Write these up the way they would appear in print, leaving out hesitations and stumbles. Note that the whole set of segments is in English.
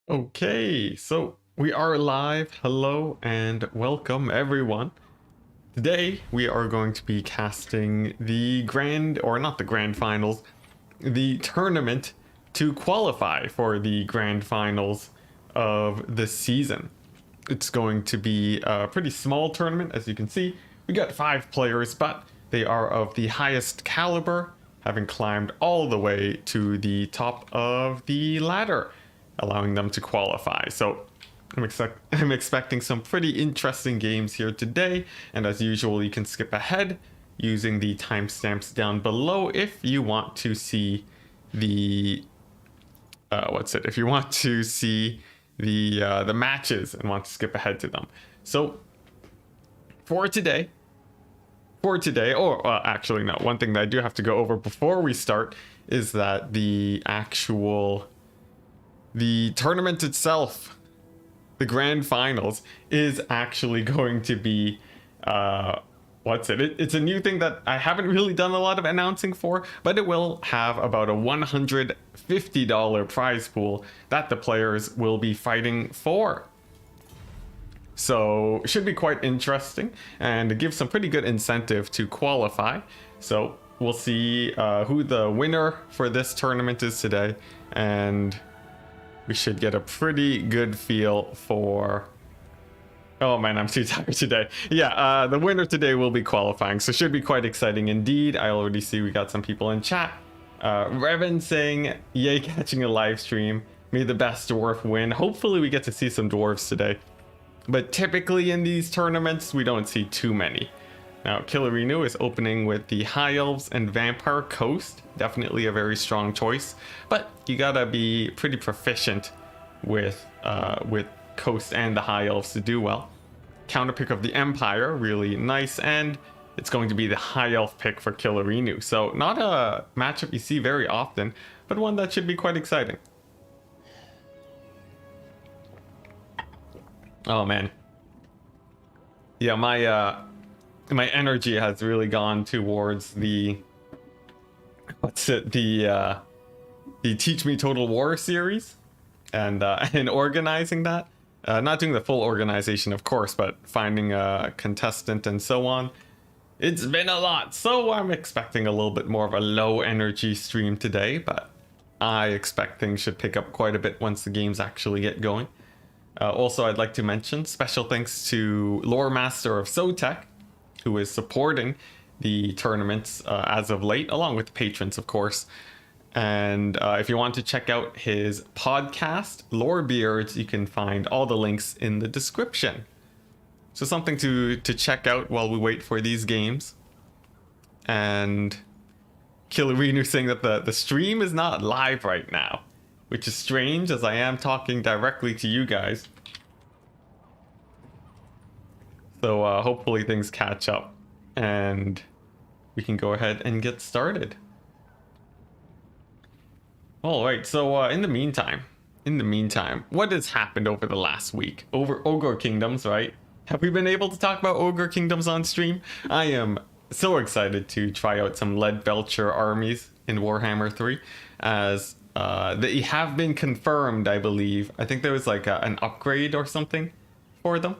Okay, so we are live. Hello and welcome everyone. Today we are going to be casting the grand, or not the grand finals, the tournament to qualify for the grand finals of the season. It's going to be a pretty small tournament, as you can see. We got 5 players, but they are of the highest caliber, having climbed all the way to the top of the ladder, allowing them to qualify. So I'm expecting some pretty interesting games here today, and as usual, you can skip ahead using the timestamps down below if you want to see the if you want to see the matches and want to skip ahead to them. So for today, actually no, one thing that I do have to go over before we start is that the tournament itself, the grand finals, is actually going to be it's a new thing that I haven't really done a lot of announcing for, but it will have about a $150 prize pool that the players will be fighting for. So it should be quite interesting and give some pretty good incentive to qualify. So we'll see who the winner for this tournament is today, and we should get a pretty good feel for... Oh man, I'm too tired today. Yeah, the winner today will be qualifying, so should be quite exciting indeed. I already see we got some people in chat. Revan saying, yay, catching a live stream. May the best dwarf win. Hopefully we get to see some dwarves today. But typically in these tournaments, we don't see too many. Now, Killerino is opening with the High Elves and Vampire Coast. Definitely a very strong choice, but you gotta be pretty proficient with Coast and the High Elves to do well. Counterpick of the Empire, really nice, and it's going to be the High Elf pick for Killerino. So not a matchup you see very often, but one that should be quite exciting. Oh man. Yeah, my energy has really gone towards the the Teach Me Total War series, and organizing that. Not doing the full organization, of course, but finding a contestant and so on. It's been a lot, so I'm expecting a little bit more of a low energy stream today, but I expect things should pick up quite a bit once the games actually get going. Also, I'd like to mention special thanks to LoremasterOfSotek, who is supporting the tournaments as of late, along with patrons, of course. And if you want to check out his podcast, Lorebeards, you can find all the links in the description. So something to check out while we wait for these games. And Killerino saying that the stream is not live right now, which is strange as I am talking directly to you guys. So hopefully things catch up and we can go ahead and get started. All right, so in the meantime, what has happened over the last week? Over Ogre Kingdoms, right? Have we been able to talk about Ogre Kingdoms on stream? I am so excited to try out some Leadbelcher armies in Warhammer 3, as they have been confirmed, I believe. I think there was like an upgrade or something for them.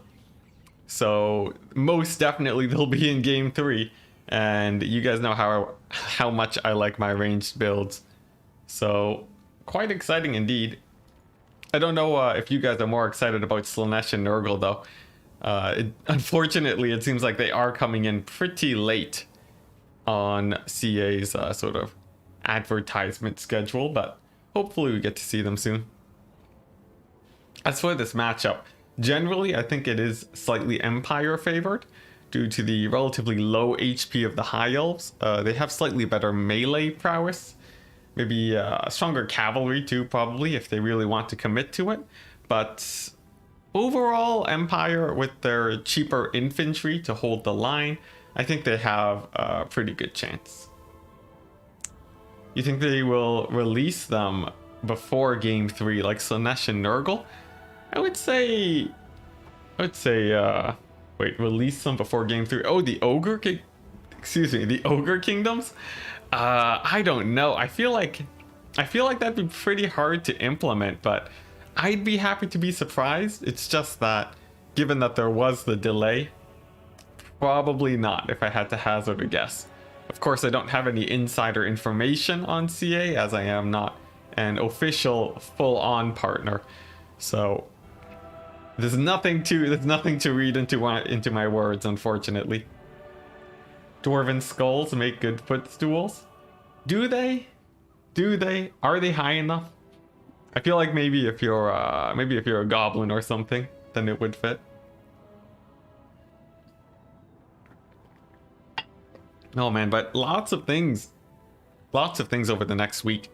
So most definitely they'll be in game 3, and you guys know how much I like my ranged builds. So quite exciting indeed. I don't know if you guys are more excited about Slaanesh and Nurgle though. Unfortunately, it seems like they are coming in pretty late on CA's sort of advertisement schedule, but hopefully we get to see them soon. As for this matchup, generally I think it is slightly Empire favored due to the relatively low HP of the High Elves. They have slightly better melee prowess. Maybe stronger cavalry too, probably, if they really want to commit to it. But overall, Empire, with their cheaper infantry to hold the line, I think they have a pretty good chance. You think they will release them before game 3, like Slaanesh and Nurgle? I would say, wait, release them before game 3. Oh, the Ogre Kingdoms? I don't know. I feel like that'd be pretty hard to implement, but I'd be happy to be surprised. It's just that, given that there was the delay, probably not if I had to hazard a guess. Of course, I don't have any insider information on CA, as I am not an official full-on partner. So there's nothing to read into my words, unfortunately. Dwarven skulls make good footstools. Do they? Do they? Are they high enough? I feel like maybe if you're a goblin or something, then it would fit. Oh man, but lots of things over the next week.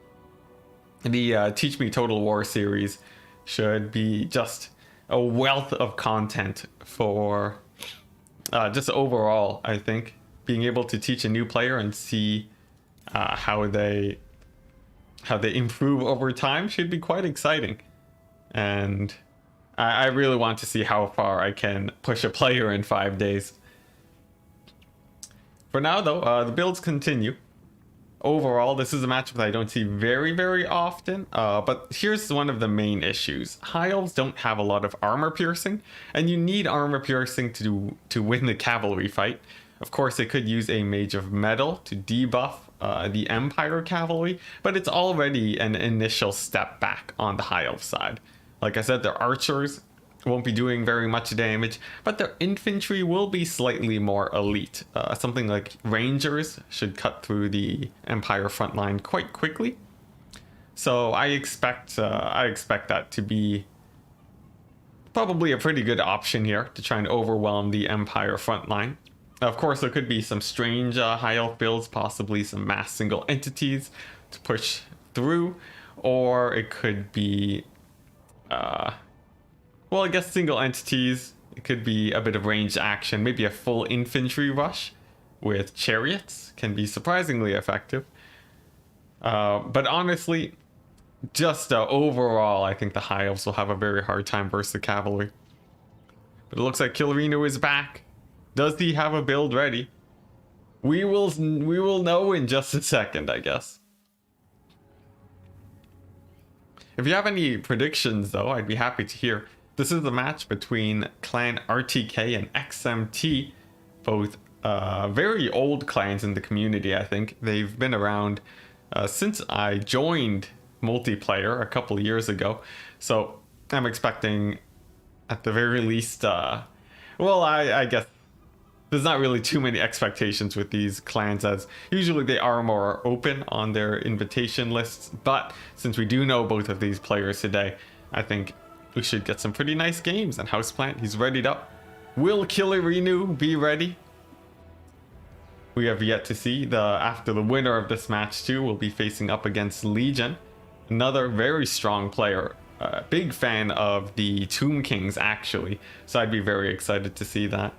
The Teach Me Total War series should be just a wealth of content for just overall, I think. Being able to teach a new player and see how they improve over time should be quite exciting. And I really want to see how far I can push a player in 5 days. For now, though, the builds continue. Overall, this is a matchup that I don't see very, very often, but here's one of the main issues. High Elves don't have a lot of armor piercing, and you need armor piercing to win the cavalry fight. Of course, they could use a Mage of Metal to debuff the Empire cavalry, but it's already an initial step back on the High Elf side. Like I said, their archers won't be doing very much damage, but their infantry will be slightly more elite. Something like Rangers should cut through the Empire front line quite quickly. So I expect that to be probably a pretty good option here to try and overwhelm the Empire front line. Of course, there could be some strange high elf builds, possibly some mass single entities to push through, or it could be well, I guess single entities. It could be a bit of ranged action, maybe a full infantry rush with chariots can be surprisingly effective. But honestly, just overall, I think the High Elves will have a very hard time versus the cavalry. But it looks like Killerino is back. Does he have a build ready? We will know in just a second, I guess. If you have any predictions, though, I'd be happy to hear. This is the match between Clan RTK and XMT, both very old clans in the community, I think. They've been around since I joined multiplayer a couple years ago. So I'm expecting, at the very least, well, I guess there's not really too many expectations with these clans, as usually they are more open on their invitation lists. But since we do know both of these players today, I think we should get some pretty nice games. And Houseplant, he's readied up. Will Killerino be ready? We have yet to see. After the winner of this match too will be facing up against Legion, another very strong player. Big fan of the Tomb Kings, actually. So I'd be very excited to see that.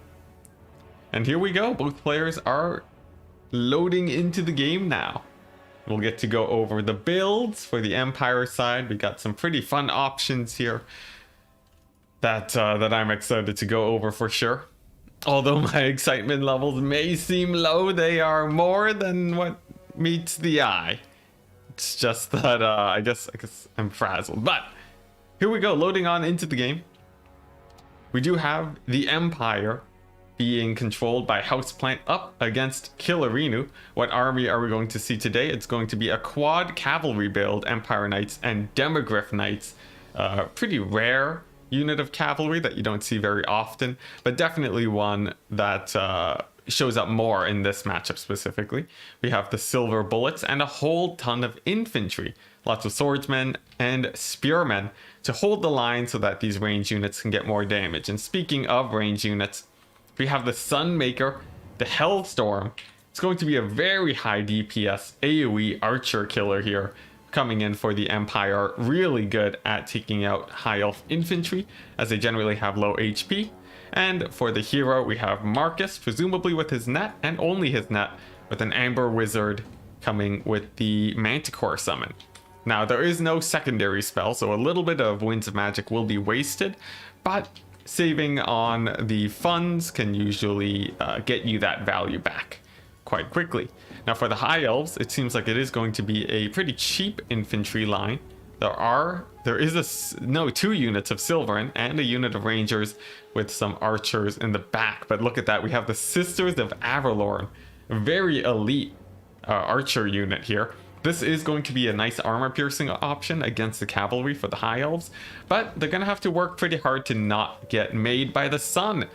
And here we go. Both players are loading into the game now. We'll get to go over the builds for the Empire side. We got some pretty fun options here that I'm excited to go over for sure. Although my excitement levels may seem low, they are more than what meets the eye. It's just that I guess I'm frazzled. But here we go, loading on into the game. We do have the Empire being controlled by Houseplant up against Killerino. What army are we going to see today? It's going to be a quad cavalry build, Empire Knights and Demogryph Knights. Pretty rare unit of cavalry that you don't see very often, but definitely one that shows up more in this matchup specifically. We have the silver bullets and a whole ton of infantry, lots of swordsmen and spearmen to hold the line so that these range units can get more damage. And speaking of range units, we have the Sunmaker, the Hellstorm. It's going to be a very high DPS AoE archer killer here, coming in for the Empire. Really good at taking out high elf infantry, as they generally have low HP. And for the hero, we have Marcus, presumably with his net, and only his net, with an Amber Wizard coming with the Manticore summon. Now, there is no secondary spell, so a little bit of Winds of Magic will be wasted, but saving on the funds can usually get you that value back quite quickly. Now for the High Elves, it seems like it is going to be a pretty cheap infantry line There is two units of Silverin and a unit of Rangers with some archers in the back. But look at that, we have the Sisters of Avalorn, a very elite archer unit here. This is going to be a nice armor piercing option against the cavalry for the High Elves, but they're going to have to work pretty hard to not get made by the sun.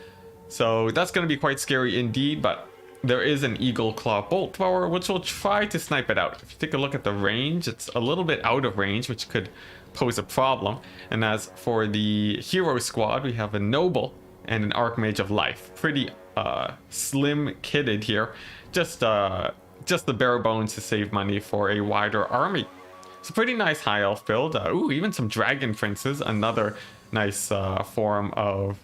So that's going to be quite scary indeed, but there is an Eagle Claw Bolt Thrower, which will try to snipe it out. If you take a look at the range, it's a little bit out of range, which could pose a problem. And as for the hero squad, we have a Noble and an Archmage of Life. Pretty slim kitted here. Just the bare bones to save money for a wider army. It's a pretty nice High Elf build. Ooh, even some Dragon Princes, another nice form of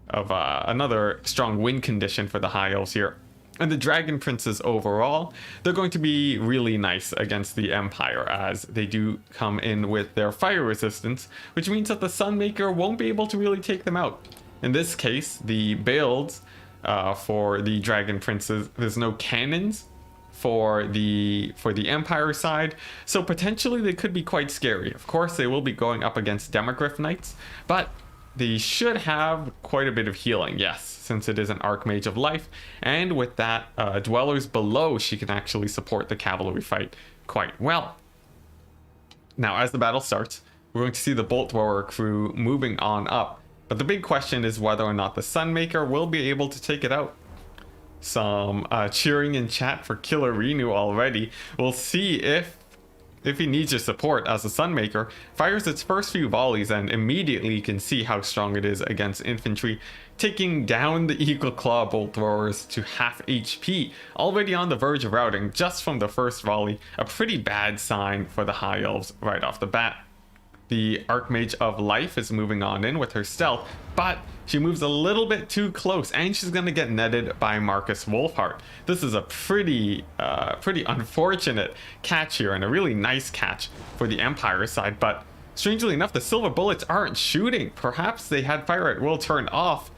another strong win condition for the High Elves here. And the Dragon Princes overall, they're going to be really nice against the Empire, as they do come in with their fire resistance, which means that the Sunmaker won't be able to really take them out. In this case, the builds for the Dragon Princes, there's no cannons for the Empire side, so potentially they could be quite scary. Of course, they will be going up against Demogryph Knights, but they should have quite a bit of healing, yes, since it is an Archmage of Life, and with that, Dwellers Below, she can actually support the cavalry fight quite well. Now, as the battle starts, we're going to see the Bolt Thrower crew moving on up, but the big question is whether or not the Sunmaker will be able to take it out. Some cheering in chat for Killer Renu already. We'll see if he needs your support, as the Sunmaker fires its first few volleys, and immediately you can see how strong it is against infantry, taking down the Eagle Claw Bolt Throwers to half HP, already on the verge of routing just from the first volley. A pretty bad sign for the High Elves right off the bat. The Archmage of Life is moving on in with her stealth, but she moves a little bit too close, and she's going to get netted by Marcus Wolfheart. This is a pretty unfortunate catch here, and a really nice catch for the Empire side, but strangely enough, the silver bullets aren't shooting. Perhaps they had fire at will turned off,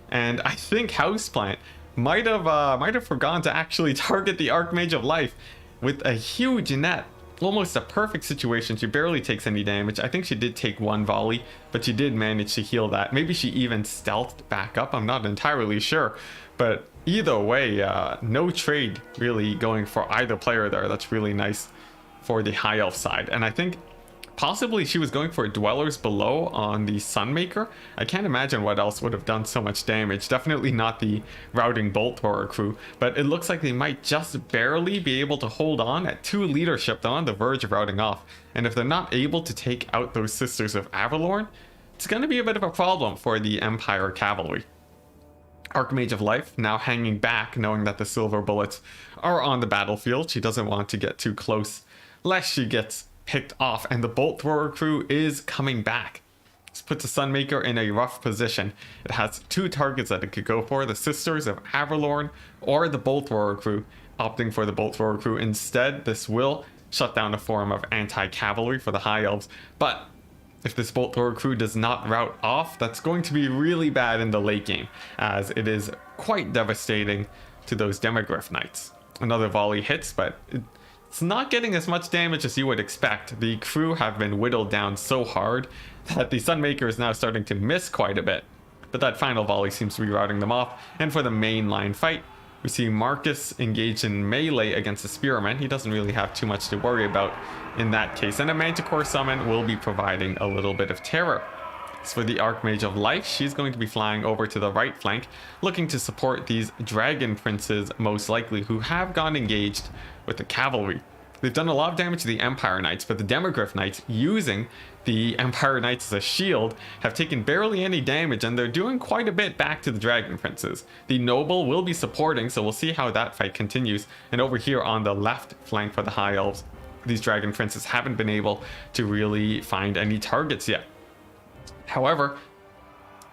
and I think Houseplant might have forgotten to actually target the Archmage of Life with a huge net. Almost a perfect situation. She barely takes any damage. I think she did take one volley, but she did manage to heal that. Maybe she even stealthed back up. I'm not entirely sure. But either way, no trade really going for either player there. That's really nice for the High Elf side. And I think possibly she was going for Dwellers Below on the Sunmaker. I can't imagine what else would have done so much damage. Definitely not the routing Bolt Thrower crew, but it looks like they might just barely be able to hold on at 2 leadership. They're on the verge of routing off, and if they're not able to take out those Sisters of Avalorn, it's going to be a bit of a problem for the Empire cavalry. Archmage of Life now hanging back, knowing that the silver bullets are on the battlefield. She doesn't want to get too close lest she gets picked off, and the Bolt Thrower crew is coming back. This puts the Sunmaker in a rough position. It has 2 targets that it could go for, the Sisters of Avalorn or the Bolt Thrower crew. Opting for the Bolt Thrower crew instead, this will shut down a form of anti-cavalry for the High Elves, but if this Bolt Thrower crew does not rout off, that's going to be really bad in the late game, as it is quite devastating to those Demogryph Knights. Another volley hits, but it's not getting as much damage as you would expect. The crew have been whittled down so hard that the Sunmaker is now starting to miss quite a bit. But that final volley seems to be routing them off. And for the main line fight, we see Marcus engaged in melee against the Spearman. He doesn't really have too much to worry about in that case. And a Manticore summon will be providing a little bit of terror. As for the Archmage of Life, she's going to be flying over to the right flank, looking to support these Dragon Princes, most likely, who have gone engaged with the cavalry. They've done a lot of damage to the Empire Knights, but the Demogryph Knights, using the Empire Knights as a shield, have taken barely any damage, and they're doing quite a bit back to the Dragon Princes. The Noble will be supporting, so we'll see how that fight continues. And over here on the left flank for the High Elves, these Dragon Princes haven't been able to really find any targets yet. However,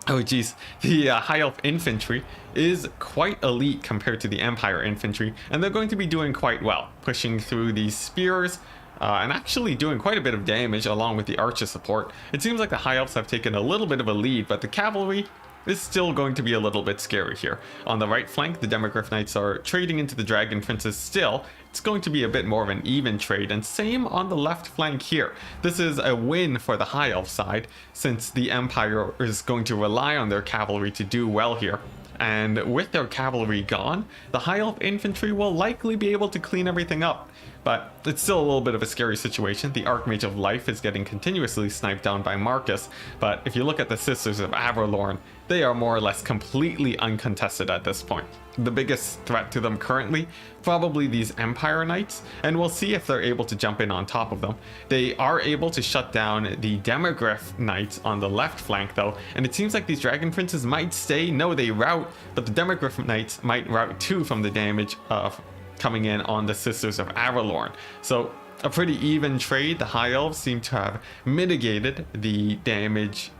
oh geez, the High Elf infantry is quite elite compared to the Empire infantry, and they're going to be doing quite well, pushing through these spears and actually doing quite a bit of damage along with the archer support. It seems like the High Elves have taken a little bit of a lead, but the cavalry, is still going to be a little bit scary here. On the right flank, the Demogryph Knights are trading into the Dragon Princes still. It's going to be a bit more of an even trade, and same on the left flank here. This is a win for the High Elf side, since the Empire is going to rely on their cavalry to do well here. And with their cavalry gone, the High Elf infantry will likely be able to clean everything up. But it's still a little bit of a scary situation. The Archmage of Life is getting continuously sniped down by Marcus, but if you look at the Sisters of Averlorn, they are more or less completely uncontested at this point. The biggest threat to them currently, probably these Empire Knights, and we'll see if they're able to jump in on top of them. They are able to shut down the Demogryph Knights on the left flank though, and it seems like these Dragon Princes might stay. No, they rout, but the Demogryph Knights might rout too from the damage of coming in on the Sisters of Averlorn. So a pretty even trade. The High Elves seem to have mitigated the damage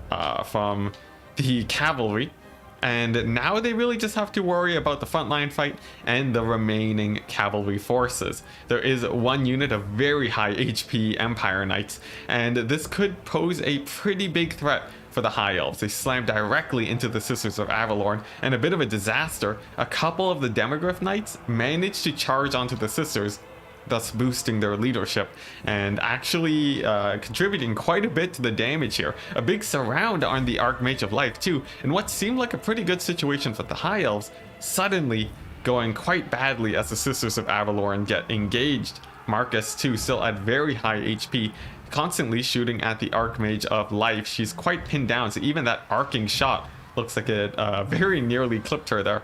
from the cavalry, and now they really just have to worry about the frontline fight and the remaining cavalry forces. There is one unit of very high HP Empire Knights, and this could pose a pretty big threat for the High Elves. They slammed directly into the Sisters of Averlorn, and a bit of a disaster. A couple of the Demogryph Knights managed to charge onto the Sisters, thus boosting their leadership and actually contributing quite a bit to the damage here. A big surround on the Archmage of Life too, and what seemed like a pretty good situation for the High Elves suddenly going quite badly as the Sisters of Averlorn get engaged. Marcus too, still at very high HP, constantly shooting at the Archmage of Life. She's quite pinned down, so even that arcing shot looks like it very nearly clipped her there.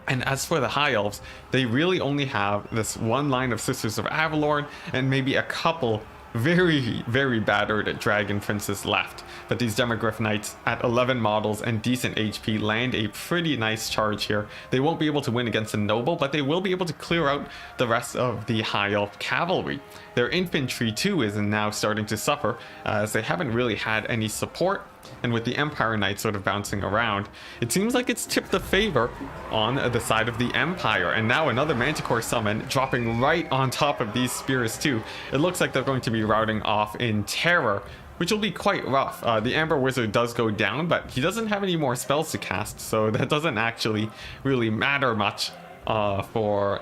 And as for the High Elves, they really only have this one line of Sisters of Averlorn and maybe a couple very battered Dragon Princes left. But these Demogryph Knights at 11 models and decent HP land a pretty nice charge here. They won't be able to win against the Noble, but they will be able to clear out the rest of the High Elf cavalry. Their infantry too is now starting to suffer, as they haven't really had any support. And with the Empire Knight sort of bouncing around, it seems like it's tipped the favor on the side of the Empire. And now another Manticore summon dropping right on top of these spears too. It looks like they're going to be routing off in terror, which will be quite rough. The Amber Wizard does go down, but he doesn't have any more spells to cast, so that doesn't actually really matter much for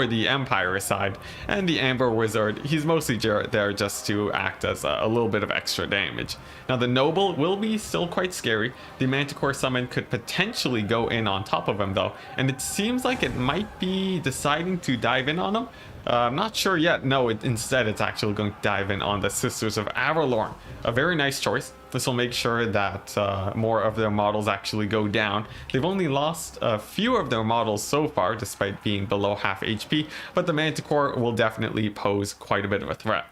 the Empire side. And the Amber Wizard, he's mostly there just to act as a little bit of extra damage. Now the Noble will be still quite scary. The Manticore summon could potentially go in on top of him though, and it seems like it might be deciding to dive in on him. I'm not sure yet. No, instead it's actually going to dive in on the Sisters of Averlorn. A very nice choice. This will make sure that more of their models actually go down. They've only lost a few of their models so far, despite being below half HP, but the Manticore will definitely pose quite a bit of a threat.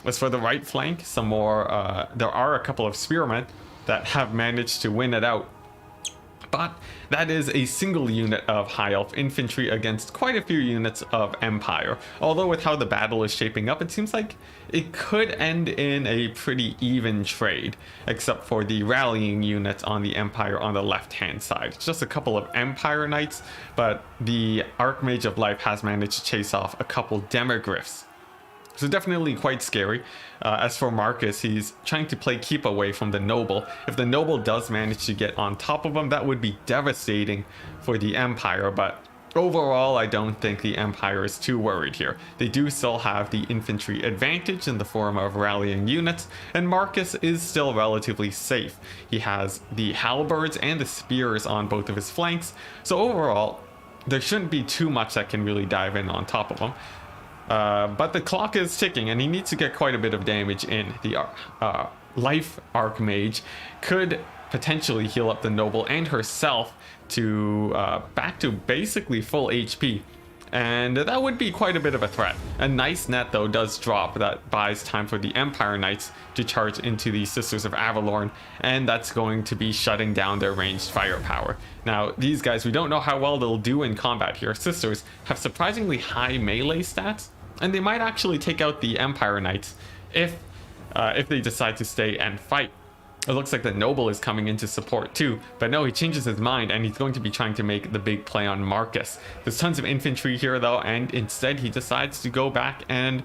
As for the right flank, some more, there are a couple of Spearmen that have managed to win it out. But that is a single unit of High Elf infantry against quite a few units of Empire. Although with how the battle is shaping up, it seems like it could end in a pretty even trade, except for the rallying units on the Empire on the left-hand side. It's just a couple of Empire Knights, but the Archmage of Life has managed to chase off a couple Demogryphs. So definitely quite scary. As for Marcus, he's trying to play keep away from the Noble. If the Noble does manage to get on top of him, that would be devastating for the Empire, but overall, I don't think the Empire is too worried here. They do still have the infantry advantage in the form of rallying units, and Marcus is still relatively safe. He has the halberds and the spears on both of his flanks, so overall, there shouldn't be too much that can really dive in on top of him. But the clock is ticking, and he needs to get quite a bit of damage in. The Life Archmage could potentially heal up the Noble and herself to back to basically full HP, and that would be quite a bit of a threat. A nice net though does drop that buys time for the Empire Knights to charge into the Sisters of Averlorn, and that's going to be shutting down their ranged firepower. Now these guys, we don't know how well they'll do in combat here. Sisters have surprisingly high melee stats, and they might actually take out the Empire Knights if they decide to stay and fight. It looks like the Noble is coming in to support too, but no, he changes his mind and he's going to be trying to make the big play on Marcus. There's tons of infantry here though, and instead he decides to go back and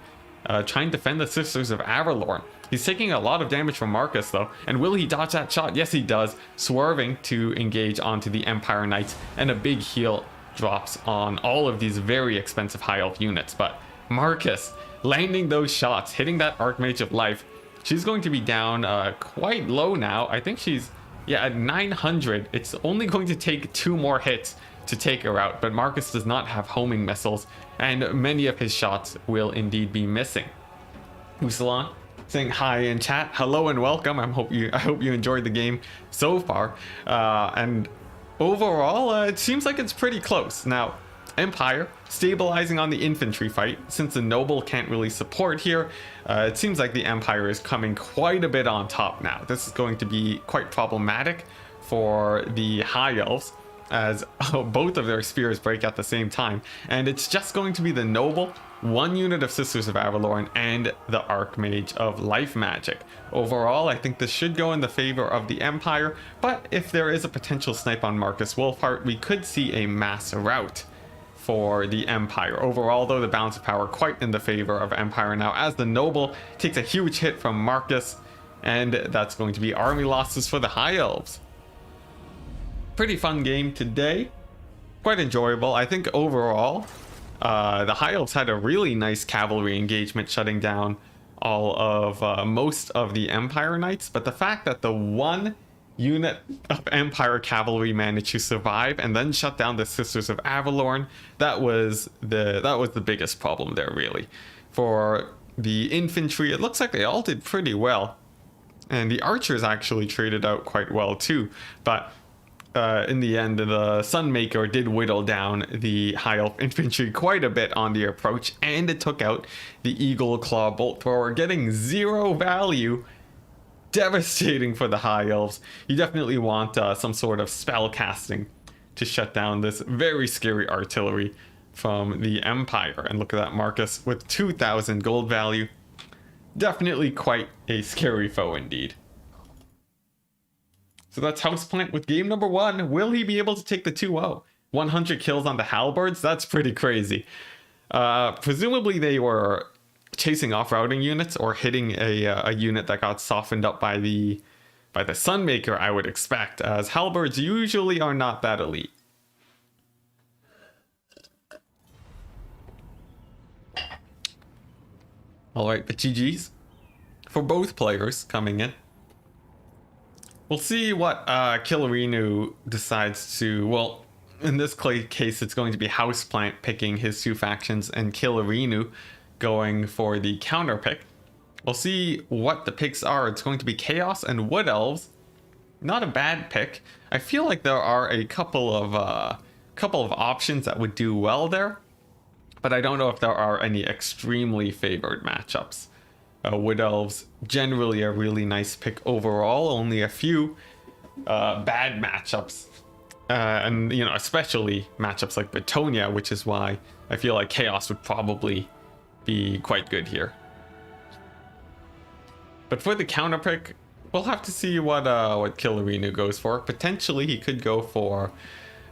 try and defend the Sisters of Averlorn. He's taking a lot of damage from Marcus though, and will he dodge that shot? Yes he does, swerving to engage onto the Empire Knights, and a big heal drops on all of these very expensive high elf units. But Marcus landing those shots, hitting that Archmage of Life. She's going to be down quite low now. I think she's, yeah, at 900. It's only going to take 2 more hits to take her out, but Marcus does not have homing missiles, and many of his shots will indeed be missing. Usalon saying hi in chat. Hello and welcome. I hope you enjoyed the game so far. And overall, it seems like it's pretty close. Now, Empire stabilizing on the infantry fight. Since the noble can't really support here, it seems like the Empire is coming quite a bit on top now. This is going to be quite problematic for the high elves, as both of their spears break at the same time, and it's just going to be the noble, 1 unit of Sisters of Avalorn, and the Archmage of Life Magic. Overall, I think this should go in the favor of the Empire, but if there is a potential snipe on Marcus Wolfheart, we could see a mass rout for the Empire. Overall though, the balance of power quite in the favor of Empire now, as the noble takes a huge hit from Marcus, and that's going to be army losses for the High Elves. Pretty fun game today, quite enjoyable. I think overall the High Elves had a really nice cavalry engagement, shutting down all of most of the Empire Knights, but the fact that the 1 unit of Empire cavalry managed to survive and then shut down the Sisters of Avalorn, that was the biggest problem there, really. For the infantry, it looks like they all did pretty well, and the archers actually traded out quite well too, but in the end, the Sunmaker did whittle down the High Elf infantry quite a bit on the approach, and it took out the Eagle Claw Bolt Thrower, getting 0 value. Devastating for the High Elves. You definitely want some sort of spell casting to shut down this very scary artillery from the Empire. And look at that, Marcus with 2,000 gold value. Definitely quite a scary foe indeed. So that's Houseplant with game number 1. Will he be able to take the 2-0? 100 kills on the Halberds? That's pretty crazy. Presumably they were chasing off routing units or hitting a unit that got softened up by the Sunmaker, I would expect, as Halberds usually are not that elite. Alright, the GG's for both players coming in. We'll see what Killerinu decides to, well, in this case it's going to be Houseplant picking his 2 factions and Killerinu going for the counter pick. We'll see what the picks are. It's going to be Chaos and Wood Elves. Not a bad pick. I feel like there are a couple of options that would do well there, but I don't know if there are any extremely favored matchups. Wood Elves generally a really nice pick overall. Only a few bad matchups, and you know, especially matchups like Betonia, which is why I feel like Chaos would probably be quite good here. But for the counter pick, we'll have to see what Killerinu goes for. Potentially he could go for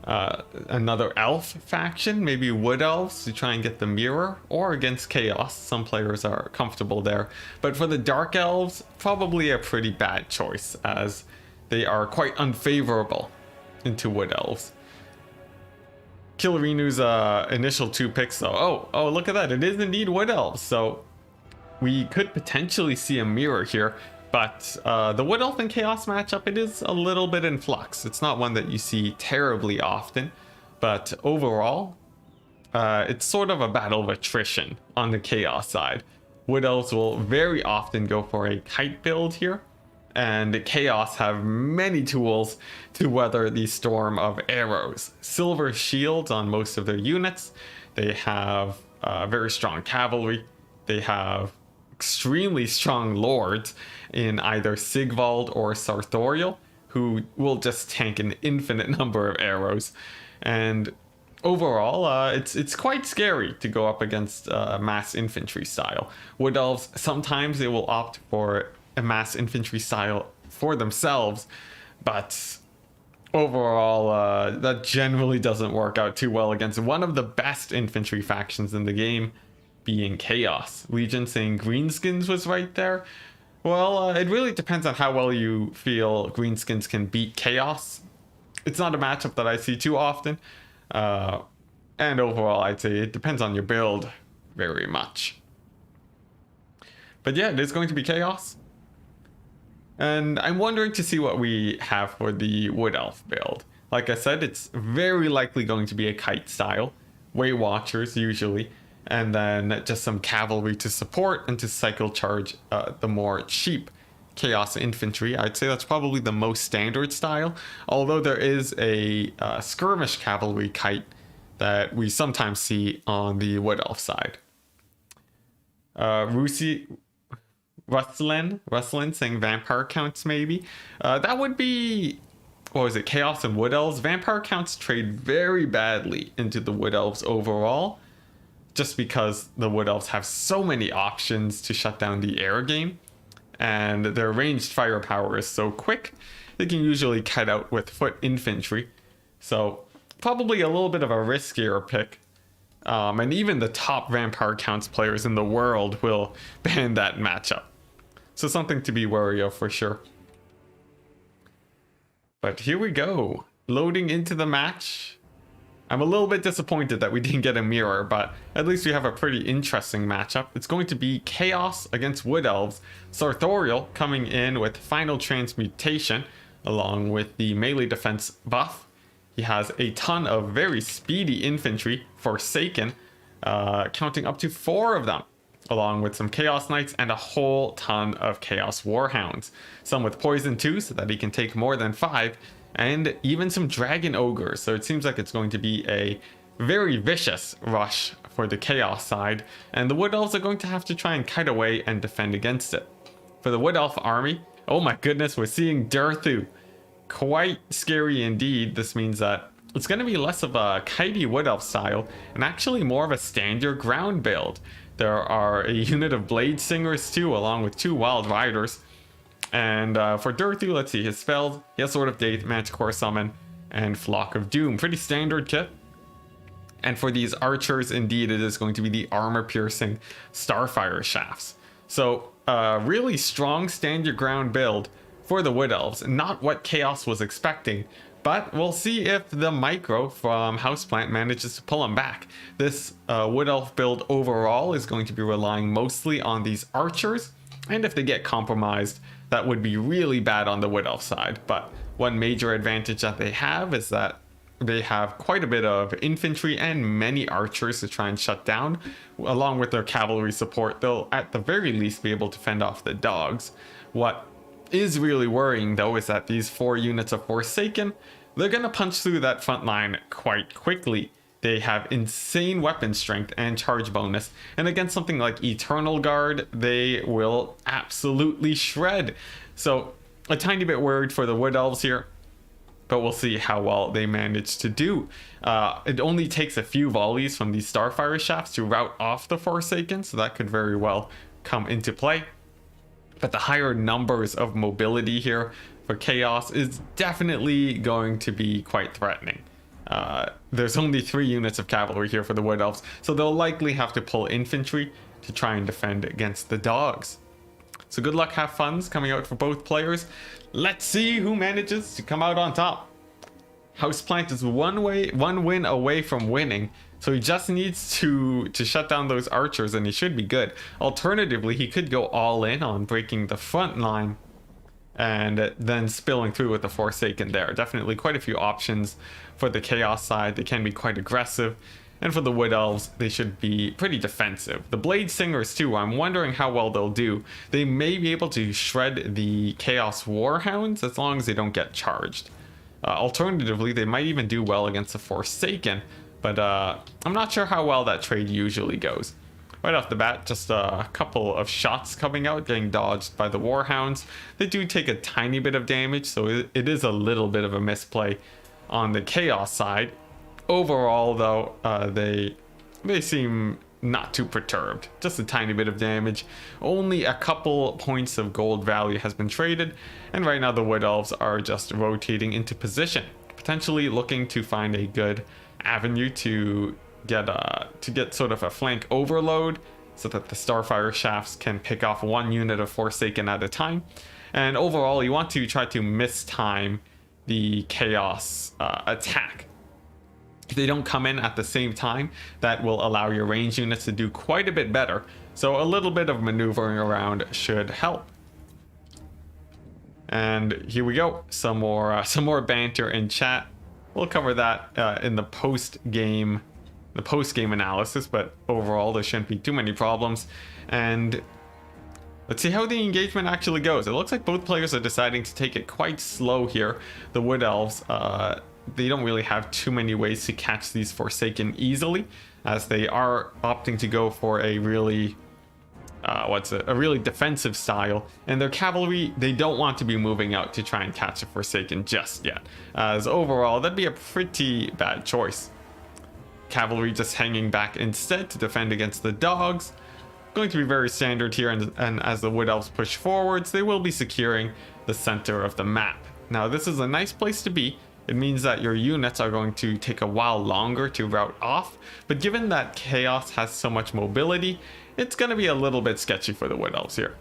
another elf faction, maybe Wood Elves, to try and get the mirror, or against Chaos. Some players are comfortable there. But for the Dark Elves, probably a pretty bad choice, as they are quite unfavorable into Wood Elves. Killerinu's initial 2 picks though. Oh, look at that. It is indeed Wood Elves. So we could potentially see a mirror here. But the Wood Elf and Chaos matchup, it is a little bit in flux. It's not one that you see terribly often. But overall, it's sort of a battle of attrition on the Chaos side. Wood Elves will very often go for a kite build here, and Chaos have many tools to weather the storm of arrows. Silver shields on most of their units. They have very strong cavalry. They have extremely strong lords in either Sigvald or Sartorial, who will just tank an infinite number of arrows. And overall, it's quite scary to go up against mass infantry style. Wood Elves, sometimes they will opt for a mass infantry style for themselves, but overall that generally doesn't work out too well against one of the best infantry factions in the game, being Chaos. Legion saying Greenskins was right there. Well, it really depends on how well you feel greenskins can beat chaos. It's not a matchup that I see too often. Uh, and overall, I'd say it depends on your build very much. But yeah, it is going to be chaos. And I'm wondering to see what we have for the Wood Elf build. Like I said, it's very likely going to be a kite style. Weight Watchers usually. And then just some cavalry to support and to cycle charge the more cheap Chaos Infantry. I'd say that's probably the most standard style. Although there is a skirmish cavalry kite that we sometimes see on the Wood Elf side. Rustlin saying vampire counts maybe. That would be, what was it, Chaos and Wood Elves? Vampire counts trade very badly into the Wood Elves overall, just because the Wood Elves have so many options to shut down the air game, and their ranged firepower is so quick, they can usually cut out with foot infantry. So probably a little bit of a riskier pick. And even the top vampire counts players in the world will ban that matchup. So something to be wary of for sure. But here we go. Loading into the match. I'm a little bit disappointed that we didn't get a mirror, but at least we have a pretty interesting matchup. It's going to be Chaos against Wood Elves. Sartorial coming in with Final Transmutation, along with the melee defense buff. He has a ton of very speedy infantry, Forsaken, counting up to 4 of them, along with some Chaos Knights and a whole ton of Chaos Warhounds. Some with Poison too, so that he can take more than 5, and even some Dragon Ogres. So it seems like it's going to be a very vicious rush for the Chaos side, and the Wood Elves are going to have to try and kite away and defend against it. For the Wood Elf army, oh my goodness, we're seeing Durthu. Quite scary indeed. This means that it's going to be less of a kitey Wood Elf style and actually more of a stand your ground build. There are a unit of Blade Singers too, along with 2 Wild Riders. And for Durthu, let's see, his spells, he has Sword of Date, Manticore Summon, and Flock of Doom. Pretty standard kit. And for these archers, indeed, it is going to be the armor-piercing Starfire Shafts. So, really strong stand your ground build for the Wood Elves. Not what Chaos was expecting, but we'll see if the micro from Houseplant manages to pull him back. This Wood Elf build overall is going to be relying mostly on these archers, and if they get compromised, that would be really bad on the Wood Elf side. But one major advantage that they have is that they have quite a bit of infantry and many archers to try and shut down. Along with their cavalry support, they'll at the very least be able to fend off the dogs. What is really worrying though is that these 4 units of Forsaken, they're gonna punch through that front line quite quickly. They have insane weapon strength and charge bonus, and against something like Eternal Guard, they will absolutely shred. So a tiny bit worried for the Wood Elves here, but we'll see how well they manage to do. It only takes a few volleys from these Starfire Shafts to rout off the Forsaken, so that could very well come into play. But the higher numbers of mobility here for Chaos is definitely going to be quite threatening. There's only 3 units of cavalry here for the Wood Elves, so they'll likely have to pull infantry to try and defend against the dogs. So good luck, have funs coming out for both players. Let's see who manages to come out on top. Houseplant is one win away from winning, so he just needs to shut down those archers and he should be good. Alternatively, he could go all in on breaking the front line and then spilling through with the Forsaken there. Definitely quite a few options for the Chaos side. They can be quite aggressive. And for the Wood Elves, they should be pretty defensive. The Blade Singers too, I'm wondering how well they'll do. They may be able to shred the Chaos Warhounds as long as they don't get charged. Alternatively, they might even do well against the Forsaken, but I'm not sure how well that trade usually goes. Right off the bat, just a couple of shots coming out, getting dodged by the Warhounds. They do take a tiny bit of damage, so it is a little bit of a misplay on the Chaos side. Overall, though, they seem not too perturbed. Just a tiny bit of damage. Only a couple points of gold value has been traded, and right now the Wood Elves are just rotating into position, potentially looking to find a good avenue to get sort of a flank overload, so that the Starfire shafts can pick off one unit of Forsaken at a time. And overall, you want to try to mistime the Chaos attack. If they don't come in at the same time, that will allow your range units to do quite a bit better. So a little bit of maneuvering around should help. And here we go, some more banter in chat. We'll cover that in the post-game analysis, but overall there shouldn't be too many problems. And let's see how the engagement actually goes. It looks like both players are deciding to take it quite slow here. The Wood Elves, they don't really have too many ways to catch these Forsaken easily, as they are opting to go for a really a really defensive style, and their cavalry, they don't want to be moving out to try and catch a Forsaken just yet, as overall that'd be a pretty bad choice. Cavalry just hanging back instead to defend against the dogs, going to be very standard here, and as the Wood Elves push forwards, they will be securing the center of the map. Now this is a nice place to be. It means that your units are going to take a while longer to route off, but given that Chaos has so much mobility, it's going to be a little bit sketchy for the Wood Elves here.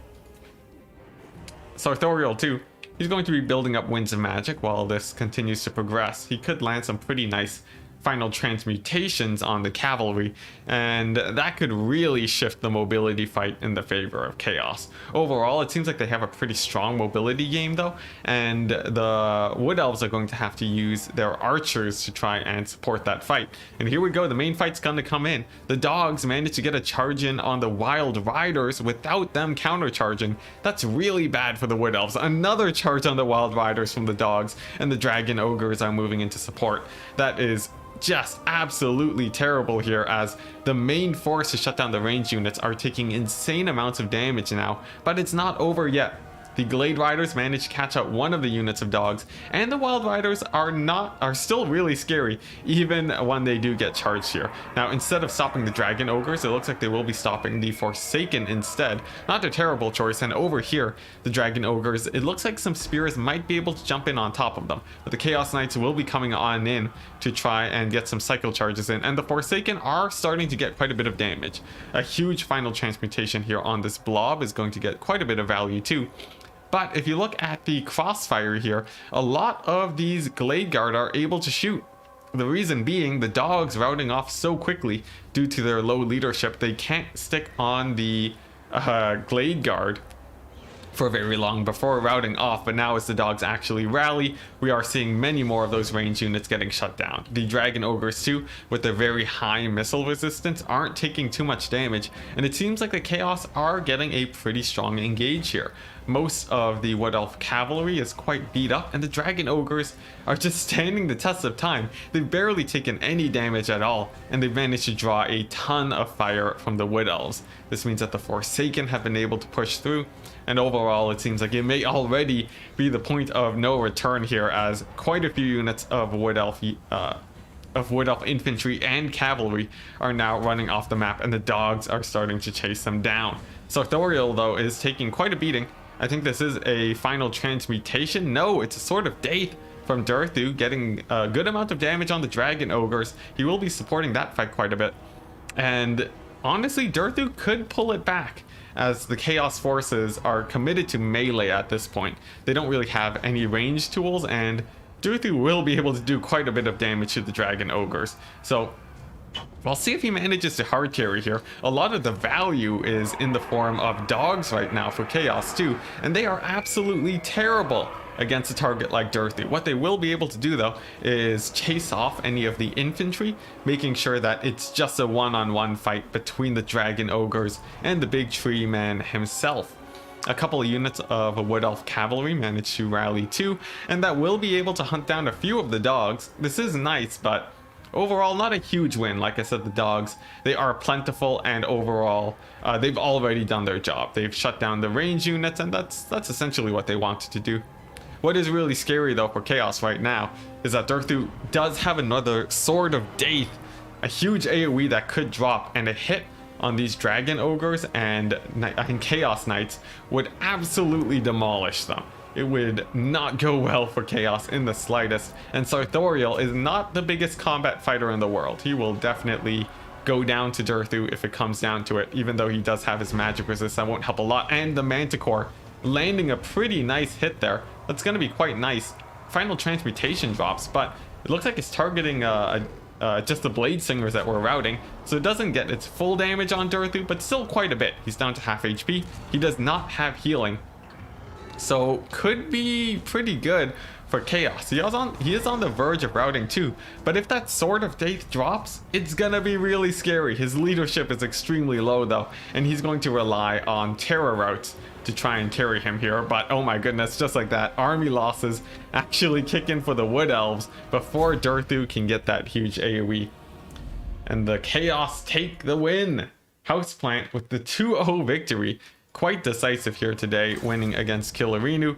Sartorial too, he's going to be building up Winds of Magic while this continues to progress. He could land some pretty nice final transmutations on the cavalry, and that could really shift the mobility fight in the favor of Chaos. Overall, it seems like they have a pretty strong mobility game though, and the Wood Elves are going to have to use their archers to try and support that fight. And here we go, the main fight's gonna come in. The dogs managed to get a charge in on the Wild Riders without them countercharging. That's really bad for the Wood Elves. Another charge on the Wild Riders from the dogs, and the Dragon Ogres are moving into support. That is just absolutely terrible here, as the main force to shut down the range units are taking insane amounts of damage now, but it's not over yet. The Glade Riders managed to catch out one of the units of dogs, and the Wild Riders are still really scary, even when they do get charged here. Now, instead of stopping the Dragon Ogres, it looks like they will be stopping the Forsaken instead. Not a terrible choice, and over here, the Dragon Ogres, it looks like some spears might be able to jump in on top of them, but the Chaos Knights will be coming on in to try and get some cycle charges in, and the Forsaken are starting to get quite a bit of damage. A huge final transmutation here on this blob is going to get quite a bit of value too. But if you look at the crossfire here, a lot of these Glade Guard are able to shoot. The reason being, the dogs routing off so quickly due to their low leadership, they can't stick on the Glade Guard for very long before routing off. But now as the dogs actually rally, we are seeing many more of those range units getting shut down. The Dragon Ogres too, with their very high missile resistance, aren't taking too much damage, and it seems like the Chaos are getting a pretty strong engage here. Most of the Wood Elf cavalry is quite beat up, and the Dragon Ogres are just standing the test of time. They've barely taken any damage at all, and they've managed to draw a ton of fire from the Wood Elves. This means that the Forsaken have been able to push through, and overall it seems like it may already be the point of no return here, as quite a few units of Wood Elf infantry and cavalry are now running off the map, and the dogs are starting to chase them down. Sartorial though is taking quite a beating. I think this is a final transmutation. No, it's a Sword of Death from Durthu, getting a good amount of damage on the Dragon Ogres. He will be supporting that fight quite a bit. And honestly, Durthu could pull it back, as the Chaos forces are committed to melee at this point. They don't really have any range tools, and Durthu will be able to do quite a bit of damage to the Dragon Ogres. So we'll see if he manages to hard carry here. A lot of the value is in the form of dogs right now for Chaos too, and they are absolutely terrible against a target like Durthu. What they will be able to do though is chase off any of the infantry, making sure that it's just a one-on-one fight between the Dragon Ogres and the big tree man himself. A couple of units of a Wood Elf cavalry managed to rally too, and that will be able to hunt down a few of the dogs. This is nice, but overall not a huge win. Like I said, the dogs, they are plentiful, and overall they've already done their job. They've shut down the range units, and that's essentially what they wanted to do. What is really scary though for Chaos right now is that Durthu does have another Sword of Death, a huge AoE that could drop, and a hit on these Dragon Ogres and Chaos Knights would absolutely demolish them. It would not go well for Chaos in the slightest, and Sartorial is not the biggest combat fighter in the world. He will definitely go down to Durthu if it comes down to it, even though he does have his magic resist. That won't help a lot. And the Manticore landing a pretty nice hit there. That's going to be quite nice. Final transmutation drops, but it looks like it's targeting just the blade singers that we're routing, so it doesn't get its full damage on Durthu, but still quite a bit. He's down to half HP. He does not have healing, so could be pretty good for Chaos. He is on the verge of routing too, but if that Sword of Death drops, it's gonna be really scary. His leadership is extremely low though, and he's going to rely on Terror routes to try and carry him here. But oh my goodness, just like that, army losses actually kick in for the Wood Elves before Durthu can get that huge AoE. And the Chaos take the win. Houseplant with the 2-0 victory. Quite decisive here today, winning against Killerinu.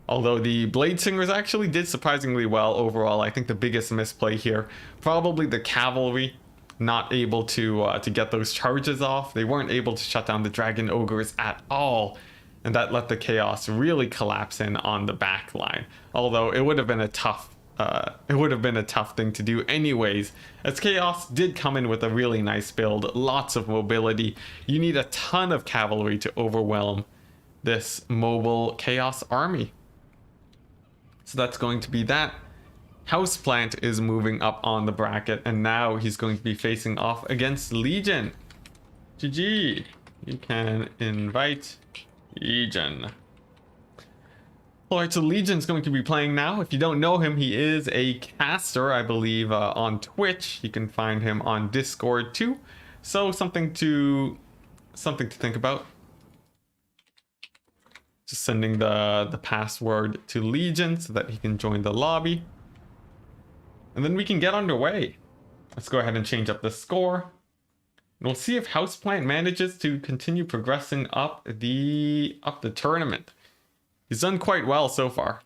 Although the Blade Singers actually did surprisingly well overall. I think the biggest misplay here, probably the Cavalry not able to get those charges off. They weren't able to shut down the Dragon Ogres at all, and that let the Chaos really collapse in on the back line. Although it would have been a tough thing to do anyways, as Chaos did come in with a really nice build, lots of mobility. You need a ton of cavalry to overwhelm this mobile Chaos army. So that's going to be that. Houseplant is moving up on the bracket, and now he's going to be facing off against Legion. GG. You can invite Legion. Alright, so Legion's going to be playing now. If you don't know him, he is a caster, I believe, on Twitch. You can find him on Discord too. So something to think about. Just sending the password to Legion so that he can join the lobby. And then we can get underway. Let's go ahead and change up the score. And we'll see if Houseplant manages to continue progressing up the tournament. He's done quite well so far.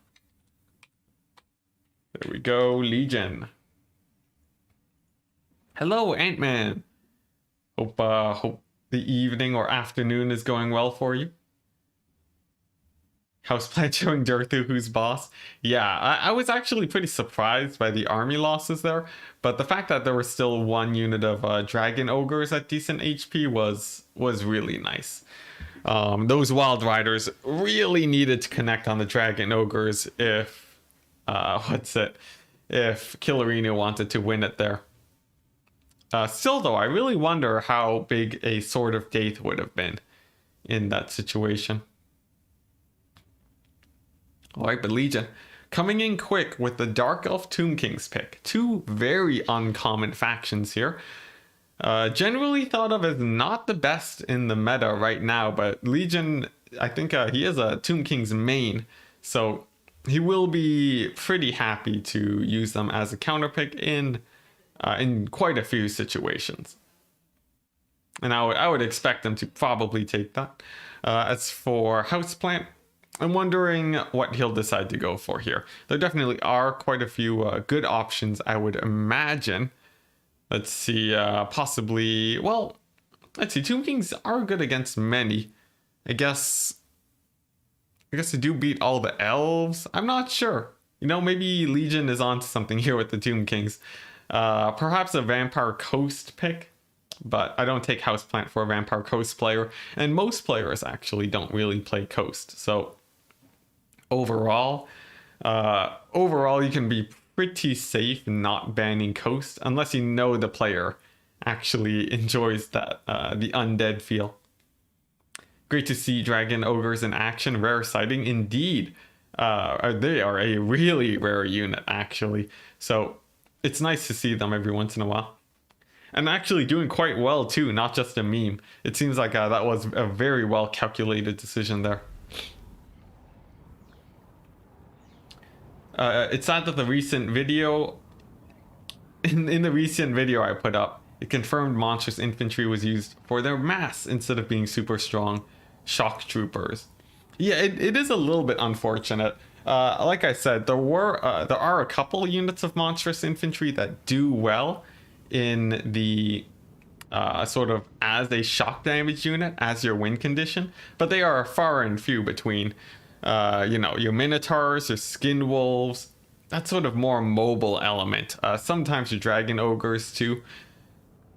There we go, Legion. Hello, Ant-Man. Hope the evening or afternoon is going well for you. Houseplant showing Durthu who's boss. Yeah, I was actually pretty surprised by the army losses there, but the fact that there was still one unit of Dragon Ogres at decent HP was really nice. Those Wild Riders really needed to connect on the Dragon Ogres if Killerinu wanted to win it there. Still though, I really wonder how big a Sword of Death would have been in that situation. Alright, but Legion coming in quick with the Dark Elf Tomb Kings pick. Two very uncommon factions here. Generally thought of as not the best in the meta right now, but Legion, I think he is a Tomb Kings main, so he will be pretty happy to use them as a counter pick in quite a few situations. And I would expect them to probably take that. As for Houseplant, I'm wondering what he'll decide to go for here. There definitely are quite a few good options, I would imagine. Let's see, possibly, well, let's see, Tomb Kings are good against many. I guess they do beat all the elves. I'm not sure. You know, maybe Legion is onto something here with the Tomb Kings. Perhaps a Vampire Coast pick, but I don't take Houseplant for a Vampire Coast player, and most players actually don't really play Coast. So overall you can be pretty safe not banning Coast unless you know the player actually enjoys that the undead feel. Great to see Dragon Ogres in action. Rare sighting indeed. They are a really rare unit actually, so it's nice to see them every once in a while, and actually doing quite well too, not just a meme. It seems like that was a very well calculated decision there. It's sad that the recent video, in the recent video I put up, it confirmed monstrous infantry was used for their mass instead of being super strong shock troopers. Yeah, it is a little bit unfortunate. Like I said, there are a couple units of monstrous infantry that do well in the sort of as a shock damage unit, as your win condition, but they are far and few between. You know, your Minotaurs, your Skin Wolves, that sort of more mobile element. Sometimes your Dragon Ogres too.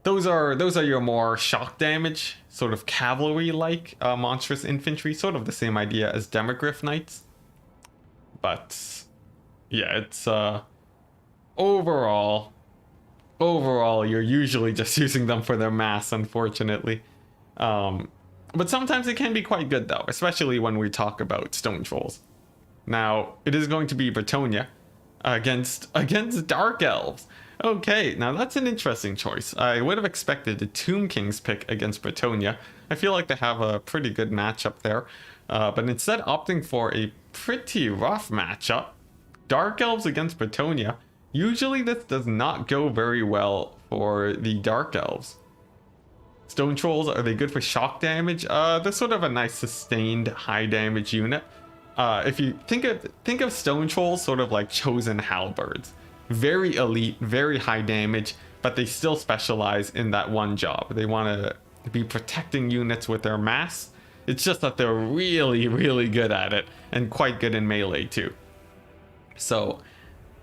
those are your more shock damage, sort of cavalry-like monstrous infantry, sort of the same idea as Demogryph Knights. But yeah, it's overall you're usually just using them for their mass, unfortunately. But sometimes it can be quite good though, especially when we talk about stone trolls. Now it is going to be Bretonia against Dark Elves. Okay, now that's an interesting choice. I would have expected the Tomb King's pick against Bretonia. I feel like they have a pretty good matchup there, but instead opting for a pretty rough matchup. Dark Elves against Bretonia. Usually this does not go very well for the Dark Elves. Stone Trolls, are they good for shock damage? They're sort of a nice sustained high damage unit. If you think of Stone Trolls sort of like chosen halberds. Very elite, very high damage, but they still specialize in that one job. They want to be protecting units with their mass. It's just that they're really, really good at it, and quite good in melee too. So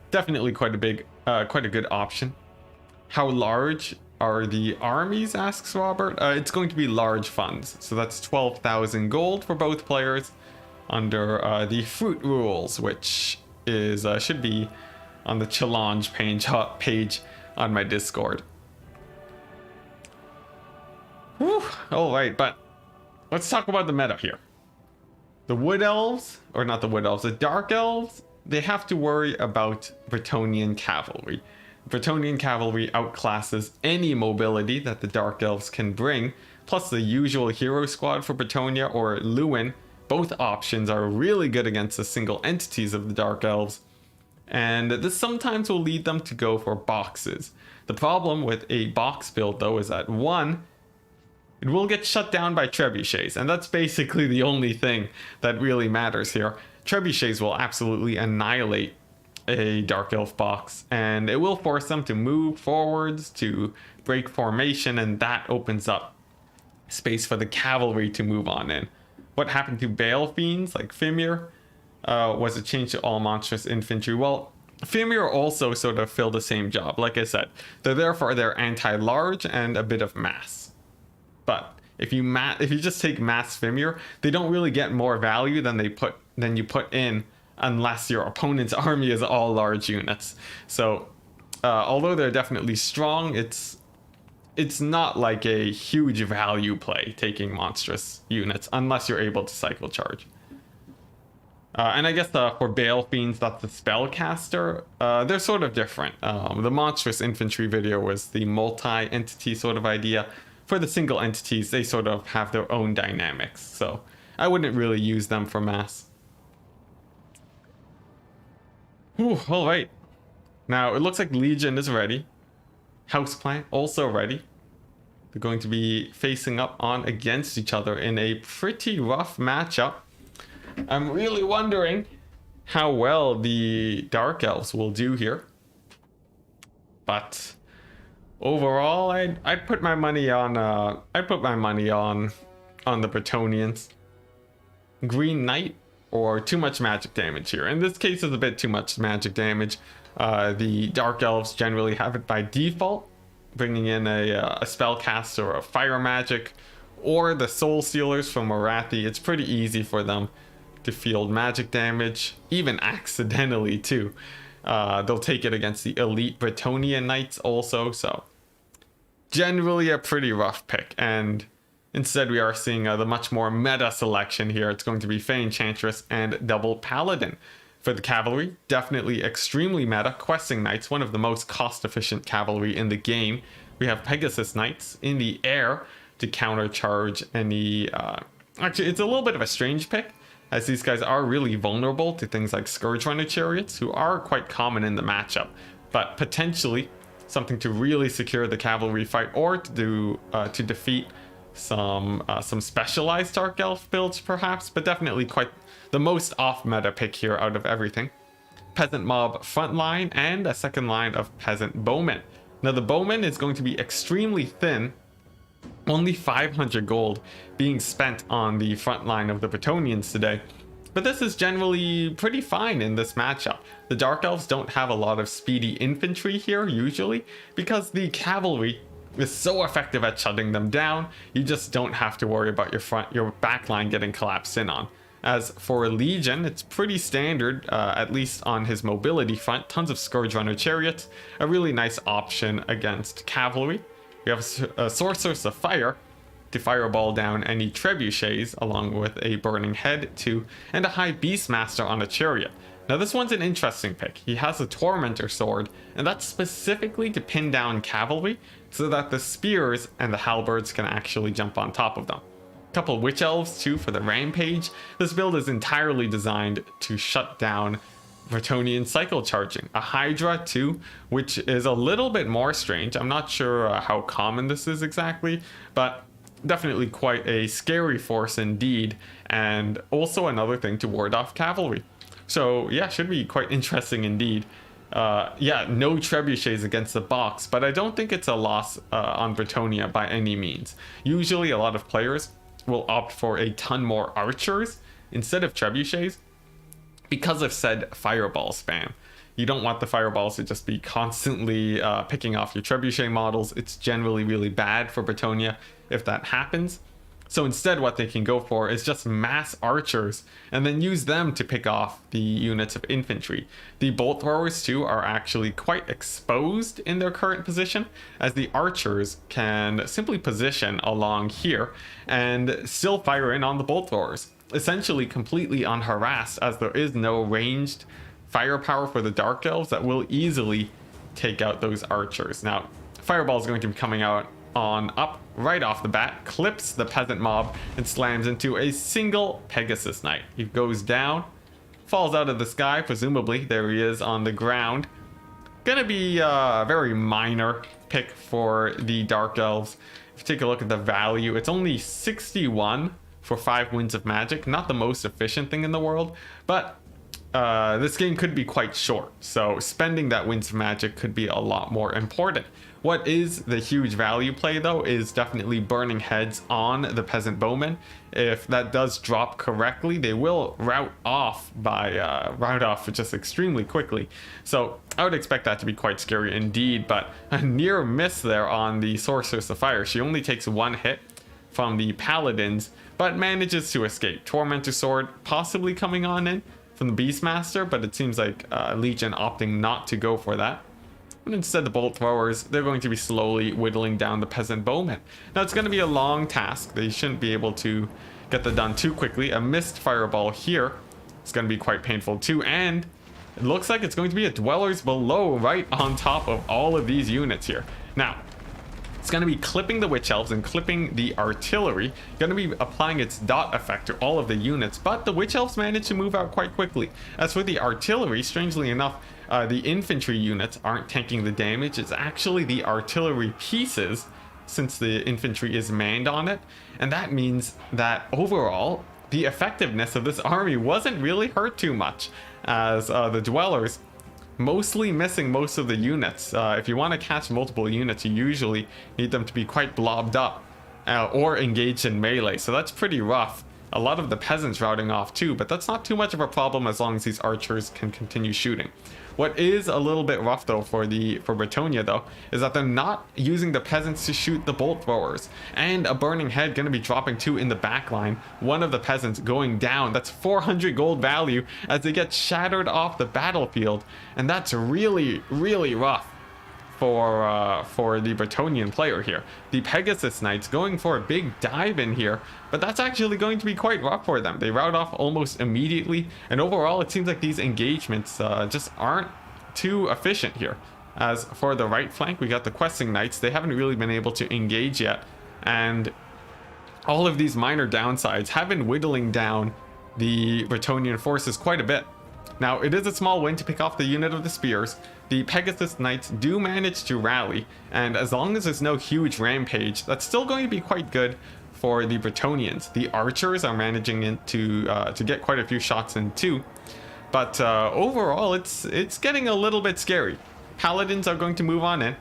definitely quite a good option. How large are the armies, asks Robert. It's going to be large funds, so that's 12,000 gold for both players under the fruit rules, which is should be on the challenge page on my Discord. Whew, all right, but let's talk about the meta here. The Wood Elves, or not the Wood Elves, the Dark Elves, they have to worry about Bretonian cavalry. Bretonian cavalry outclasses any mobility that the Dark Elves can bring, plus the usual hero squad for Bretonia or Lewin. Both options are really good against the single entities of the Dark Elves, and this sometimes will lead them to go for boxes. The problem with a box build though is that one, it will get shut down by trebuchets, and that's basically the only thing that really matters here. Trebuchets will absolutely annihilate a Dark Elf box, and it will force them to move forwards, to break formation, and that opens up space for the cavalry to move on in. What happened to Bale Fiends like Fimir? Was a change to all monstrous infantry. Well, Fimir also sort of fill the same job. Like I said, they're there for their anti-large and a bit of mass. But if you just take mass Fimir, they don't really get more value than you put in, unless your opponent's army is all large units. So although they're definitely strong, it's not like a huge value play taking monstrous units unless you're able to cycle charge. And I guess for Bale Fiends, that's the spellcaster. They're sort of different. The monstrous infantry video was the multi-entity sort of idea. For the single entities, they sort of have their own dynamics. So I wouldn't really use them for mass. Whew, all right. Now it looks like Legion is ready. Houseplant also ready. They're going to be facing up on against each other in a pretty rough matchup. I'm really wondering how well the Dark Elves will do here. But overall, I'd put my money on the Bretonians. Green Knight or too much magic damage here. In this case, it's a bit too much magic damage. The Dark Elves generally have it by default, bringing in a spellcaster or a fire magic, or the Soul Sealers from Morathi. It's pretty easy for them to field magic damage, even accidentally too. They'll take it against the elite Bretonian Knights also, so generally a pretty rough pick. And instead we are seeing the much more meta selection here. It's going to be Fey Enchantress and Double Paladin. For the cavalry, definitely extremely meta. Questing Knights, one of the most cost-efficient cavalry in the game. We have Pegasus Knights in the air to countercharge any... Actually, it's a little bit of a strange pick, as these guys are really vulnerable to things like Scourge Runner Chariots, who are quite common in the matchup, but potentially something to really secure the cavalry fight, or to defeat some specialized Dark Elf builds perhaps, but definitely quite the most off-meta pick here out of everything. Peasant Mob frontline and a second line of Peasant Bowmen. Now the Bowman is going to be extremely thin, only 500 gold being spent on the front line of the Bretonians today. But this is generally pretty fine in this matchup. The Dark Elves don't have a lot of speedy infantry here usually, because the cavalry is so effective at shutting them down, you just don't have to worry about your back line getting collapsed in on. As for Legion, it's pretty standard, at least on his mobility front. Tons of Scourge Runner Chariots, a really nice option against cavalry. We have a Sorceress of Fire to fireball down any trebuchets, along with a Burning Head too, and a High Beastmaster on a chariot. Now this one's an interesting pick. He has a Tormentor Sword, and that's specifically to pin down cavalry, so that the spears and the halberds can actually jump on top of them. Couple Witch Elves too for the Rampage. This build is entirely designed to shut down Bretonnian cycle charging. A Hydra too, which is a little bit more strange. I'm not sure how common this is exactly, but definitely quite a scary force indeed, and also another thing to ward off cavalry. So yeah, should be quite interesting indeed. Yeah, no trebuchets against the box, but I don't think it's a loss on Bretonnia by any means. Usually a lot of players will opt for a ton more archers instead of trebuchets because of said fireball spam. You don't want the fireballs to just be constantly picking off your trebuchet models. It's generally really bad for Bretonnia if that happens. So instead what they can go for is just mass archers and then use them to pick off the units of infantry. The bolt throwers too are actually quite exposed in their current position, as the archers can simply position along here and still fire in on the bolt throwers, essentially completely unharassed, as there is no ranged firepower for the Dark Elves that will easily take out those archers. Now, Fireball is going to be coming out on up right off the bat, clips the peasant mob and slams into a single Pegasus Knight. He goes down, falls out of the sky, presumably. There he is on the ground. Gonna be a very minor pick for the Dark Elves. If you take a look at the value, it's only 61 for 5 Winds of Magic. Not the most efficient thing in the world, but this game could be quite short, so spending that Winds of Magic could be a lot more important. What is the huge value play though is definitely Burning Heads on the Peasant Bowmen. If that does drop correctly, they will rout off just extremely quickly. So I would expect that to be quite scary indeed, but a near miss there on the Sorceress of Fire. She only takes 1 hit from the Paladins, but manages to escape. Tormentor Sword possibly coming on in from the Beastmaster, but it seems like Legion opting not to go for that. And instead the bolt throwers, they're going to be slowly whittling down the peasant bowmen. Now it's going to be a long task. They shouldn't be able to get that done too quickly. A missed fireball here is going to be quite painful too, and it looks like it's going to be a Dwellers Below right on top of all of these units here. Now, it's going to be clipping the Witch Elves and clipping the artillery. Going to be applying its dot effect to all of the units, but the Witch Elves managed to move out quite quickly. As for the artillery, strangely enough, the infantry units aren't tanking the damage. It's actually the artillery pieces, since the infantry is manned on it. And that means that overall, the effectiveness of this army wasn't really hurt too much, as the Dwellers mostly missing most of the units. If you want to catch multiple units, you usually need them to be quite blobbed up or engaged in melee, so that's pretty rough. A lot of the peasants routing off too, but that's not too much of a problem as long as these archers can continue shooting. What is a little bit rough though for Bretonnia though, is that they're not using the peasants to shoot the bolt throwers, and a Burning Head going to be dropping too in the back line. One of the peasants going down. That's 400 gold value as they get shattered off the battlefield, and that's really, really rough for the Bretonnian player here. The Pegasus Knights going for a big dive in here, but that's actually going to be quite rough for them. They rout off almost immediately, and overall it seems like these engagements just aren't too efficient here. As for the right flank, we got the Questing Knights. They haven't really been able to engage yet, and all of these minor downsides have been whittling down the Bretonnian forces quite a bit. Now, it is a small win to pick off the unit of the spears. The Pegasus Knights do manage to rally, and as long as there's no huge rampage, that's still going to be quite good for the Bretonnians. The archers are managing to get quite a few shots in too, but overall, it's getting a little bit scary. Paladins are going to move on in,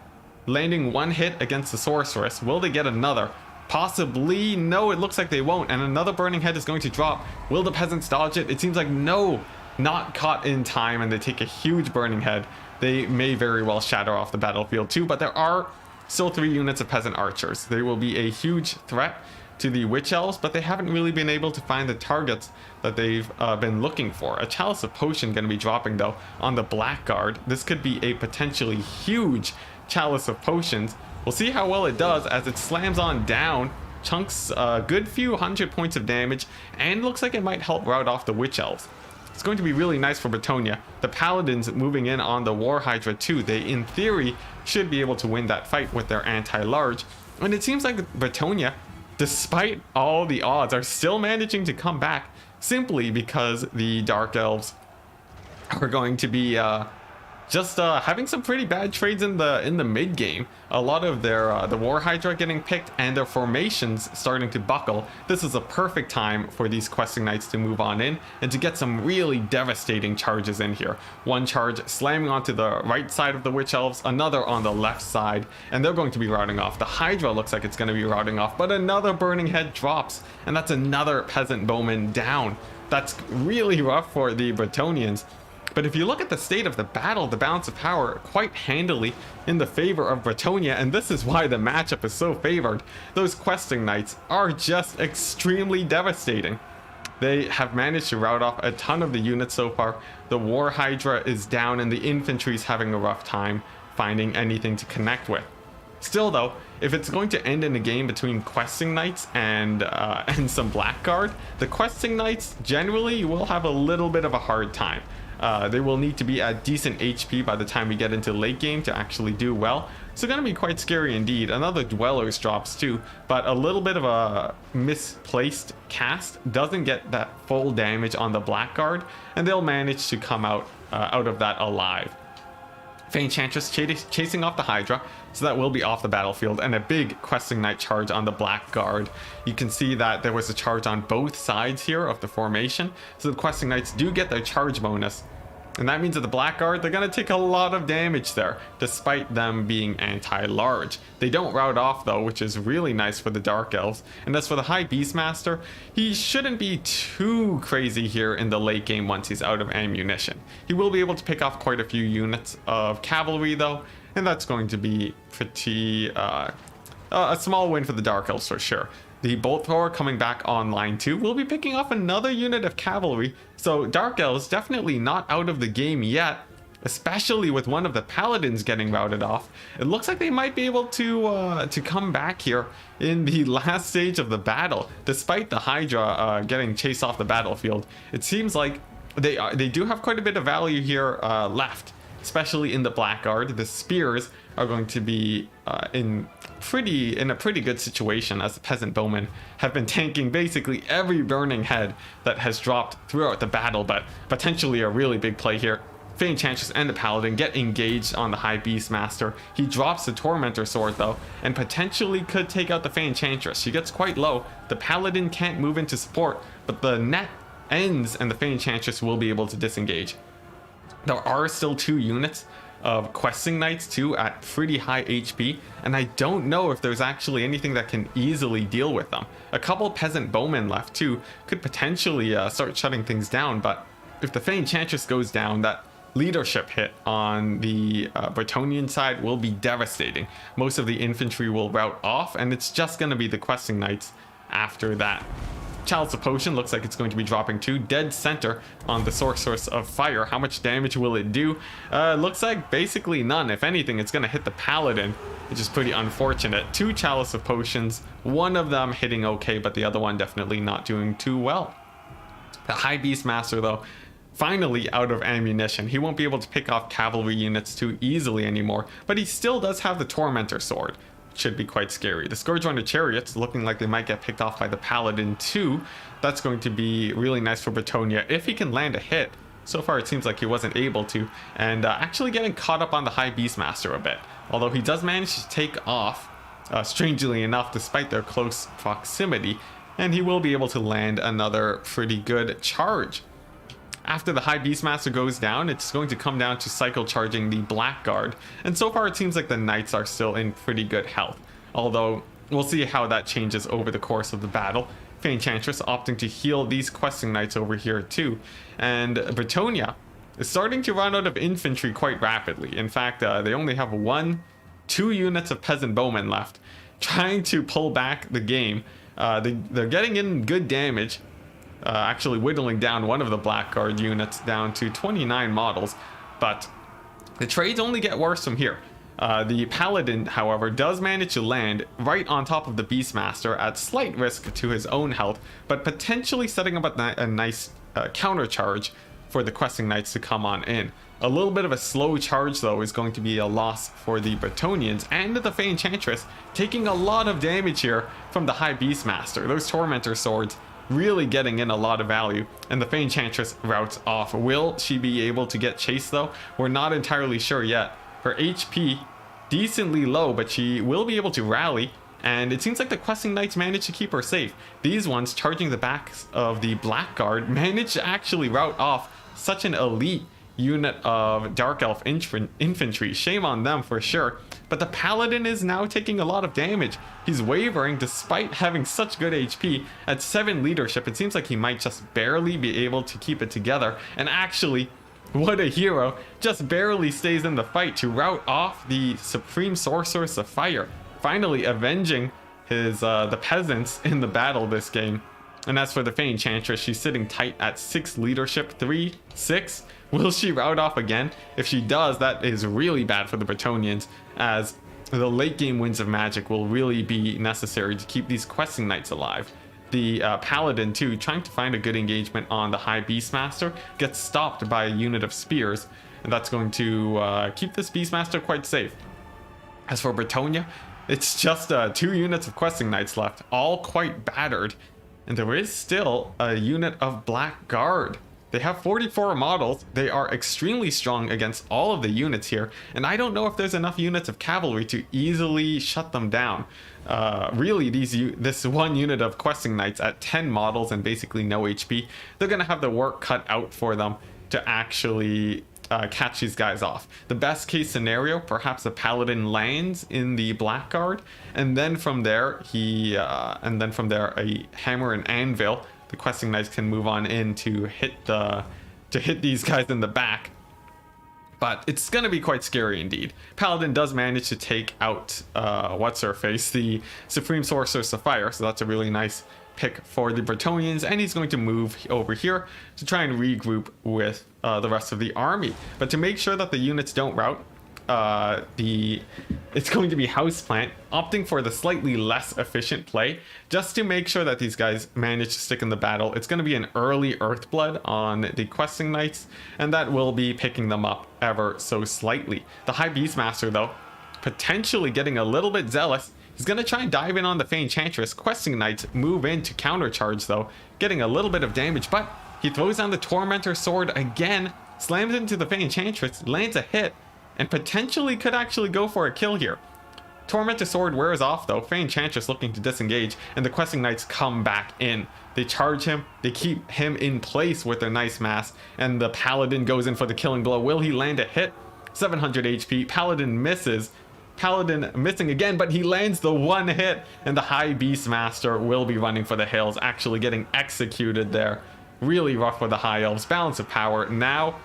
landing 1 hit against the Sorceress. Will they get another? Possibly. No, it looks like they won't, and another Burning Head is going to drop. Will the peasants dodge it? It seems like no. Not caught in time, and they take a huge Burning Head. They may very well shatter off the battlefield too, but there are still 3 units of peasant archers. They will be a huge threat to the witch elves, but they haven't really been able to find the targets that they've been looking for. A chalice of potion going to be dropping though on the blackguard. This could be a potentially huge chalice of potions. We'll see how well it does as it slams on down, chunks a good few 100 points of damage, and looks like it might help rout off the witch elves. It's going to be really nice for Bretonia. The paladins moving in on the war hydra too. They in theory should be able to win that fight with their anti-large, and it seems like Bretonia, despite all the odds, are still managing to come back simply because the dark elves are going to be just having some pretty bad trades in the mid game. A lot of their the war hydra getting picked and their formations starting to buckle. This is a perfect time for these questing knights to move on in and to get some really devastating charges in here. One charge slamming onto the right side of the witch elves, another on the left side, and they're going to be routing off. The hydra looks like it's going to be routing off, but another burning head drops, and that's another peasant bowman down. That's really rough for the Bretonians. But if you look at the state of the battle, the balance of power quite handily in the favor of Bretonia, and this is why the matchup is so favored. Those questing knights are just extremely devastating. They have managed to rout off a ton of the units so far. The war hydra is down and the infantry is having a rough time finding anything to connect with. Still though, if it's going to end in a game between questing knights and some blackguard, the questing knights generally will have a little bit of a hard time. They will need to be at decent HP by the time we get into late game to actually do well. So going to be quite scary indeed. Another Dwellers drops too, but a little bit of a misplaced cast doesn't get that full damage on the blackguard, and they'll manage to come out of that alive. Enchantress chasing off the Hydra, so that will be off the battlefield, and a big questing knight charge on the blackguard. You can see that there was a charge on both sides here of the formation, so the questing knights do get their charge bonus. And that means that the blackguard, they're going to take a lot of damage there, despite them being anti-large. They don't rout off though, which is really nice for the Dark Elves. And as for the High Beastmaster, he shouldn't be too crazy here in the late game once he's out of ammunition. He will be able to pick off quite a few units of cavalry though, and that's going to be pretty, a small win for the Dark Elves for sure. The Bolt Thrower coming back online too. We'll be picking off another unit of cavalry. So Dark Elves definitely not out of the game yet, especially with one of the Paladins getting routed off. It looks like they might be able to come back here in the last stage of the battle. Despite the Hydra getting chased off the battlefield, it seems like they do have quite a bit of value here left, especially in the Blackguard. The Spears are going to be in a pretty good situation, as the Peasant Bowmen have been tanking basically every burning head that has dropped throughout the battle, but potentially a really big play here. Enchantress and the Paladin get engaged on the High Beastmaster. He drops the Tormentor Sword though, and potentially could take out the Enchantress. She gets quite low. The Paladin can't move into support, but the net ends and the Enchantress will be able to disengage. There are still 2 units of questing knights too at pretty high HP, and I don't know if there's actually anything that can easily deal with them. A couple peasant bowmen left too could potentially start shutting things down, but if the Enchantress goes down, that leadership hit on the Bretonian side will be devastating. Most of the infantry will rout off, and it's just going to be the questing knights after that. Chalice of Potion looks like it's going to be dropping too. Dead center on the Sorceress of Fire. How much damage will it do? Looks like basically none. If anything, it's going to hit the Paladin, which is pretty unfortunate. 2 Chalice of Potions, one of them hitting okay, but the other one definitely not doing too well. The High Beastmaster though, finally out of ammunition. He won't be able to pick off cavalry units too easily anymore, but he still does have the Tormentor Sword. Should be quite scary. The Scourge Runner Chariots looking like they might get picked off by the Paladin too. That's going to be really nice for Bretonia if he can land a hit. So far it seems like he wasn't able to, and actually getting caught up on the High Beastmaster a bit. Although he does manage to take off, strangely enough, despite their close proximity, and he will be able to land another pretty good charge. After the High Beastmaster goes down, it's going to come down to cycle charging the Blackguard, and so far it seems like the Knights are still in pretty good health, although we'll see how that changes over the course of the battle. Enchantress opting to heal these questing knights over here too, and Bretonia is starting to run out of infantry quite rapidly. In fact, they only have 1, 2 units of peasant bowmen left, trying to pull back the game. They're getting in good damage, actually whittling down one of the Blackguard units down to 29 models, but the trades only get worse from here. The Paladin, however, does manage to land right on top of the Beastmaster at slight risk to his own health, but potentially setting up a nice counter charge for the Questing Knights to come on in. A little bit of a slow charge, though, is going to be a loss for the Bretonians, and the Fey Enchantress taking a lot of damage here from the High Beastmaster. Those Tormentor swords really getting in a lot of value, and the Fey Enchantress routes off. Will she be able to get chased, though? We're not entirely sure yet. Her HP decently low, but she will be able to rally, and it seems like the Questing Knights managed to keep her safe. These ones, charging the backs of the Blackguard, managed to actually rout off such an elite unit of Dark Elf infantry. Shame on them for sure. But the Paladin is now taking a lot of damage. He's wavering despite having such good HP. At 7 leadership, it seems like he might just barely be able to keep it together. And actually, what a hero, just barely stays in the fight to rout off the Supreme Sorceress of Fire, finally avenging his the peasants in the battle this game. And as for the Fey Enchantress, she's sitting tight at 6 leadership, 3, 6. Will she rout off again? If she does, that is really bad for the Bretonians, as the late game winds of magic will really be necessary to keep these Questing Knights alive. The Paladin, too, trying to find a good engagement on the High Beastmaster, gets stopped by a unit of spears, and that's going to keep this Beastmaster quite safe. As for Bretonia, it's just 2 units of Questing Knights left, all quite battered, and there is still a unit of Blackguard. They have 44 models. They are extremely strong against all of the units here, and I don't know if there's enough units of cavalry to easily shut them down. Really, this one unit of Questing Knights at 10 models and basically no HP, they're going to have the work cut out for them to actually catch these guys off. The best case scenario, perhaps the Paladin lands in the Blackguard, and then from there a hammer and anvil. The Questing Knights can move on in to hit these guys in the back. But it's going to be quite scary indeed. Paladin does manage to take out what's-her-face, the Supreme Sorceress of Fire, so that's a really nice pick for the Bretonians, and he's going to move over here to try and regroup with the rest of the army. But to make sure that the units don't rout, it's going to be Houseplant, opting for the slightly less efficient play, just to make sure that these guys manage to stick in the battle. It's going to be an early Earthblood on the Questing Knights, and that will be picking them up ever so slightly. The High Beastmaster, though, potentially getting a little bit zealous. He's going to try and dive in on the Fey Enchantress. Questing Knights move in to countercharge, though, getting a little bit of damage, but he throws down the Tormentor Sword again, slams into the Fey Enchantress, lands a hit, and potentially could actually go for a kill here. Tormentor Sword wears off, though. Fey Enchantress looking to disengage, and the Questing Knights come back in. They charge him, they keep him in place with their nice mass, and the Paladin goes in for the killing blow. Will he land a hit? 700 HP. Paladin misses. Paladin missing again, but he lands the one hit, and the High Beastmaster will be running for the hills, actually getting executed there. Really rough for the High Elves. Balance of power now,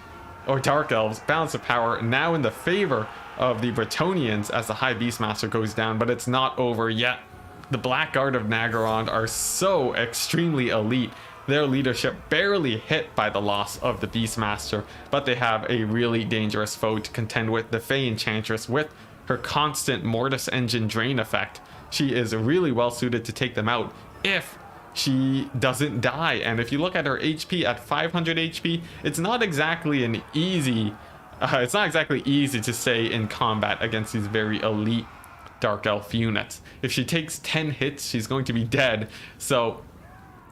or Dark Elves, balance of power now in the favor of the Bretonians as the High Beastmaster goes down, but it's not over yet. The Blackguard of Naggarond are so extremely elite. Their leadership barely hit by the loss of the Beastmaster, but they have a really dangerous foe to contend with, the Fey Enchantress, with her constant Mortis Engine drain effect. She is really well suited to take them out if she doesn't die. And if you look at her HP at 500 HP, it's not exactly easy to stay in combat against these very elite Dark Elf units. If she takes 10 hits, she's going to be dead. So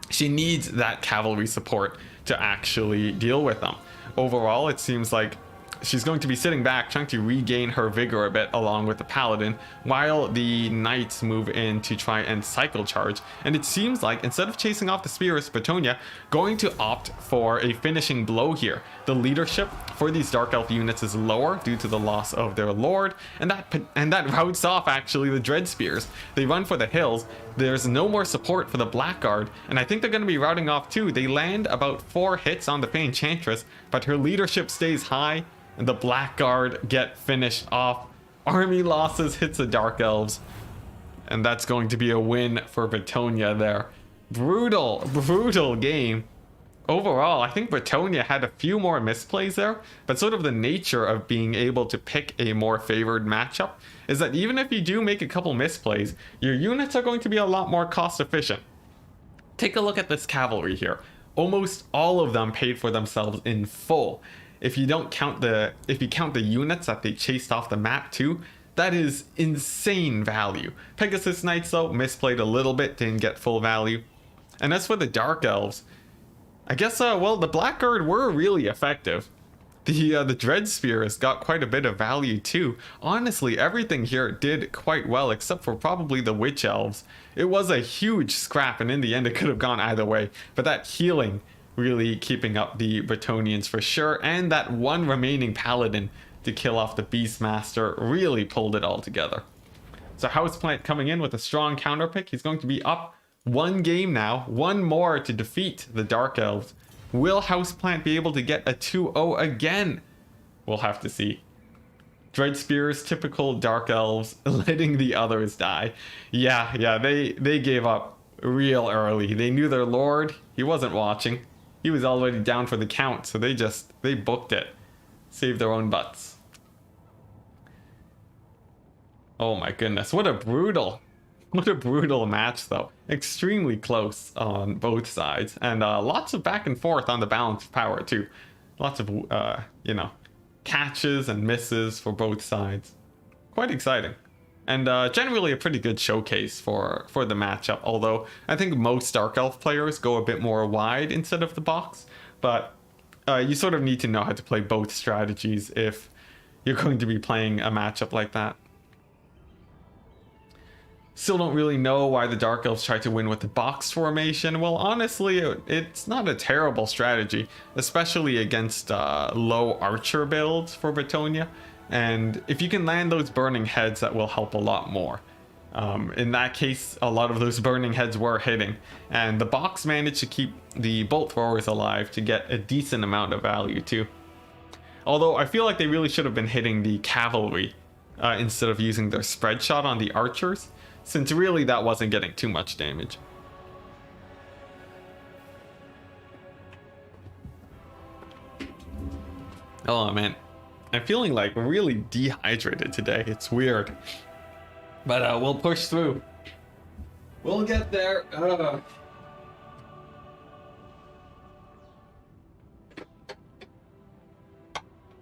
she needs that cavalry support to actually deal with them. Overall, it seems like she's going to be sitting back, trying to regain her vigor a bit along with the Paladin, while the Knights move in to try and cycle charge. And it seems like, instead of chasing off the Spears, Bretonia going to opt for a finishing blow here. The leadership for these Dark Elf units is lower due to the loss of their Lord, and that routs off actually the Dread Spears. They run for the hills. There's no more support for the Blackguard, and I think they're going to be routing off too. They land about 4 hits on the Fey Enchantress, but her leadership stays high, and the Blackguard get finished off. army losses hits the Dark Elves. And that's going to be a win for Bretonia there. Brutal game. Overall, I think Bretonia had a few more misplays there, but sort of the nature of being able to pick a more favored matchup is that even if you do make a couple misplays, your units are going to be a lot more cost efficient. Take a look at this cavalry here. Almost all of them paid for themselves in full. If you count the units that they chased off the map too, that is insane value. Pegasus Knights though misplayed a little bit, didn't get full value. And as for the Dark Elves, I guess, well, the Blackguard were really effective. The Dread Spears got quite a bit of value too. Honestly, everything here did quite well except for probably the Witch Elves. It was a huge scrap, and in the end it could have gone either way. But that healing really keeping up the Bretonians for sure, and that one remaining Paladin to kill off the Beastmaster really pulled it all together. So Houseplant coming in with a strong counter pick. He's going to be up one game now, one more to defeat the Dark Elves. Will Houseplant be able to get a 2-0 again? We'll have to see. Dread Spears, typical Dark Elves, letting the others die. Yeah, they gave up real early. They knew their lord, he wasn't watching. He was already down for the count, so they booked it. Saved their own butts. Oh my goodness, what a brutal match though. Extremely close on both sides, and lots of back and forth on the balance of power too. Lots of catches and misses for both sides. Quite exciting, and generally a pretty good showcase for the matchup, although I think most Dark Elf players go a bit more wide instead of the box, but you sort of need to know how to play both strategies if you're going to be playing a matchup like that. Still don't really know why the Dark Elves tried to win with the box formation. Well, honestly, it's not a terrible strategy, especially against low archer builds for Bretonia. And if you can land those burning heads, that will help a lot more. In that case, a lot of those burning heads were hitting, and the box managed to keep the bolt throwers alive to get a decent amount of value too. Although I feel like they really should have been hitting the cavalry instead of using their spread shot on the archers, since really that wasn't getting too much damage. Oh man, I'm feeling like really dehydrated today. It's weird. But we'll push through. We'll get there.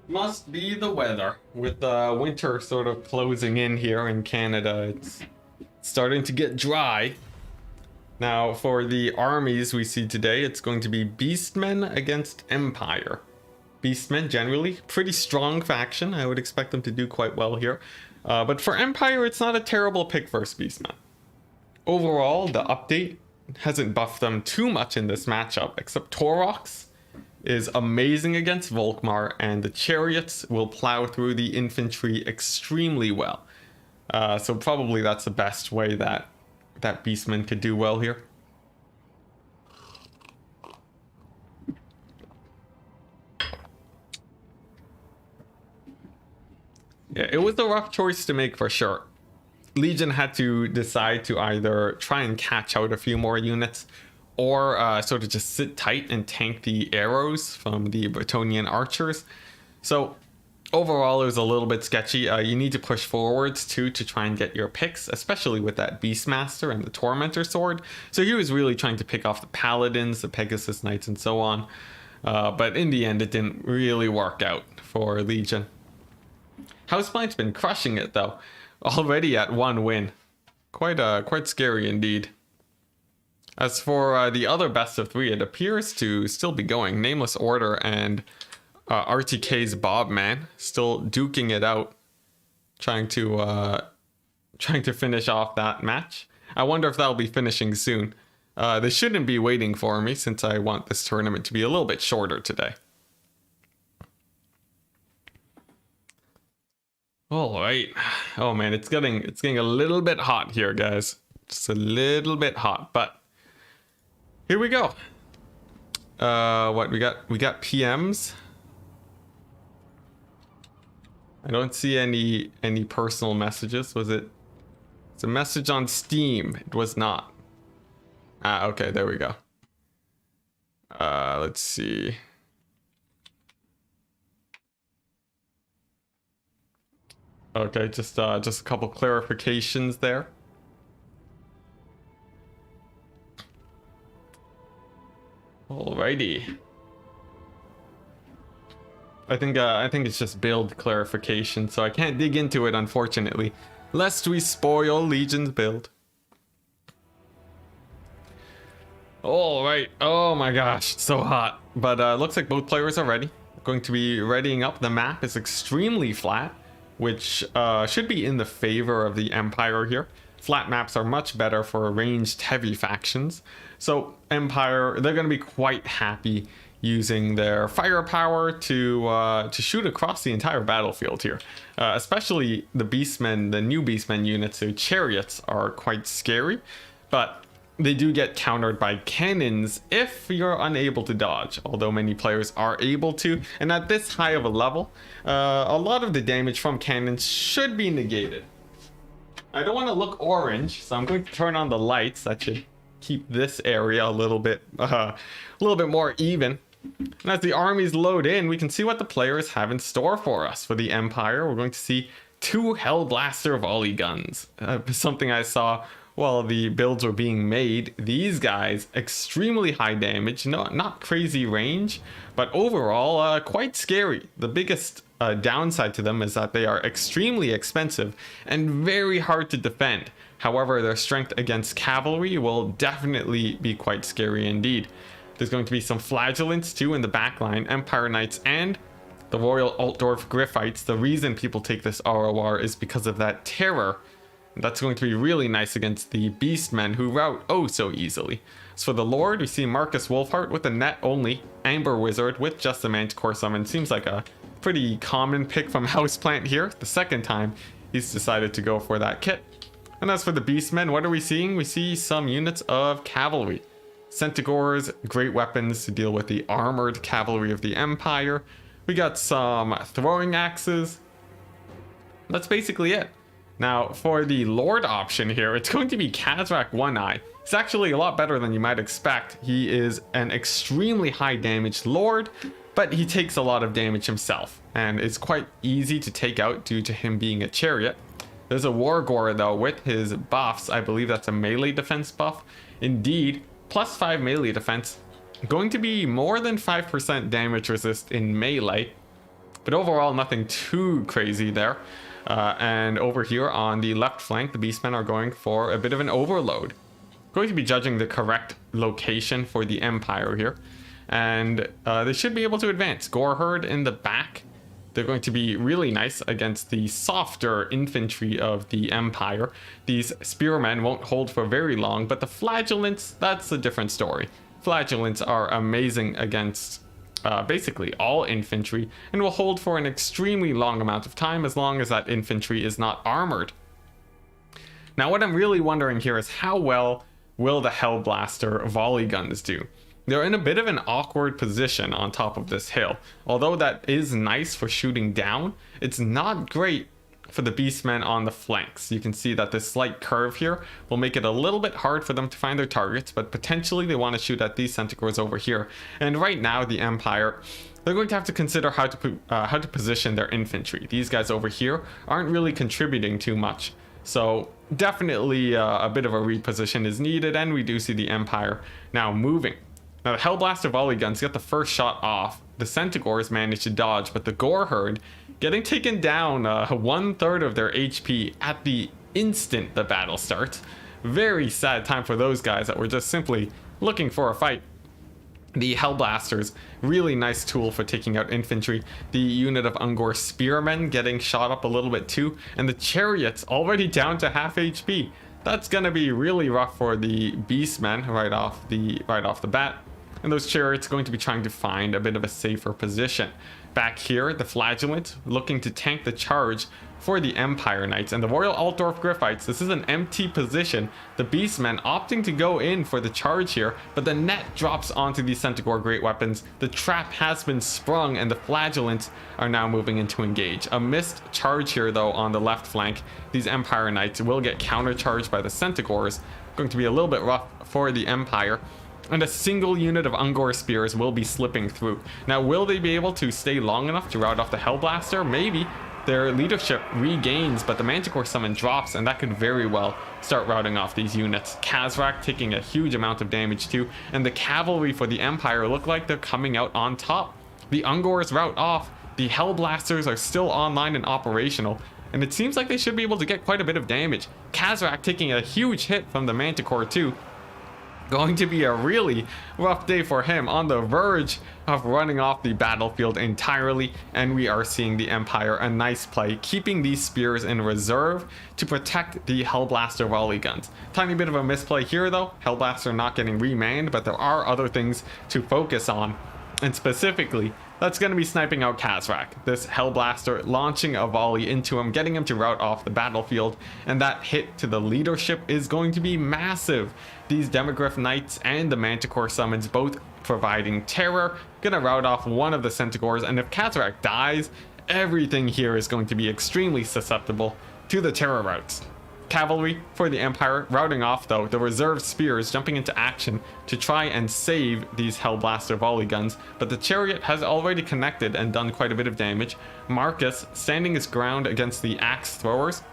Must be the weather. With winter sort of closing in here in Canada, it's starting to get dry. Now, for the armies we see today, it's going to be Beastmen against Empire. Beastmen, generally, pretty strong faction. I would expect them to do quite well here. But for Empire, it's not a terrible pick versus Beastmen. Overall, the update hasn't buffed them too much in this matchup, except Taurox is amazing against Volkmar, and the chariots will plow through the infantry extremely well. So probably that's the best way that Beastman could do well here. Yeah, it was a rough choice to make for sure. Legion had to decide to either try and catch out a few more units, or sort of just sit tight and tank the arrows from the Bretonian archers. So overall, it was a little bit sketchy. You need to push forwards too to try and get your picks, especially with that Beastmaster and the Tormentor sword. So he was really trying to pick off the Paladins, the Pegasus Knights, and so on. But in the end, it didn't really work out for Legion. Houseplant's been crushing it though, already at 1 win. Quite scary indeed. As for the other best of 3, it appears to still be going. Nameless Order and RTK's Bobman still duking it out, trying to finish off that match. I wonder if that'll be finishing soon. They shouldn't be waiting for me, since I want this tournament to be a little bit shorter today. All right. Oh man, it's getting a little bit hot here, guys. Just a little bit hot, but here we go. What we got? We got PMs. I don't see any personal messages. Was it? It's a message on Steam. It was not. Ah, okay, there we go. Let's see. Okay, just a couple clarifications there. Alrighty. I think it's just build clarification, so I can't dig into it, unfortunately, lest we spoil Legion's build. All right. Oh my gosh, it's so hot. But looks like both players are ready. Going to be readying up. The map is extremely flat, which should be in the favor of the Empire here. Flat maps are much better for ranged heavy factions. So Empire, they're going to be quite happy using their firepower to shoot across the entire battlefield here. Especially the Beastmen, the new Beastmen units, their chariots are quite scary, but they do get countered by cannons if you're unable to dodge, although many players are able to. And at this high of a level, a lot of the damage from cannons should be negated. I don't want to look orange, so I'm going to turn on the lights. That should keep this area a little bit more even. And as the armies load in, we can see what the players have in store for us. For the Empire, we're going to see 2 Hellblaster volley guns. Something I saw while the builds were being made. These guys, extremely high damage, not crazy range, but overall quite scary. The biggest downside to them is that they are extremely expensive and very hard to defend. However, their strength against cavalry will definitely be quite scary indeed. There's going to be some flagellants too in the backline, Empire Knights and the Royal Altdorf Griffites. The reason people take this ROR is because of that terror. That's going to be really nice against the Beastmen, who rout oh so easily. As for the Lord, we see Marcus Wolfheart with a net only Amber Wizard with just a Manticore summon. Seems like a pretty common pick from Houseplant here. The second time he's decided to go for that kit. And as for the Beastmen, what are we seeing? We see some units of cavalry. Centaurs, great weapons to deal with the armored cavalry of the Empire. We got some throwing axes. That's basically it. Now, for the Lord option here, it's going to be Kazrak One-Eye. It's actually a lot better than you might expect. He is an extremely high damage Lord, but he takes a lot of damage himself, and it's quite easy to take out due to him being a chariot. There's a Wargore, though, with his buffs. I believe that's a melee defense buff. Indeed, +5 melee defense. Going to be more than 5% damage resist in melee, but overall nothing too crazy there. And over here on the left flank, the Beastmen are going for a bit of an overload. Going to be judging the correct location for the Empire here. And they should be able to advance. Goreherd in the back. They're going to be really nice against the softer infantry of the Empire. These spearmen won't hold for very long, but the flagellants, that's a different story. Flagellants are amazing against basically all infantry and will hold for an extremely long amount of time as long as that infantry is not armored. Now what I'm really wondering here is how well will the Hellblaster volley guns do? They're in a bit of an awkward position on top of this hill. Although that is nice for shooting down, it's not great for the Beastmen on the flanks. You can see that this slight curve here will make it a little bit hard for them to find their targets, but potentially they want to shoot at these Centaurs over here. And right now, the Empire, they're going to have to consider how to position their infantry. These guys over here aren't really contributing too much. So definitely a bit of a reposition is needed, and we do see the Empire now moving. Now the Hellblaster volley guns get the first shot off. The Centaurs manage to dodge, but the Goreherd getting taken down 1/3 of their HP at the instant the battle starts. Very sad time for those guys that were just simply looking for a fight. The Hellblasters, really nice tool for taking out infantry. The unit of Ungor Spearmen getting shot up a little bit too, and the Chariots already down to half HP. That's gonna be really rough for the Beastmen right off the bat. And those Chariots are going to be trying to find a bit of a safer position. Back here, the Flagellant looking to tank the charge for the Empire Knights, and the Royal Altdorf Griffites. This is an empty position. The Beastmen opting to go in for the charge here, but the net drops onto the Centaur Great Weapons. The trap has been sprung, and the Flagellants are now moving in to engage. A missed charge here, though, on the left flank. These Empire Knights will get countercharged by the Centaurs. Going to be a little bit rough for the Empire. And a single unit of Ungor Spears will be slipping through. Now, will they be able to stay long enough to rout off the Hellblaster? Maybe. Their leadership regains, but the Manticore summon drops, and that could very well start routing off these units. Khazrak taking a huge amount of damage too, and the cavalry for the Empire look like they're coming out on top. The Ungors rout off, the Hellblasters are still online and operational, and it seems like they should be able to get quite a bit of damage. Khazrak taking a huge hit from the Manticore too. Going to be a really rough day for him, on the verge of running off the battlefield entirely, and we are seeing the Empire a nice play, keeping these spears in reserve to protect the Hellblaster volley guns. Tiny bit of a misplay here though, Hellblaster not getting remanned, but there are other things to focus on, and specifically that's going to be sniping out Khazrak. This Hellblaster launching a volley into him, getting him to rout off the battlefield, and that hit to the leadership is going to be massive. These Demogryph Knights and the Manticore summons both providing terror, gonna rout off one of the Centaurs, and if Khazrak dies, everything here is going to be extremely susceptible to the terror routes. Cavalry for the Empire routing off though, the reserve spears jumping into action to try and save these Hellblaster volley guns, but the chariot has already connected and done quite a bit of damage. Marcus standing his ground against the axe throwers,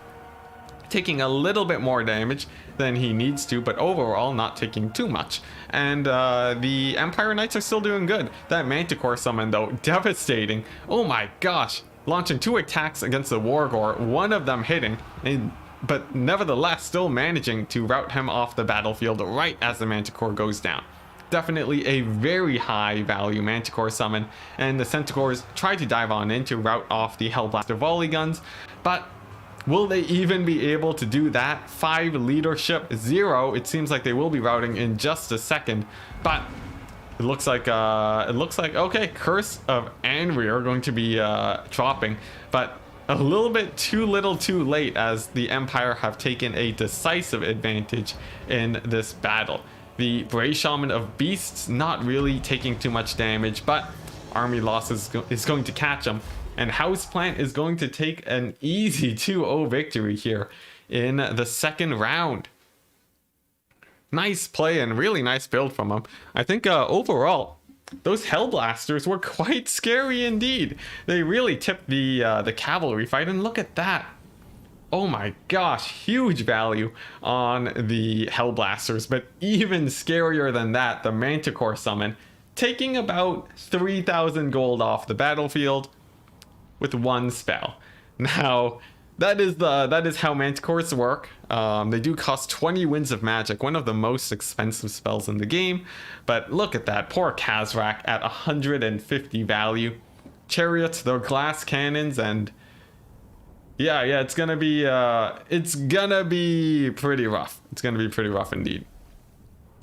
taking a little bit more damage than he needs to, but overall not taking too much. And the Empire Knights are still doing good. That Manticore summon though, devastating. Oh my gosh, launching 2 attacks against the Wargore, one of them hitting, but nevertheless still managing to rout him off the battlefield right as the Manticore goes down. Definitely a very high value Manticore summon, and the Centaurs try to dive on in to rout off the Hellblaster volley guns, but will they even be able to do that? 5 leadership, 0. It seems like they will be routing in just a second, but it looks like okay, Curse of Anri are going to be dropping, but a little bit too little too late, as the Empire have taken a decisive advantage in this battle. The Bray Shaman of Beasts not really taking too much damage, but army losses is going to catch them, and Houseplant is going to take an easy 2-0 victory here in the second round. Nice play and really nice build from him. I think overall those Hellblasters were quite scary indeed. They really tipped the cavalry fight, and look at that. Oh my gosh, huge value on the Hellblasters, but even scarier than that, the Manticore summon, taking about 3,000 gold off the battlefield with 1 spell. Now, that is how Manticores work. They do cost 20 Winds of Magic, one of the most expensive spells in the game. But look at that, poor Khazrak at 150 value. Chariots, they're glass cannons, and yeah, it's gonna be pretty rough. It's gonna be pretty rough indeed.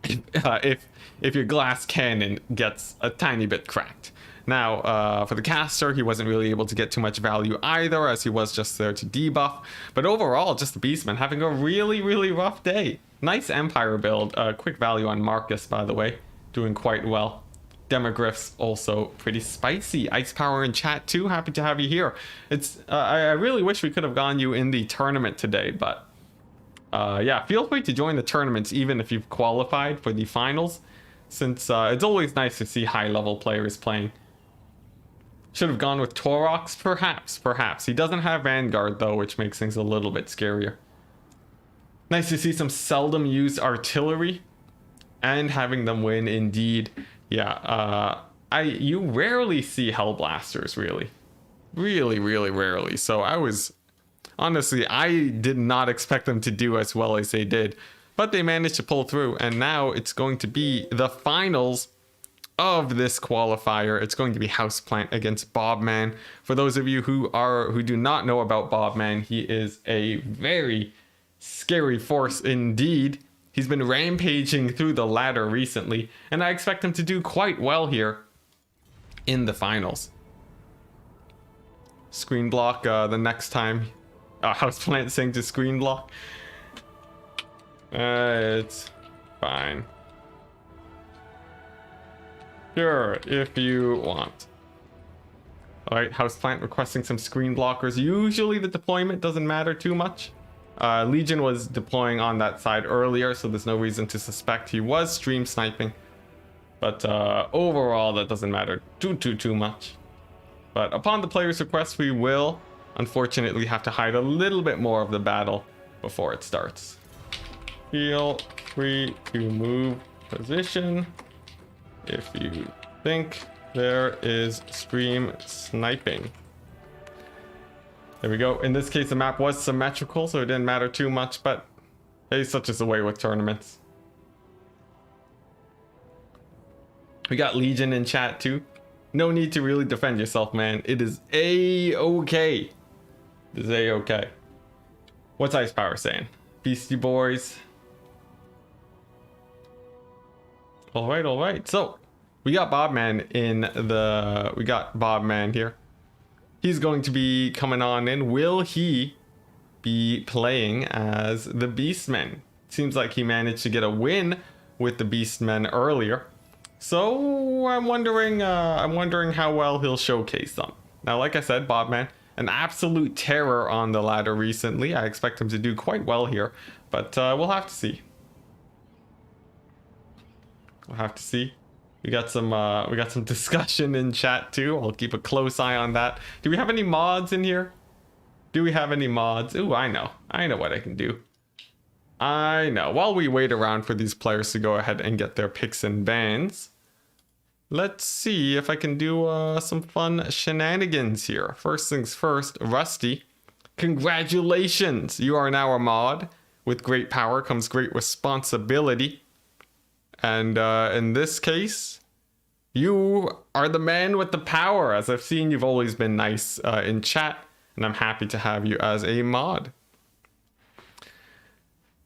If your glass cannon gets a tiny bit cracked. Now, for the caster, he wasn't really able to get too much value either, as he was just there to debuff. But overall, just the Beastman having a really, really rough day. Nice Empire build. Quick value on Marcus, by the way. Doing quite well. Demogryphs also pretty spicy. Ice Power in chat too. Happy to have you here. I really wish we could have gotten you in the tournament today, but yeah, feel free to join the tournaments even if you've qualified for the finals, since it's always nice to see high-level players playing. Should have gone with Torox, perhaps. He doesn't have Vanguard though, which makes things a little bit scarier. Nice to see some seldom used artillery and having them win indeed. Yeah, you rarely see Hellblasters, really, really rarely. So honestly, I did not expect them to do as well as they did, but they managed to pull through, and now it's going to be the finals of this qualifier. It's going to be Houseplant against Bobman. For those of you who do not know about Bobman, he is a very scary force indeed. He's been rampaging through the ladder recently, and I expect him to do quite well here in the finals. screen block the next time. Houseplant saying to screen block. It's fine. Sure, if you want. Alright, Houseplant requesting some screen blockers. Usually the deployment doesn't matter too much. Legion was deploying on that side earlier, so there's no reason to suspect he was stream sniping. But overall, that doesn't matter too much. But upon the player's request, we will, unfortunately, have to hide a little bit more of the battle before it starts. Feel free to move position if you think there is stream sniping. There we go. In this case, the map was symmetrical, so it didn't matter too much, but hey, such is the way with tournaments. We got Legion in chat too. No need to really defend yourself, man. It is A-okay. It is A-okay. What's Ice Power saying? Beastie Boys. Alright. So, we got Bobman in the... We got Bobman here. He's going to be coming on in. Will he be playing as the Beastmen? Seems like he managed to get a win with the Beastmen earlier. So I'm wondering how well he'll showcase them. Now, like I said, Bobman, an absolute terror on the ladder recently. I expect him to do quite well here, but we'll have to see. We'll have to see. We got some discussion in chat too. I'll keep a close eye on that. Do we have any mods in here? Do we have any mods? Ooh, I know what I can do. I know. While we wait around for these players to go ahead and get their picks and bans, let's see if I can do some fun shenanigans here. First things first, Rusty, congratulations! You are now a mod. With great power comes great responsibility. And in this case, you are the man with the power. As I've seen, you've always been nice in chat, and I'm happy to have you as a mod.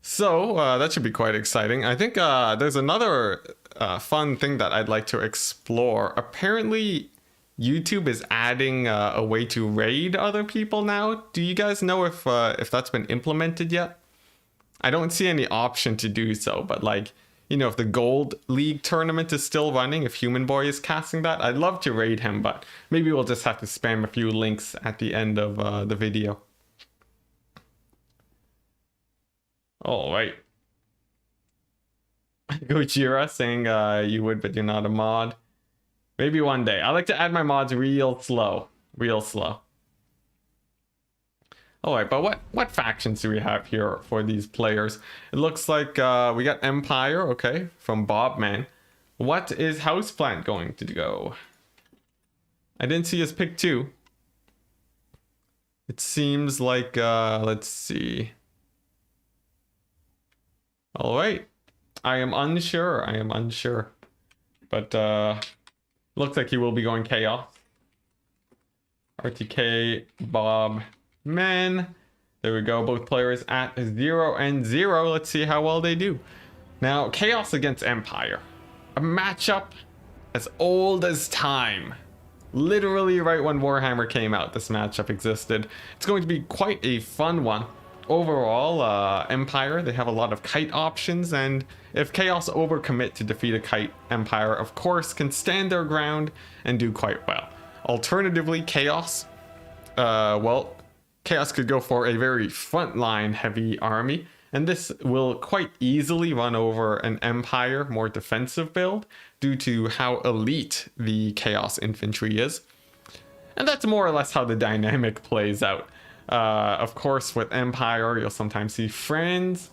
So that should be quite exciting. I think there's another fun thing that I'd like to explore. Apparently, YouTube is adding a way to raid other people now. Do you guys know if that's been implemented yet? I don't see any option to do so, but like, you know, if the Gold League tournament is still running, if Human Boy is casting that, I'd love to raid him, but maybe we'll just have to spam a few links at the end of the video. All right. Gojira saying you would, but you're not a mod. Maybe one day. I like to add my mods real slow. All right, but what factions do we have here for these players? It looks like we got Empire, okay, from Bobman. What is Houseplant going to go? I didn't see his pick too. It seems like, let's see. All right. I am unsure. But looks like he will be going Chaos. RTK, Bob, Man. There we go. Both players at 0 and 0. Let's see how well they do. Now, Chaos against Empire. A matchup as old as time. Literally right when Warhammer came out, this matchup existed. It's going to be quite a fun one. Overall, Empire, they have a lot of kite options, and if Chaos overcommit to defeat a kite, Empire, of course, can stand their ground and do quite well. Alternatively, Chaos, well, Chaos could go for a very frontline heavy army, and this will quite easily run over an Empire more defensive build due to how elite the Chaos infantry is. And that's more or less how the dynamic plays out. Of course, with Empire, you'll sometimes see Franz,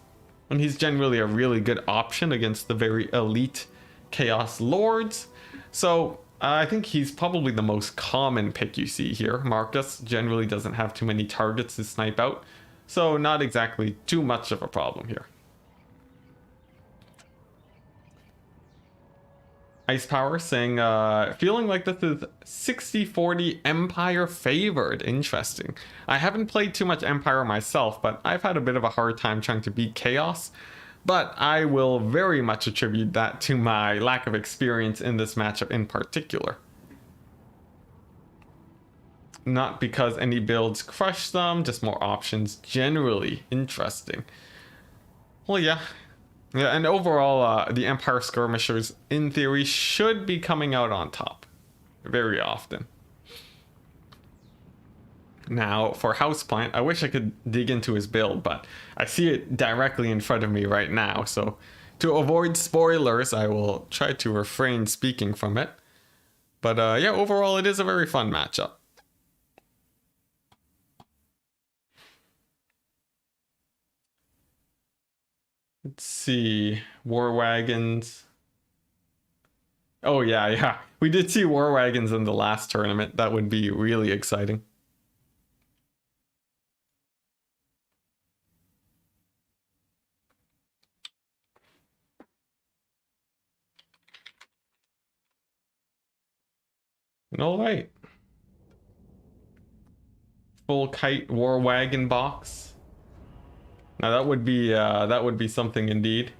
and he's generally a really good option against the very elite Chaos Lords. So I think he's probably the most common pick you see here. Marcus generally doesn't have too many targets to snipe out, so not exactly too much of a problem here. Ice Power saying, feeling like this is 60-40 Empire favored. Interesting. I haven't played too much Empire myself, but I've had a bit of a hard time trying to beat Chaos. But I will very much attribute that to my lack of experience in this matchup in particular. Not because any builds crush them, just more options generally. Interesting. Well, yeah. Yeah, and overall, the Empire skirmishers, in theory, should be coming out on top very often. Now, for Houseplant, I wish I could dig into his build, but I see it directly in front of me right now, so to avoid spoilers, I will try to refrain speaking from it. But yeah, overall, it is a very fun matchup. Let's see, War Wagons. Oh yeah. We did see War Wagons in the last tournament. That would be really exciting. All right. Full kite War Wagon box. Now that would be something indeed.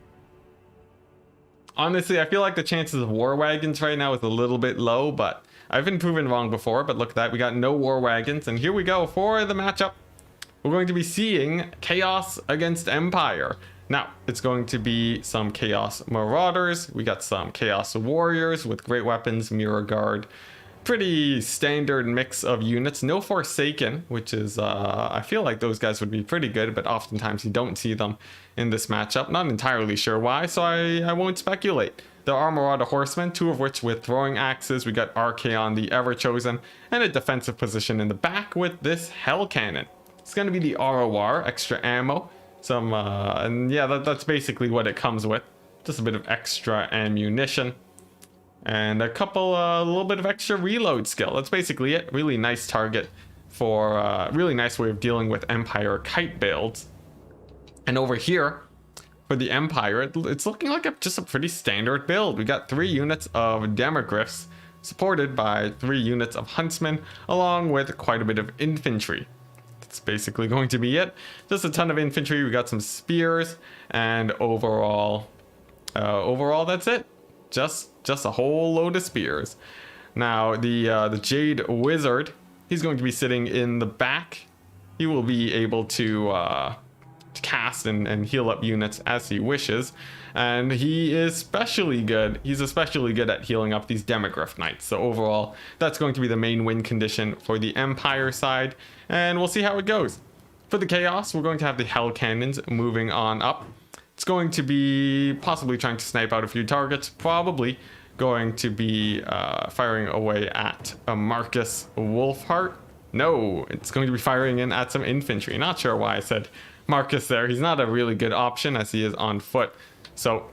Honestly, I feel like the chances of War Wagons right now is a little bit low, but I've been proven wrong before. But look at that, we got no War Wagons, and here we go for the matchup. We're going to be seeing Chaos against Empire. Now, it's going to be some Chaos Marauders. We got some Chaos Warriors with great weapons, Mirror Guard. Pretty standard mix of units. No Forsaken, which is, I feel like those guys would be pretty good, but oftentimes you don't see them in this matchup. Not entirely sure why, so I won't speculate. There are Marauder Horsemen, two of which with throwing axes. We got Archaon, the Ever-Chosen, and a defensive position in the back with this Hell Cannon. It's going to be the ROR, extra ammo. And yeah, that's basically what it comes with. Just a bit of extra ammunition. And a little bit of extra reload skill. That's basically it. Really nice target for really nice way of dealing with Empire kite builds. And over here, for the Empire, it's looking like just a pretty standard build. We got 3 units of Demogryphs, supported by 3 units of Huntsmen, along with quite a bit of infantry. That's basically going to be it. Just a ton of infantry. We got some spears, and overall, that's it. Just a whole load of spears. Now the Jade Wizard, he's going to be sitting in the back. He will be able to cast and heal up units as he wishes, and he is especially good. He's especially good at healing up these Demogryph Knights. So overall, that's going to be the main win condition for the Empire side, and we'll see how it goes. For the Chaos, we're going to have the Hell Cannons moving on up. It's going to be possibly trying to snipe out a few targets, probably going to be firing away at a Marcus Wolfheart. No, it's going to be firing in at some infantry. Not sure why I said Marcus there. He's not a really good option as he is on foot. So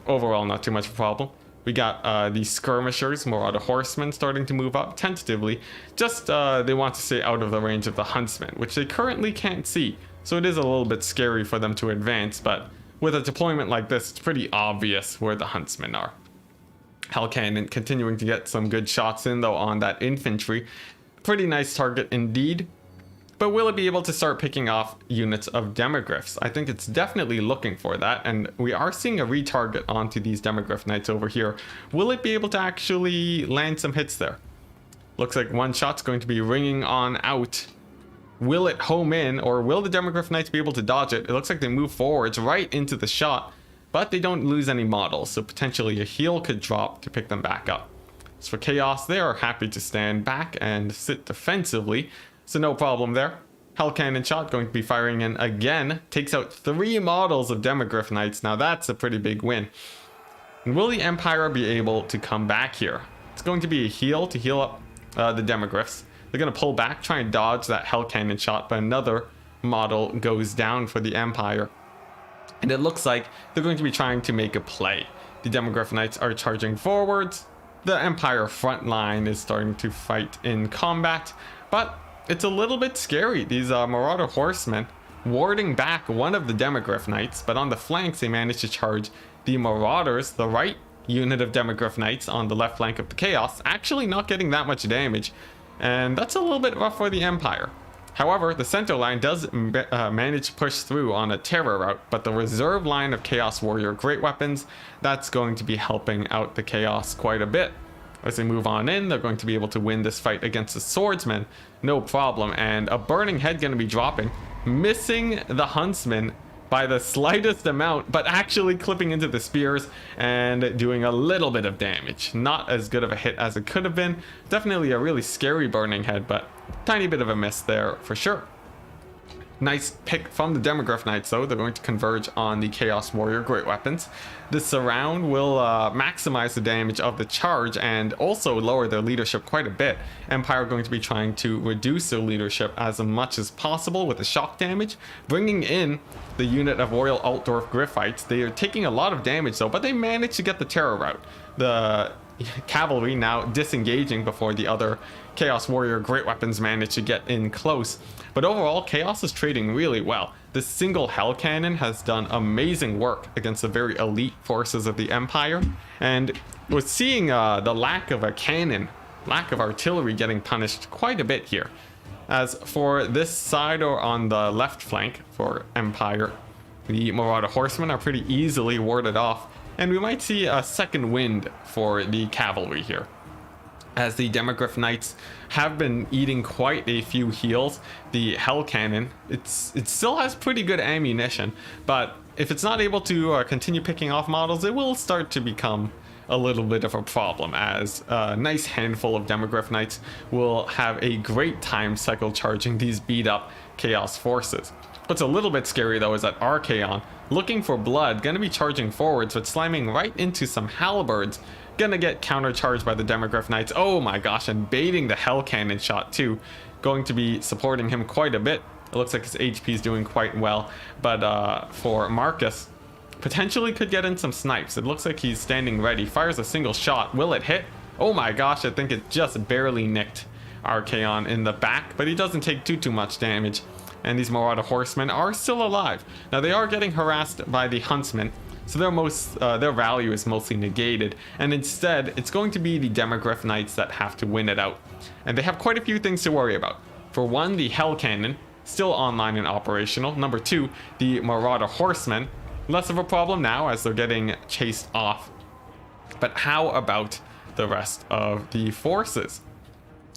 overall, not too much of a problem. We got the skirmishers, Marauder Horsemen, starting to move up tentatively. Just they want to stay out of the range of the Huntsmen, which they currently can't see. So it is a little bit scary for them to advance, but with a deployment like this, it's pretty obvious where the Huntsmen are. Hell Cannon continuing to get some good shots in, though, on that infantry. Pretty nice target indeed. But will it be able to start picking off units of Demogryphs? I think it's definitely looking for that, and we are seeing a retarget onto these Demogryph Knights over here. Will it be able to actually land some hits there? Looks like one shot's going to be ringing on out. Will it home in, or will the Demogryph Knights be able to dodge it? It looks like they move forwards right into the shot, but they don't lose any models, so potentially a heal could drop to pick them back up. As for Chaos, they are happy to stand back and sit defensively, so no problem there. Hell Cannon shot going to be firing in again, takes out 3 models of Demogryph Knights. Now that's a pretty big win. And will the Empire be able to come back here? It's going to be a heal to heal up the Demogryphs. They're going to pull back, try and dodge that Hell Cannon shot, but another model goes down for the Empire. And it looks like they're going to be trying to make a play. The Demogryph Knights are charging forwards. The Empire front line is starting to fight in combat, but it's a little bit scary. These Marauder Horsemen warding back one of the Demogryph Knights, but on the flanks they managed to charge the Marauders, the right unit of Demogryph Knights on the left flank of the Chaos, actually not getting that much damage. And that's a little bit rough for the Empire. However, the center line does manage to push through on a terror route, but the reserve line of Chaos Warrior great weapons, that's going to be helping out the Chaos quite a bit. As they move on in, they're going to be able to win this fight against the swordsman, no problem. And a burning head going to be dropping, missing the huntsman by the slightest amount, but actually clipping into the spears and doing a little bit of damage. Not as good of a hit as it could have been. Definitely a really scary burning head, but tiny bit of a miss there for sure. Nice pick from the Demogryph Knights though. They're going to converge on the Chaos Warrior Great Weapons. This surround will maximize the damage of the charge and also lower their leadership quite a bit. Empire are going to be trying to reduce their leadership as much as possible with the shock damage, bringing in the unit of Royal Altdorf Griffites. They are taking a lot of damage though, but they managed to get the terror route. The cavalry now disengaging before the other Chaos Warrior Great Weapons manage to get in close. But overall, Chaos is trading really well. This single Hell Cannon has done amazing work against the very elite forces of the Empire. And we're seeing the lack of a cannon, lack of artillery getting punished quite a bit here. As for this side or on the left flank for Empire, the Marauder Horsemen are pretty easily warded off. And we might see a second wind for the cavalry here, as the Demogryph Knights have been eating quite a few heals. The Hell Cannon, it still has pretty good ammunition, but if it's not able to continue picking off models, it will start to become a little bit of a problem, as a nice handful of Demogryph Knights will have a great time cycle charging these beat up Chaos forces. What's a little bit scary though is that Archaon, looking for blood, gonna be charging forwards, but slamming right into some halberds. Gonna get countercharged by the Demogryph Knights. Oh my gosh, and baiting the Hell Cannon shot too. Going to be supporting him quite a bit. It looks like his HP is doing quite well, but for Marcus, potentially could get in some snipes. It looks like he's standing ready. Fires a single shot. Will it hit? Oh my gosh, I think it just barely nicked Archaon in the back, but he doesn't take too much damage. And these Marauder Horsemen are still alive. Now they are getting harassed by the Huntsmen, so their value is mostly negated, and instead it's going to be the Demogryph Knights that have to win it out. And they have quite a few things to worry about. For one, the Hell Cannon, still online and operational. Number two, the Marauder Horsemen, less of a problem now as they're getting chased off. But how about the rest of the forces?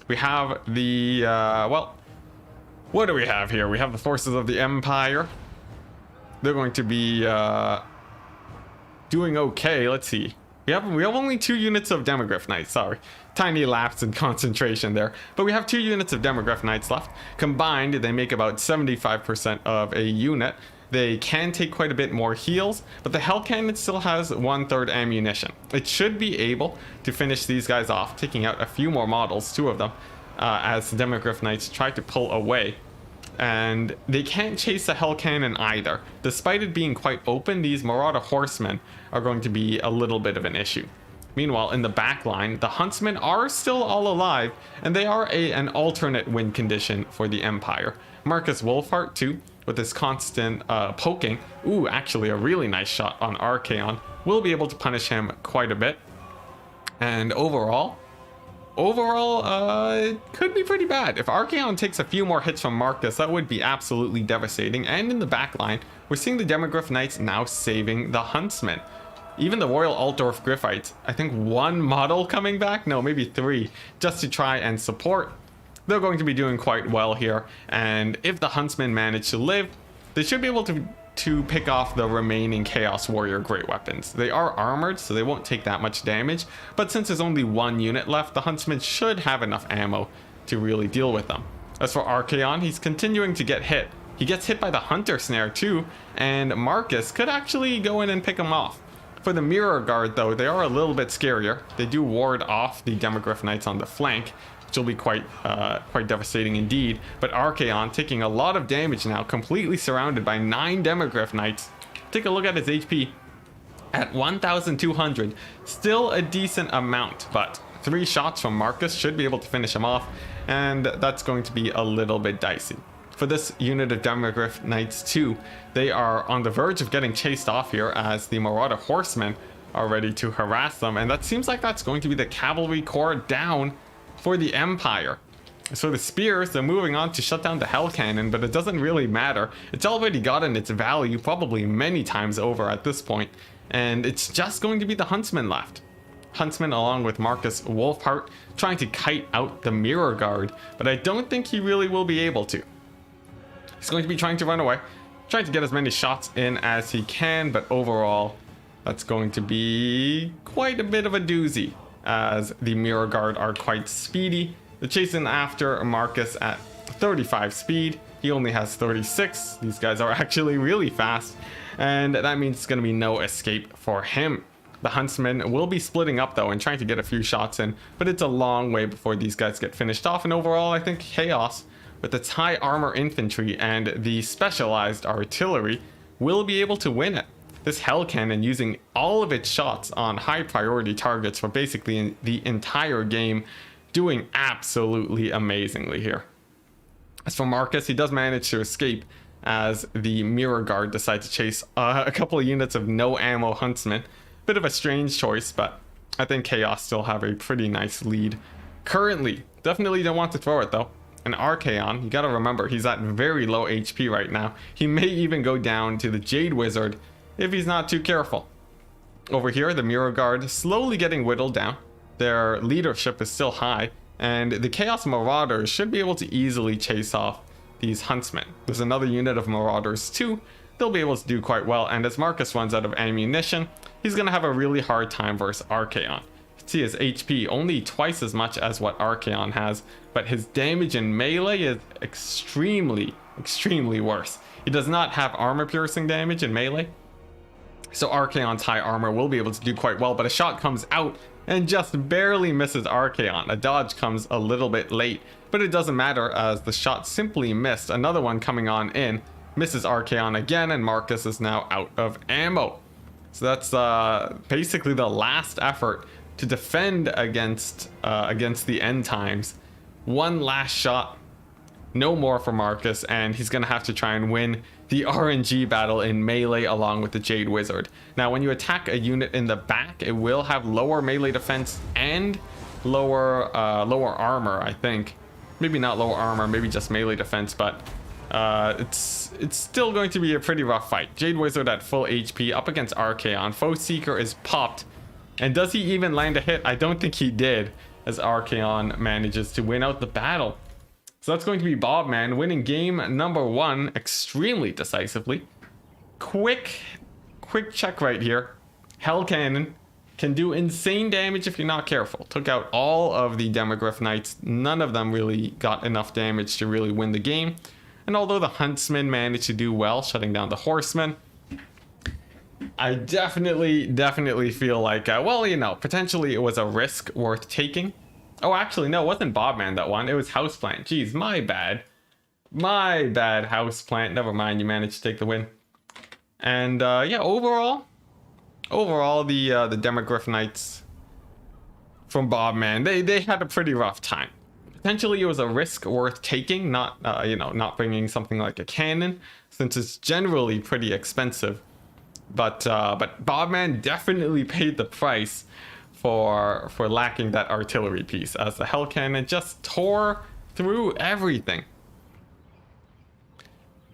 We have the, well, what do we have here? We have the forces of the Empire. They're going to be doing okay. Let's see. We have only 2 units of Demogryph Knights. Sorry, tiny lapse in concentration there. But we have 2 units of Demogryph Knights left. Combined, they make about 75% of a unit. They can take quite a bit more heals, but the Hell Cannon still has 1/3 ammunition. It should be able to finish these guys off, taking out a few more models, 2 of them, as the Demogryph Knights try to pull away. And they can't chase the Hell Cannon either. Despite it being quite open, these Marauder Horsemen are going to be a little bit of an issue. Meanwhile, in the back line, the Huntsmen are still all alive, and they are an alternate win condition for the Empire. Marcus Wolfhart too, with his constant poking. Ooh, actually a really nice shot on Archaon. Will be able to punish him quite a bit. And overall, it could be pretty bad. If Archaon takes a few more hits from Marcus, that would be absolutely devastating. And in the back line, we're seeing the Demogryph Knights now saving the Huntsmen. Even the Royal Altdorf Griffites, I think 1 model coming back, no, maybe 3, just to try and support. They're going to be doing quite well here. And if the Huntsmen manage to live, they should be able to pick off the remaining Chaos Warrior Great Weapons. They are armored, so they won't take that much damage, but since there's only 1 unit left, the Huntsmen should have enough ammo to really deal with them. As for Archaon, he's continuing to get hit. He gets hit by the Hunter Snare too, and Marcus could actually go in and pick him off. For the Mirror Guard though, they are a little bit scarier. They do ward off the Demogryph Knights on the flank, which will be quite devastating indeed. But Archaon taking a lot of damage now, completely surrounded by 9 Demogryph Knights. Take a look at his HP at 1,200, still a decent amount, but 3 shots from Marcus should be able to finish him off, and that's going to be a little bit dicey. For this unit of Demogryph Knights too, they are on the verge of getting chased off here as the Marauder Horsemen are ready to harass them, and that seems like that's going to be the Cavalry Corps down for the Empire. So the spears, they're moving on to shut down the Hell Cannon, but it doesn't really matter. It's already gotten its value probably many times over at this point, and it's just going to be the Huntsmen left. Huntsman along with Marcus Wolfhart, trying to kite out the Mirror Guard, but I don't think he really will be able to. He's going to be trying to run away, trying to get as many shots in as he can, but overall, that's going to be quite a bit of a doozy, as the Mirror Guard are quite speedy. They're chasing after Marcus at 35 speed. He only has 36. These guys are actually really fast, and that means it's going to be no escape for him. The Huntsman will be splitting up though and trying to get a few shots in, but it's a long way before these guys get finished off. And overall, I think Chaos, with its high armor infantry and the specialized artillery, will be able to win it. This Hell Cannon, using all of its shots on high priority targets for basically the entire game, doing absolutely amazingly here. As for Marcus, he does manage to escape as the Mirror Guard decide to chase a couple of units of no ammo Huntsmen. Bit of a strange choice, but I think Chaos still have a pretty nice lead currently. Definitely don't want to throw it though. And Archaon, you gotta remember, he's at very low HP right now. He may even go down to the Jade Wizard if he's not too careful. Over here, the Mirror Guard slowly getting whittled down. Their leadership is still high, and the Chaos Marauders should be able to easily chase off these Huntsmen. There's another unit of Marauders too. They'll be able to do quite well, and as Marcus runs out of ammunition, he's going to have a really hard time versus Archaon. You can see his HP only twice as much as what Archaon has, but his damage in melee is extremely worse. He does not have armor piercing damage in melee, so Archaon's high armor will be able to do quite well, but a shot comes out and just barely misses Archaon. A dodge comes a little bit late, but it doesn't matter as the shot simply missed. Another one coming on in misses Archaon again, and Marcus is now out of ammo. So that's basically the last effort to defend against the end times. One last shot, no more for Marcus, and he's gonna have to try and win the RNG battle in melee along with the Jade Wizard. Now, when you attack a unit in the back, it will have lower melee defense and lower armor, I think. Maybe not lower armor, maybe just melee defense, but it's still going to be a pretty rough fight. Jade Wizard at full HP up against Archaon. Foe Seeker is popped, and does he even land a hit? I don't think he did, as Archaon manages to win out the battle. So that's going to be Bobman winning game number 1 extremely decisively. Quick check right here. Hell Cannon can do insane damage if you're not careful. Took out all of the Demogryph Knights. None of them really got enough damage to really win the game. And although the Huntsman managed to do well, shutting down the Horsemen, I definitely feel like, well, you know, potentially it was a risk worth taking. Oh, actually, no, it wasn't Bobman that won. It was Houseplant. Jeez, my bad. My bad, Houseplant. Never mind, you managed to take the win. And yeah, overall, the Demogryph Knights from Bobman, they had a pretty rough time. Potentially, it was a risk worth taking, not not bringing something like a cannon, since it's generally pretty expensive. But Bobman definitely paid the price for lacking that artillery piece, as the Hell Cannon just tore through everything.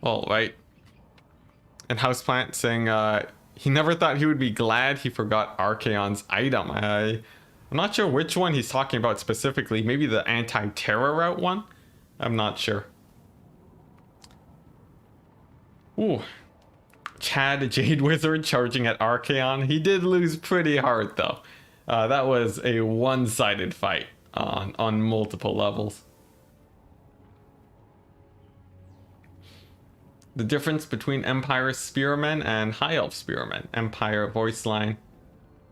All right. And Houseplant saying he never thought he would be glad he forgot Archaon's item. I'm not sure which one he's talking about specifically. Maybe the anti-terror route one? I'm not sure. Ooh. Chad Jade Wizard charging at Archaon. He did lose pretty hard though. That was a one-sided fight on multiple levels. The difference between Empire Spearmen and High Elf Spearmen. Empire voice line.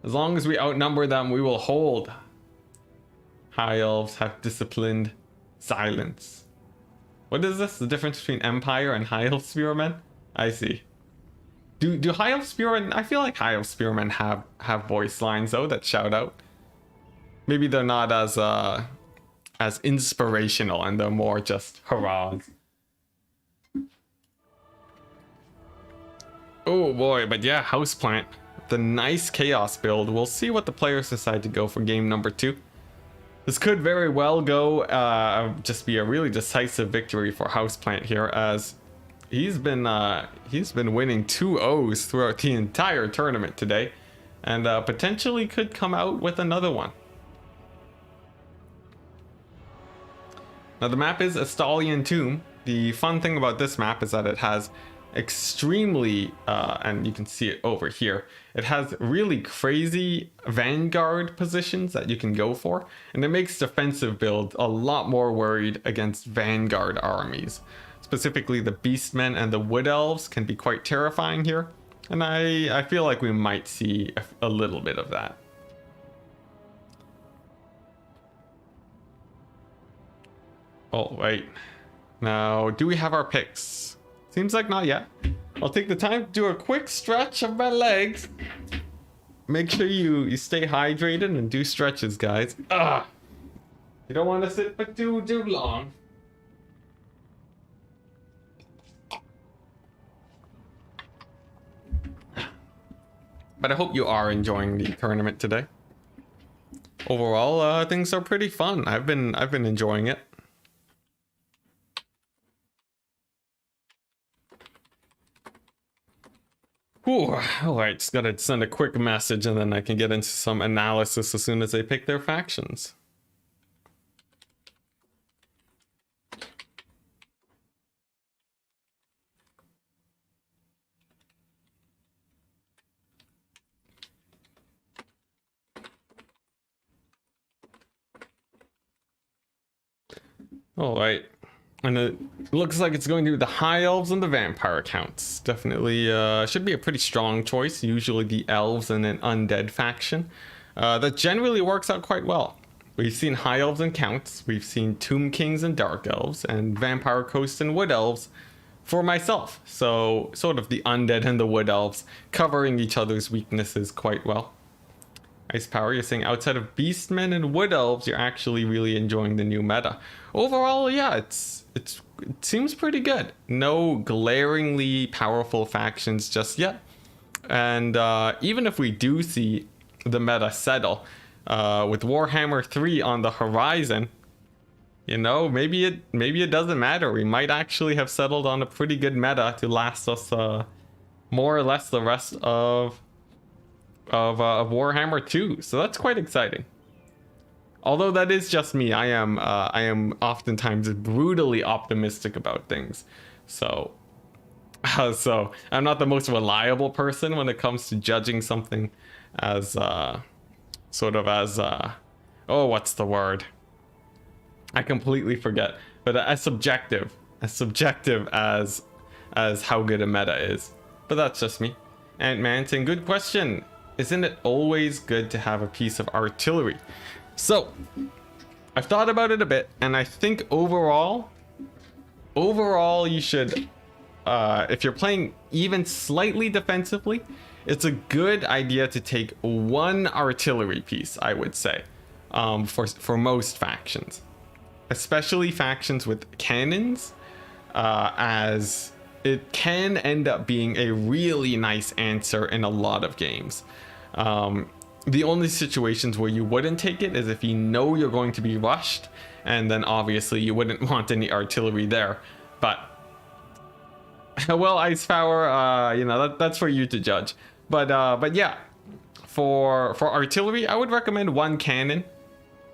As long as we outnumber them, we will hold. High Elves have disciplined silence. What is this? The difference between Empire and High Elf Spearmen? I see. Do High Elf Spearmen... I feel like High Elf Spearmen have voice lines, though, that shout out. Maybe they're not as inspirational, and they're more just hurrahs. Oh boy, but yeah, Houseplant. The nice Chaos build. We'll see what the players decide to go for game number 2. This could very well go, just be a really decisive victory for Houseplant here, as he's been winning 2-0s throughout the entire tournament today. and potentially could come out with another one. Now the map is Estalian Tomb. The fun thing about this map is that it has extremely, and you can see it over here, it has really crazy vanguard positions that you can go for, and it makes defensive builds a lot more worried against vanguard armies. Specifically the beastmen and the wood elves can be quite terrifying here, and I feel like we might see a little bit of that. Oh wait, now do we have our picks? Seems like not yet. I'll take the time to do a quick stretch of my legs. Make sure you stay hydrated and do stretches, guys. You don't want to sit for too long. But I hope you are enjoying the tournament today. Overall, things are pretty fun. I've been enjoying it. Ooh, alright, just gotta send a quick message and then I can get into some analysis as soon as they pick their factions. Alright. And it looks like it's going to be the High Elves and the Vampire accounts. Definitely should be a pretty strong choice. Usually the Elves and an Undead faction. That generally works out quite well. We've seen High Elves and Counts. We've seen Tomb Kings and Dark Elves. And Vampire Coast and Wood Elves for myself. So sort of the Undead and the Wood Elves covering each other's weaknesses quite well. Ice Power, you're saying outside of Beastmen and Wood Elves, you're actually really enjoying the new meta. Overall, yeah, it seems pretty good. No glaringly powerful factions just yet. And even if we do see the meta settle, with Warhammer 3 on the horizon, you know, maybe it doesn't matter. We might actually have settled on a pretty good meta to last us more or less the rest of Warhammer 2. So that's quite exciting. Although that is just me, I am oftentimes brutally optimistic about things. So I'm not the most reliable person when it comes to judging something as oh, what's the word? I completely forget. But as subjective as how good a meta is. But that's just me. Ant-Man saying, good question. Isn't it always good to have a piece of artillery? So, I've thought about it a bit, and I think overall you should, if you're playing even slightly defensively, it's a good idea to take one artillery piece, I would say, for most factions. Especially factions with cannons, as it can end up being a really nice answer in a lot of games. The only situations where you wouldn't take it is if you know you're going to be rushed, and then obviously you wouldn't want any artillery there. But well, Ice Power, you know, that's for you to judge. But yeah, for artillery, I would recommend one cannon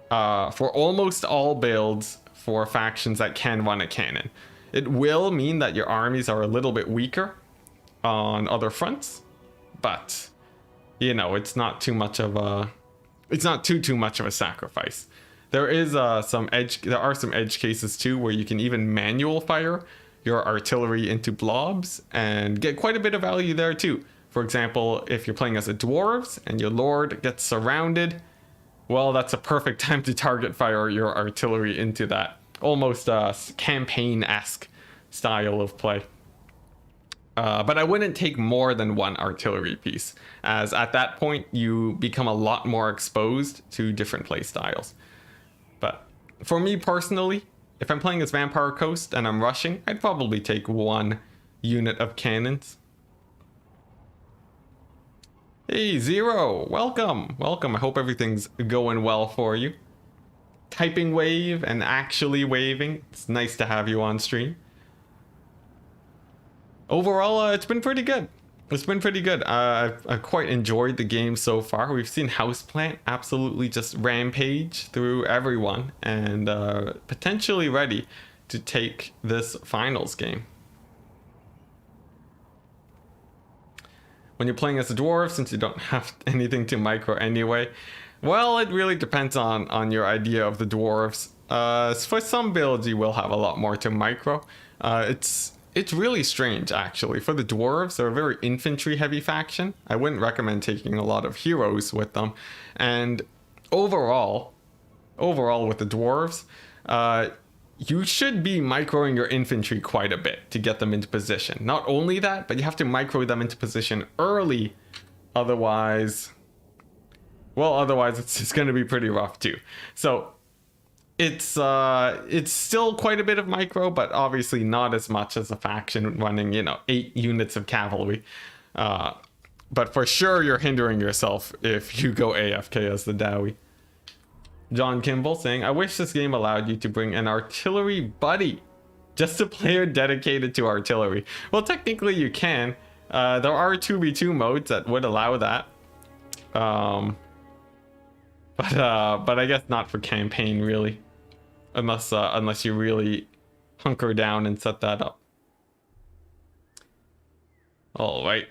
for almost all builds for factions that can run a cannon. It will mean that your armies are a little bit weaker on other fronts, but you know, it's not too much of a, it's not too much of a sacrifice. There is there are some edge cases too where you can even manual fire your artillery into blobs and get quite a bit of value there too. For example, if you're playing as a dwarves and your lord gets surrounded, well, that's a perfect time to target fire your artillery into that. Almost campaign-esque style of play. But I wouldn't take more than one artillery piece, as at that point you become a lot more exposed to different play styles. But for me personally, if I'm playing as Vampire Coast and I'm rushing, I'd probably take one unit of cannons. Hey Zero, welcome. I hope everything's going well for you. Typing wave and actually waving. It's nice to have you on stream. Overall, it's been pretty good. It's been pretty good. I've quite enjoyed the game so far. We've seen Houseplant absolutely just rampage through everyone and potentially ready to take this finals game. When you're playing as a dwarf, since you don't have anything to micro anyway, well, it really depends on your idea of the dwarves. For some builds, you will have a lot more to micro. It's really strange, actually. For the dwarves, they're a very infantry-heavy faction. I wouldn't recommend taking a lot of heroes with them. And overall with the dwarves, you should be microing your infantry quite a bit to get them into position. Not only that, but you have to micro them into position early. Otherwise it's going to be pretty rough too. So it's still quite a bit of micro, but obviously not as much as a faction running, 8 units of cavalry. But for sure you're hindering yourself if you go AFK as the Dowie. John Kimball saying, I wish this game allowed you to bring an artillery buddy. Just a player dedicated to artillery. Well, technically you can. There are 2v2 modes that would allow that. But I guess not for campaign, really. Unless you really hunker down and set that up. All right.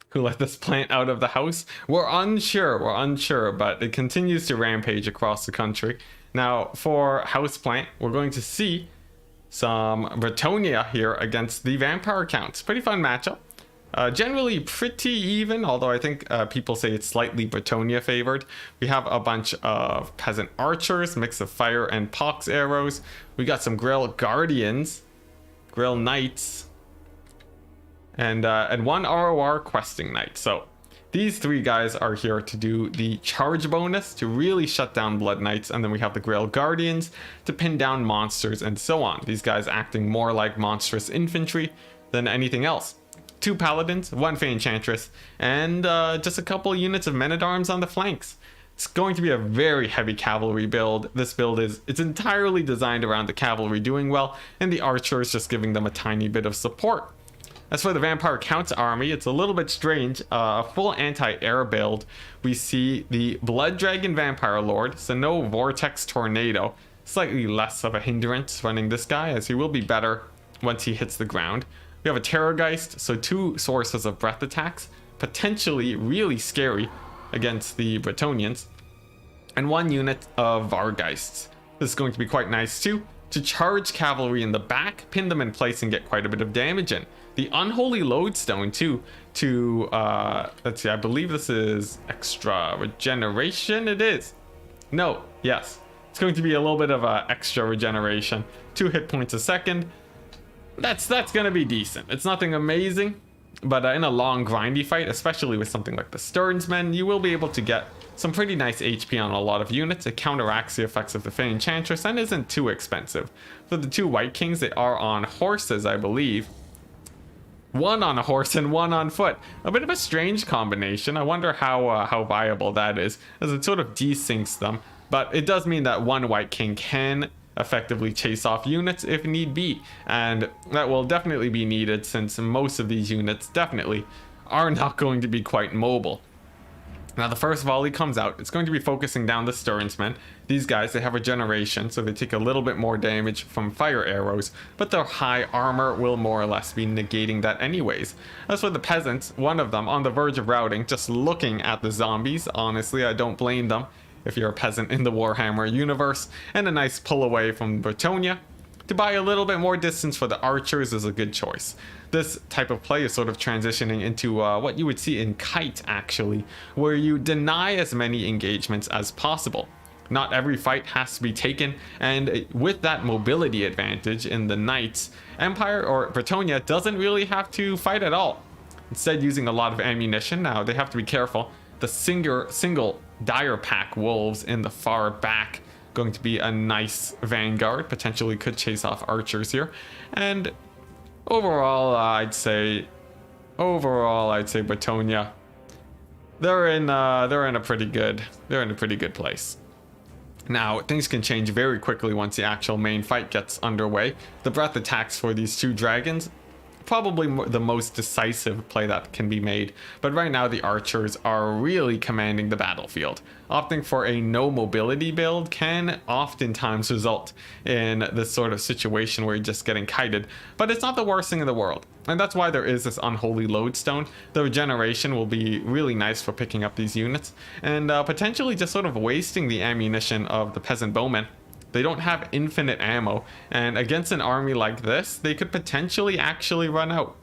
Who let this plant out of the house? We're unsure, but it continues to rampage across the country. Now, for Houseplant, we're going to see some Bretonia here against the Vampire Counts. Pretty fun matchup. Generally pretty even, although I think people say it's slightly Bretonia favored. We have a bunch of Peasant Archers, mix of Fire and Pox arrows. We got some Grill Guardians, Grill Knights, and one ROR Questing Knight. So these 3 guys are here to do the charge bonus to really shut down Blood Knights, and then we have the Grail Guardians to pin down monsters and so on. These guys acting more like monstrous infantry than anything else. 2 Paladins, 1 Fey Enchantress, and just a couple units of Men-at-Arms on the flanks. It's going to be a very heavy cavalry build. This build it's entirely designed around the cavalry doing well, and the archers just giving them a tiny bit of support. As for the Vampire Count's army, it's a little bit strange. A full anti-air build. We see the Blood Dragon Vampire Lord, so no Vortex Tornado. Slightly less of a hindrance running this guy, as he will be better once he hits the ground. We have a Terrorgeist, so 2 sources of breath attacks, potentially really scary against the Bretonians, and 1 unit of Vargeists. This is going to be quite nice too, to charge cavalry in the back, pin them in place, and get quite a bit of damage in. The Unholy Lodestone too, to, let's see, I believe this is extra regeneration, it is. No, yes, it's going to be a little bit of extra regeneration, 2 hit points a second. That's gonna be decent. It's nothing amazing, but in a long grindy fight, especially with something like the Stearnsmen, you will be able to get some pretty nice HP on a lot of units. It counteracts the effects of the Fey Enchantress and isn't too expensive. For the 2 White Kings, they are on horses, I believe. 1 on a horse and 1 on foot. A bit of a strange combination. I wonder how viable that is, as it sort of desyncs them. But it does mean that 1 White King can effectively chase off units if need be, and that will definitely be needed since most of these units definitely are not going to be quite mobile. Now the first volley comes out. It's going to be focusing down the Stearnsmen. These guys, they have regeneration, so they take a little bit more damage from fire arrows, but their high armor will more or less be negating that anyways. As for the peasants, one of them on the verge of routing, just looking at the zombies. Honestly, I don't blame them if you're a peasant in the Warhammer universe, and a nice pull away from Bretonia. To buy a little bit more distance for the archers is a good choice. This type of play is sort of transitioning into what you would see in Kite, actually, where you deny as many engagements as possible. Not every fight has to be taken, and with that mobility advantage in the Knights, Empire or Bretonia doesn't really have to fight at all. Instead, using a lot of ammunition. Now, they have to be careful. The single Dire Pack Wolves in the far back, going to be a nice vanguard, potentially could chase off archers here. And overall, I'd say Bretonia, they're in a pretty good place. Now, things can change very quickly once the actual main fight gets underway. The breath attacks for these 2 dragons probably the most decisive play that can be made, but right now the archers are really commanding the battlefield. Opting for a no mobility build can oftentimes result in this sort of situation where you're just getting kited, but it's not the worst thing in the world. And that's why there is this unholy lodestone. The regeneration will be really nice for picking up these units, and potentially just sort of wasting the ammunition of the peasant bowmen. They don't have infinite ammo, and against an army like this, they could potentially actually run out.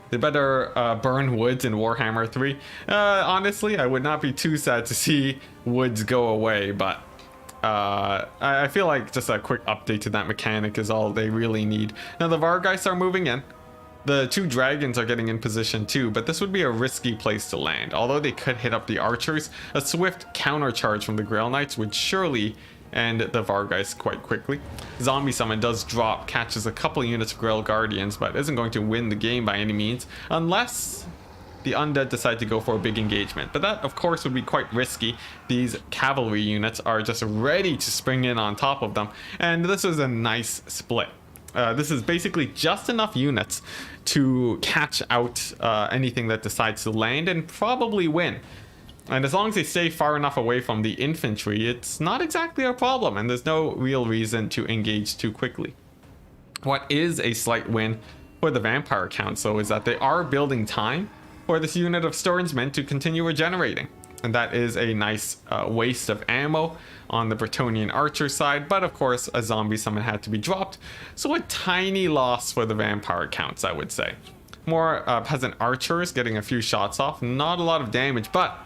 They better burn woods in Warhammer 3. Honestly, I would not be too sad to see woods go away, but I feel like just a quick update to that mechanic is all they really need. Now the Vargeists are moving in. The 2 dragons are getting in position too, but this would be a risky place to land. Although they could hit up the archers, a swift countercharge from the Grail Knights would surely end the Vargeists quite quickly. Zombie Summon does drop, catches a couple units of Grail Guardians, but isn't going to win the game by any means, unless the undead decide to go for a big engagement. But that, of course, would be quite risky. These cavalry units are just ready to spring in on top of them, and this is a nice split. This is basically just enough units to catch out anything that decides to land and probably win. And as long as they stay far enough away from the infantry, it's not exactly a problem, and there's no real reason to engage too quickly. What is a slight win for the Vampire Council is that they are building time for this unit of Sternsmen to continue regenerating. And that is a nice waste of ammo on the Bretonian archer side, but of course a zombie summon had to be dropped, so a tiny loss for the Vampire Counts, I would say. More peasant archers getting a few shots off, not a lot of damage, but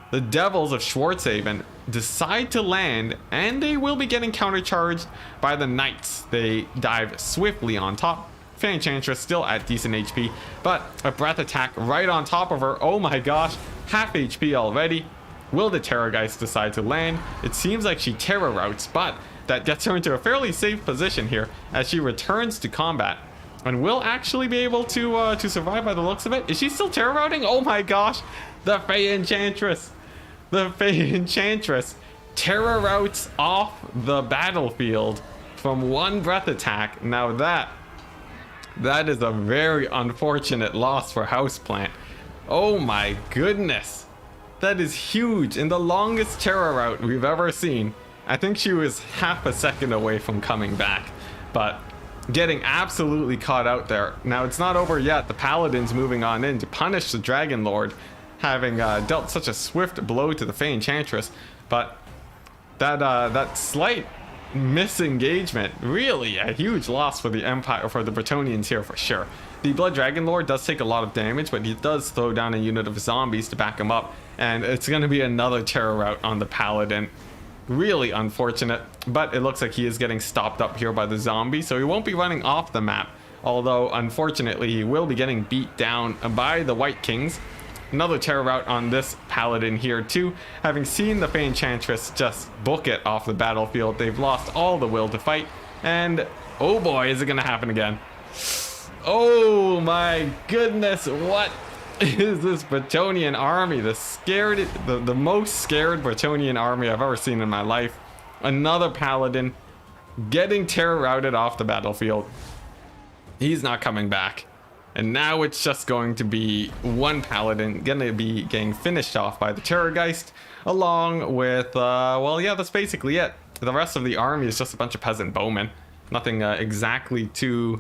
the Devils of Schwarzhaven decide to land, and they will be getting countercharged by the Knights. They dive swiftly on top. Enchantress still at decent HP, but a breath attack right on top of her. Oh my gosh, half HP already. Will the Terrorgeist decide to land? It seems like she terror routes, but that gets her into a fairly safe position here as she returns to combat, and will actually be able to survive by the looks of it. Is she still terror routing? Oh my gosh, the Fey Enchantress. The Fey Enchantress terror routes off the battlefield from one breath attack. Now that is a very unfortunate loss for Houseplant. Oh my goodness. That is huge. In the longest terror route we've ever seen, I think she was half a second away from coming back. But getting absolutely caught out there. Now it's not over yet. The Paladin's moving on in to punish the Dragon Lord, having dealt such a swift blow to the Fey Enchantress. But that slight misengagement, really a huge loss for the Empire, for the Bretonians here for sure. The Blood Dragon Lord does take a lot of damage, but he does throw down a unit of zombies to back him up, and it's going to be another terror rout on the Paladin. Really unfortunate, but it looks like he is getting stopped up here by the zombie, so he won't be running off the map, although unfortunately he will be getting beat down by the White Kings. Another terror rout on this Paladin here too. Having seen the Fey Enchantress just book it off the battlefield, they've lost all the will to fight, and oh boy, is it gonna happen again. Oh my goodness, what is this Bretonian army? The most scared Bretonian army I've ever seen in my life. Another Paladin getting terror routed off the battlefield. He's not coming back. And now it's just going to be one Paladin gonna be getting finished off by the Terrorgeist, along with, well, yeah, that's basically it. The rest of the army is just a bunch of peasant bowmen. Nothing exactly too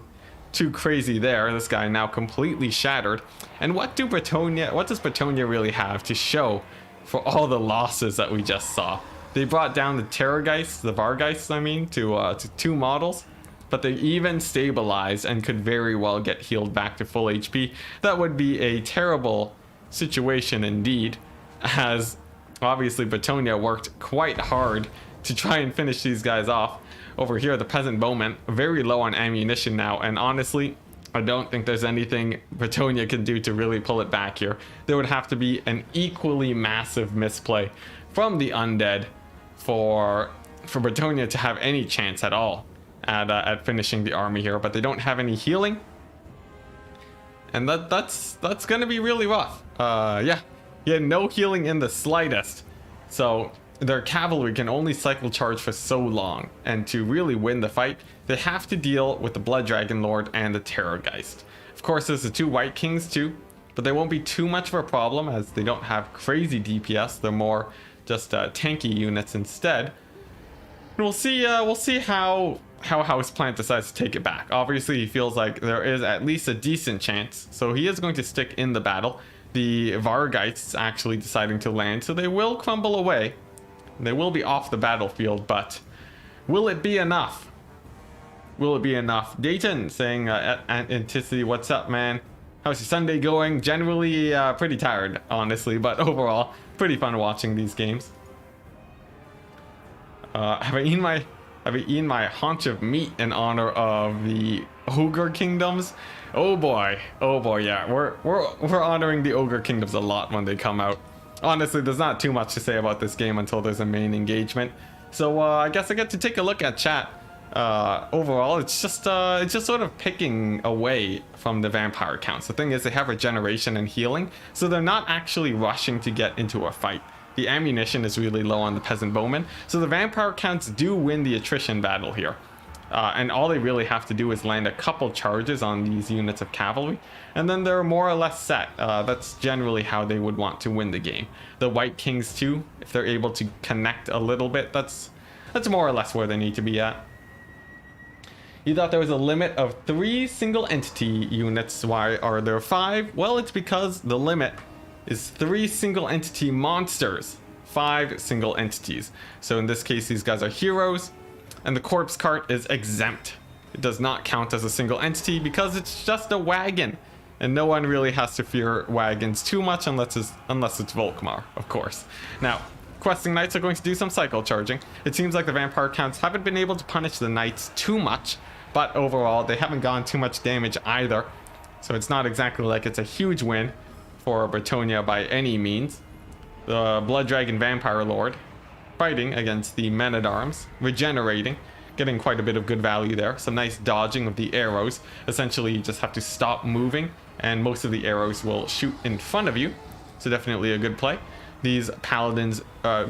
crazy there. This guy now completely shattered. And what does Bretonia really have to show for all the losses that we just saw? They brought down the Terrorgeists, the Vargeists, I mean, to 2 models. But they even stabilized and could very well get healed back to full HP. That would be a terrible situation indeed, as obviously Bretonia worked quite hard to try and finish these guys off. Over here, the peasant bowmen, very low on ammunition now, and honestly, I don't think there's anything Bretonia can do to really pull it back here. There would have to be an equally massive misplay from the undead for Bretonia to have any chance at all at finishing the army here, but they don't have any healing, and that's gonna be really rough. Yeah, no healing in the slightest. So their cavalry can only cycle charge for so long, and to really win the fight, they have to deal with the Blood Dragon Lord and the Terrorgeist. Of course, there's the 2 White Kings too, but they won't be too much of a problem as they don't have crazy DPS. They're more just tanky units instead. And we'll see how Houseplant decides to take it back. Obviously, he feels like there is at least a decent chance, so he is going to stick in the battle. The Vargeists actually deciding to land, so they will crumble away. They will be off the battlefield, but will it be enough? Will it be enough? Dayton saying at Enticity, what's up, man? How's your Sunday going? Generally pretty tired, honestly, but overall pretty fun watching these games. Have I eaten my haunch of meat in honor of the Ogre Kingdoms? Oh boy, yeah, we're honoring the Ogre Kingdoms a lot when they come out. Honestly, there's not too much to say about this game until there's a main engagement. So I guess I get to take a look at chat. Overall, it's just sort of picking away from the vampire counts. The thing is, they have regeneration and healing, so they're not actually rushing to get into a fight. The ammunition is really low on the peasant bowmen, so the vampire counts do win the attrition battle here. And all they really have to do is land a couple charges on these units of cavalry, and then they're more or less set. That's generally how they would want to win the game. The White Kings too, if they're able to connect a little bit, that's more or less where they need to be at. You thought there was a limit of 3 single entity units. Why are there 5? Well, it's because the limit is 3 single entity monsters. 5 single entities. So in this case, these guys are heroes, and the corpse cart is exempt. It does not count as a single entity because it's just a wagon, and no one really has to fear wagons too much unless it's Volkmar, of course. Now, questing knights are going to do some cycle charging. It seems like the vampire counts haven't been able to punish the knights too much, but overall they haven't gone too much damage either, so it's not exactly like it's a huge win for Bretonia by any means. The Blood Dragon Vampire Lord fighting against the Men-at-Arms, regenerating, getting quite a bit of good value there. Some nice dodging of the arrows. Essentially, you just have to stop moving, and most of the arrows will shoot in front of you. So definitely a good play. These Paladins,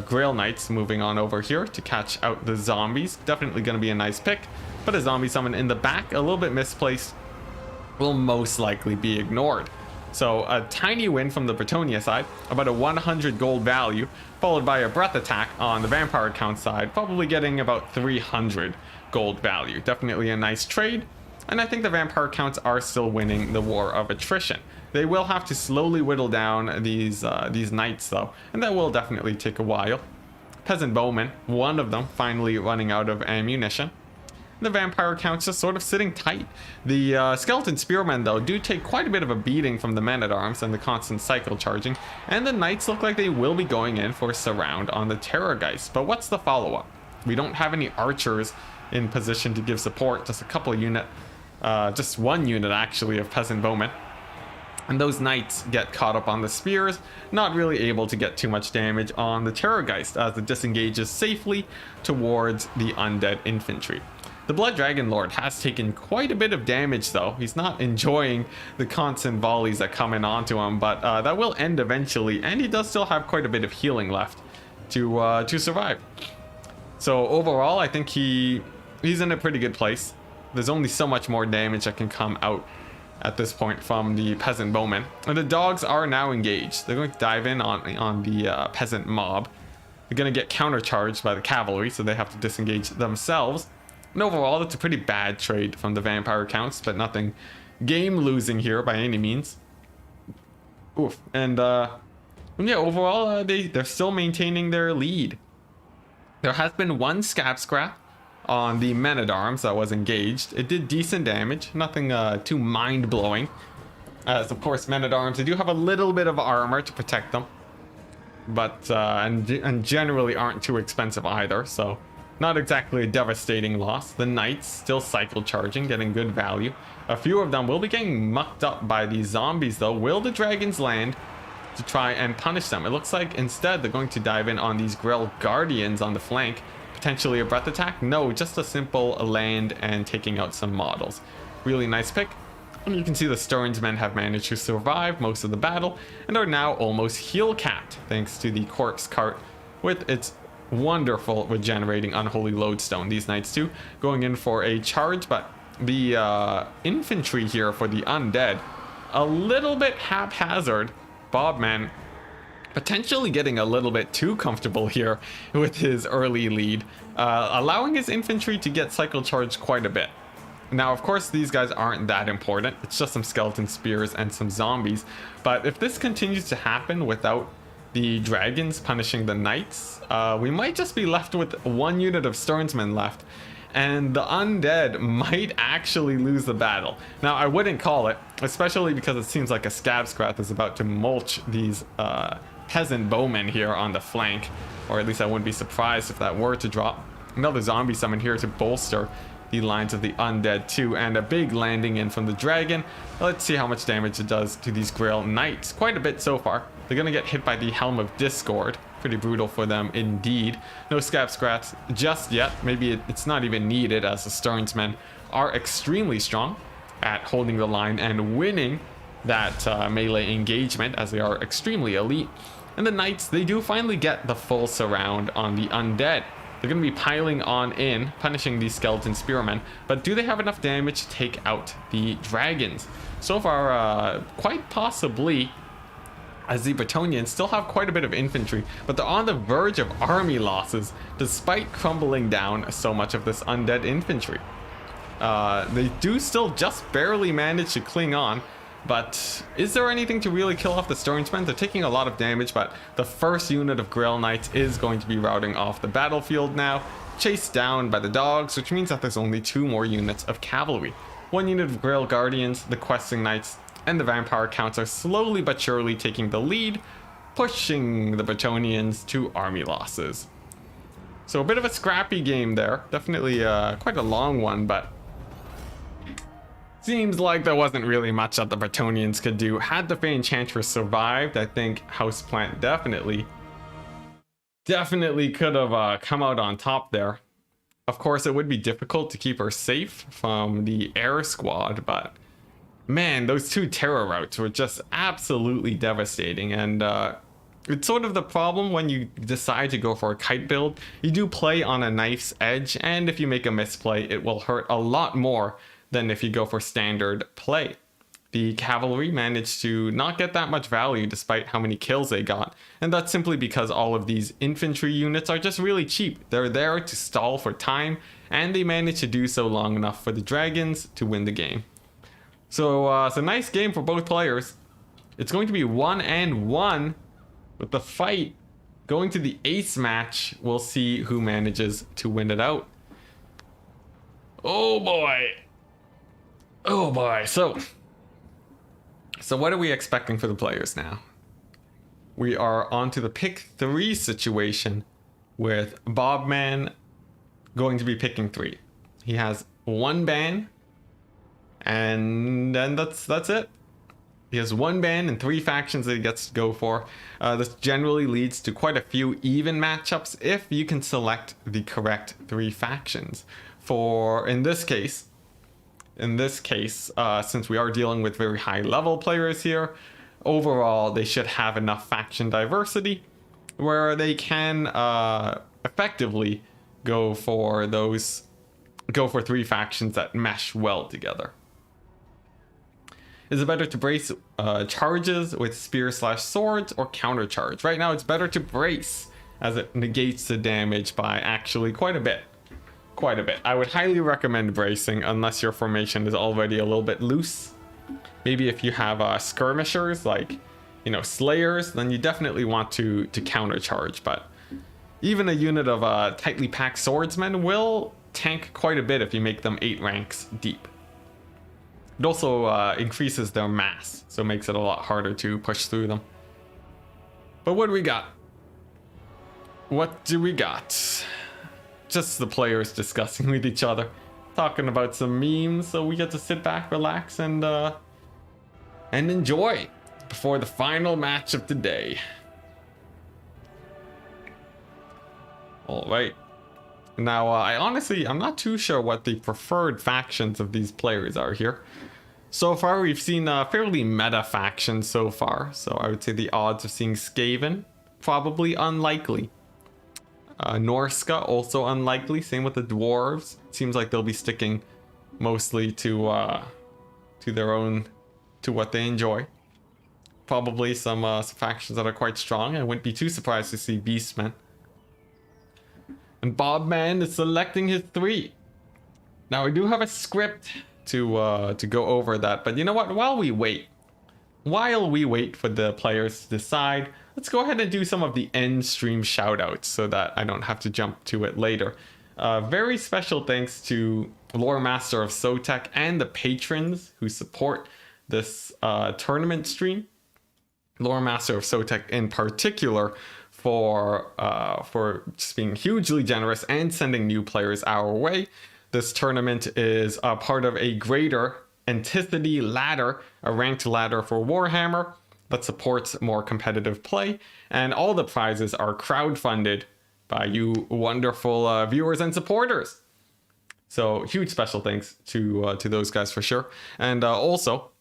Grail Knights moving on over here to catch out the zombies. Definitely going to be a nice pick. But a zombie summon in the back, a little bit misplaced, will most likely be ignored. So a tiny win from the Bretonia side, about a 100 gold value, followed by a breath attack on the vampire count side, probably getting about 300 gold value. Definitely a nice trade, and I think the vampire counts are still winning the war of attrition. They will have to slowly whittle down these knights though, and that will definitely take a while. Peasant bowmen, one of them finally running out of ammunition. The vampire counts just sort of sitting tight. The skeleton spearmen though do take quite a bit of a beating from the men-at-arms and the constant cycle charging, and the knights look like they will be going in for a surround on the Terrorgeist. But what's the follow-up? We don't have any archers in position to give support, just a couple unit, just one unit actually of peasant bowmen. And those knights get caught up on the spears, not really able to get too much damage on the Terrorgeist as it disengages safely towards the undead infantry. The Blood Dragon Lord has taken quite a bit of damage though. He's not enjoying the constant volleys that come in onto him, but that will end eventually, and he does still have quite a bit of healing left to survive. So overall, I think he's in a pretty good place. There's only so much more damage that can come out at this point from the peasant bowmen. And the dogs are now engaged. They're going to dive in on the peasant mob. They're going to get countercharged by the cavalry, so they have to disengage themselves. And overall, it's a pretty bad trade from the vampire counts, but nothing game losing here by any means. Oof. And yeah, overall, they're still maintaining their lead. There has been one scab scrap on the Men-at-Arms that was engaged. It did decent damage, nothing too mind-blowing. As of course, Men-at-Arms, they do have a little bit of armor to protect them, but and generally aren't too expensive either, so not exactly a devastating loss. The knights still cycle charging, getting good value. A few of them will be getting mucked up by these zombies though. Will the dragons land to try and punish them? It looks like instead they're going to dive in on these Grell Guardians on the flank. Potentially a breath attack? No, just a simple land and taking out some models. Really nice pick. And you can see the Stearns men have managed to survive most of the battle and are now almost heal capped thanks to the corpse cart with its wonderful regenerating unholy lodestone. These knights too, going in for a charge, but the infantry here for the undead, a little bit haphazard. Bobman potentially getting a little bit too comfortable here with his early lead, allowing his infantry to get cycle charged quite a bit. Now, of course, these guys aren't that important. It's just some skeleton spears and some zombies. But if this continues to happen without the dragons punishing the knights, we might just be left with one unit of Stearnsmen left. And the undead might actually lose the battle. Now, I wouldn't call it, especially because it seems like a scab scrath is about to mulch these peasant bowmen here on the flank. Or at least I wouldn't be surprised if that were to drop. Another zombie summon here to bolster the lines of the undead too, and a big landing in from the dragon. Let's see how much damage it does to these Grail Knights. Quite a bit so far. They're gonna get hit by the Helm of Discord. Pretty brutal for them indeed. No scab scraps just yet. Maybe it's not even needed, as the Stearnsmen are extremely strong at holding the line and winning that melee engagement, as they are extremely elite. And the Knights, they do finally get the full surround on the undead. They're going to be piling on in, punishing these skeleton spearmen, but do they have enough damage to take out the dragons? So far, quite possibly, as the Bretonians still have quite a bit of infantry, but they're on the verge of army losses, despite crumbling down so much of this undead infantry. They do still just barely manage to cling on, but is there anything to really kill off the Stearnsmen? They're taking a lot of damage, but the first unit of Grail Knights is going to be routing off the battlefield now, chased down by the dogs, which means that there's only 2 more units of cavalry. 1 unit of Grail Guardians, the Questing Knights, and the Vampire Counts are slowly but surely taking the lead, pushing the Bretonians to army losses. So a bit of a scrappy game there. Definitely quite a long one, but seems like there wasn't really much that the Bretonians could do. Had the Fey Enchantress survived, I think Houseplant definitely could have come out on top there. Of course, it would be difficult to keep her safe from the air squad, but man, those 2 terror routes were just absolutely devastating. And it's sort of the problem when you decide to go for a kite build. You do play on a knife's edge, and if you make a misplay, it will hurt a lot more than if you go for standard play. The cavalry managed to not get that much value despite how many kills they got, and that's simply because all of these infantry units are just really cheap. They're there to stall for time, and they managed to do so long enough for the dragons to win the game. So it's a nice game for both players. It's going to be 1-1 with the fight going to the ace match. We'll see who manages to win it out. Oh boy. Oh boy. So what are we expecting for the players now? We are on to the pick 3 situation with Bobman going to be picking 3. He has 1 ban, and then that's it. He has 1 ban and 3 factions that he gets to go for. This generally leads to quite a few even matchups if you can select the correct 3 factions. In this case, since we are dealing with very high level players here, overall they should have enough faction diversity where they can effectively go for 3 factions that mesh well together. Is it better to brace charges with spear/swords or countercharge? Right now it's better to brace, as it negates the damage by actually quite a bit. I would highly recommend bracing unless your formation is already a little bit loose. Maybe if you have skirmishers like, slayers, then you definitely want to countercharge. But even a unit of tightly packed swordsmen will tank quite a bit if you make them 8 ranks deep. It also increases their mass, so it makes it a lot harder to push through them. But what do we got? What do we got? Just the players discussing with each other, talking about some memes, so we get to sit back, relax, and enjoy before the final match of the day. All right. Now, I'm not too sure what the preferred factions of these players are here. So far, we've seen fairly meta factions so far, so I would say the odds of seeing Skaven, probably unlikely. Norska, also unlikely. Same with the dwarves. Seems like they'll be sticking mostly to their own, to what they enjoy. Probably some factions that are quite strong. I wouldn't be too surprised to see Beastmen. And Bobman is selecting his 3. Now I do have a script to go over that, but you know what? While we wait for the players to decide, let's go ahead and do some of the end stream shoutouts so that I don't have to jump to it later. Very special thanks to LoremasterOfSotek and the patrons who support this tournament stream. LoremasterOfSotek in particular for just being hugely generous and sending new players our way. This tournament is a part of a greater Enticity ladder, a ranked ladder for Warhammer that supports more competitive play, and all the prizes are crowdfunded by you wonderful viewers and supporters. So huge special thanks to those guys for sure. And also,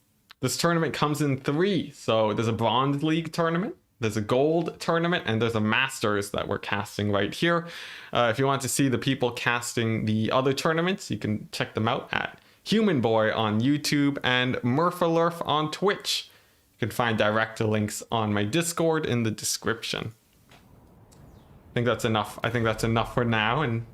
this tournament comes in 3. So there's a Bronze League tournament, there's a Gold tournament, and there's a Masters that we're casting right here. If you want to see the people casting the other tournaments, you can check them out at Human Boy on YouTube and Murphalurf on Twitch. You can find direct links on my Discord in the description. I think that's enough. I think that's enough for now. And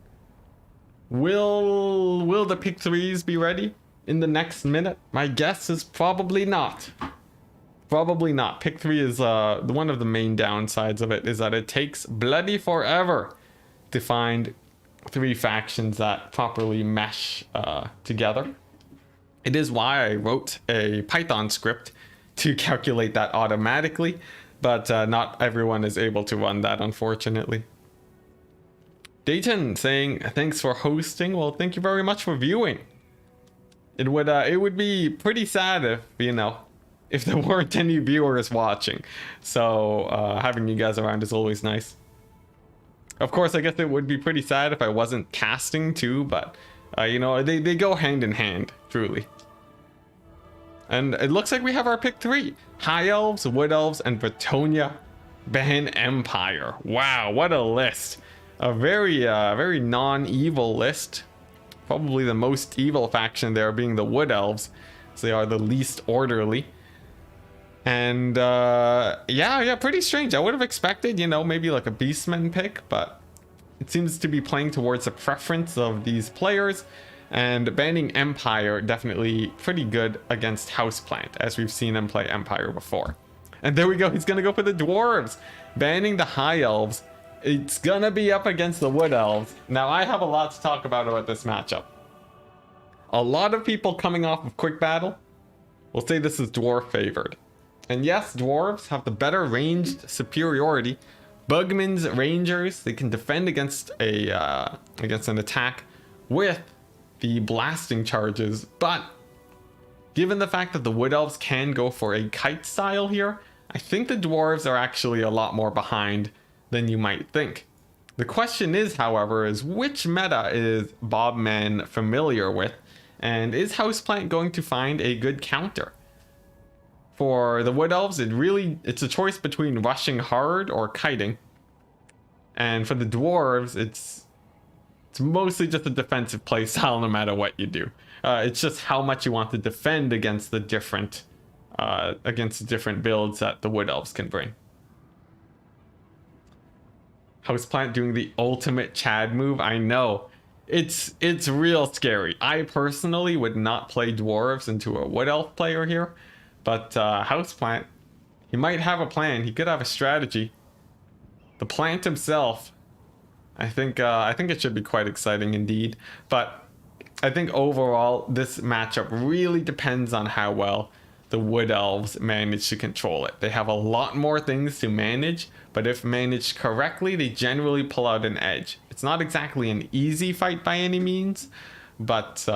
will the pick 3s be ready in the next minute? My guess is probably not. Probably not. Pick 3 is one of the main downsides of it is that it takes bloody forever to find 3 factions that properly mesh together. It is why I wrote a Python script to calculate that automatically, but not everyone is able to run that, unfortunately. Dayton saying thanks for hosting. Well, thank you very much for viewing. It would be pretty sad if there weren't any viewers watching. So having you guys around is always nice. Of course, I guess it would be pretty sad if I wasn't casting too, but they go hand in hand, truly. And it looks like we have our pick 3. High Elves, Wood Elves, and Bretonia ban Empire. Wow, what a list. A very non-evil list. Probably the most evil faction there being the Wood Elves. So they are the least orderly. And yeah, pretty strange. I would have expected, maybe like a Beastman pick, but it seems to be playing towards the preference of these players. And banning Empire definitely pretty good against Houseplant, as we've seen him play Empire before. And there we go, he's gonna go for the Dwarves. Banning the High Elves. It's gonna be up against the Wood Elves. Now I have a lot to talk about this matchup. A lot of people coming off of Quick Battle will say this is Dwarf favored. And yes, Dwarves have the better ranged superiority. Bugman's Rangers, they can defend against an attack with the blasting charges, but given the fact that the Wood Elves can go for a kite style here, I think the Dwarves are actually a lot more behind than you might think. The question is, however, is which meta is Bobman familiar with, and is Houseplant going to find a good counter? For the Wood Elves, it's a choice between rushing hard or kiting. And for the Dwarves, it's mostly just a defensive play style no matter what you do. It's just how much you want to defend against the different builds that the Wood Elves can bring. Houseplant doing the ultimate Chad move. I know. It's real scary. I personally would not play Dwarves into a Wood Elf player here. But Houseplant, he might have a plan. He could have a strategy. The plant himself, I think it should be quite exciting indeed. But I think overall, this matchup really depends on how well the Wood Elves manage to control it. They have a lot more things to manage, but if managed correctly, they generally pull out an edge. It's not exactly an easy fight by any means, but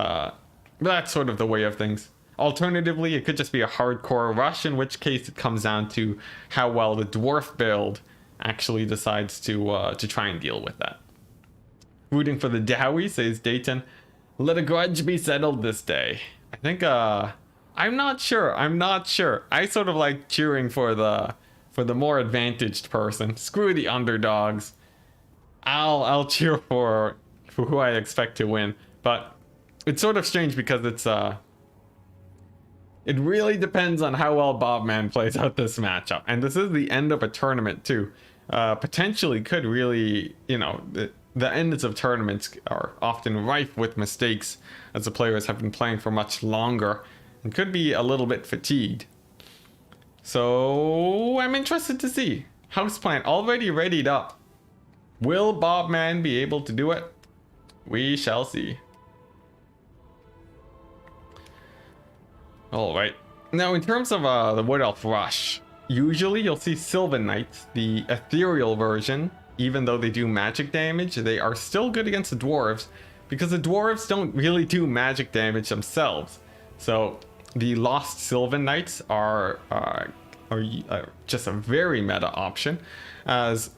that's sort of the way of things. Alternatively, it could just be a hardcore rush, in which case it comes down to how well the Dwarf build actually decides to try and deal with that. Rooting for the Dowie, says Dayton. Let a grudge be settled this day. I think I'm not sure. I sort of like cheering for the more advantaged person. Screw the underdogs. I'll cheer for who I expect to win. But it's sort of strange because it really depends on how well Bobman plays out this matchup. And this is the end of a tournament too. Potentially could really, you know, the ends of tournaments are often rife with mistakes as the players have been playing for much longer and could be a little bit fatigued. So I'm interested to see. Houseplant already readied up. Will Bobman be able to do it? We shall see. Alright. Now in terms of the Wood Elf Rush, usually you'll see Sylvan Knights, the ethereal version. Even though they do magic damage, they are still good against the dwarves because the dwarves don't really do magic damage themselves. So the Lost Sylvan Knights are just a very meta option. As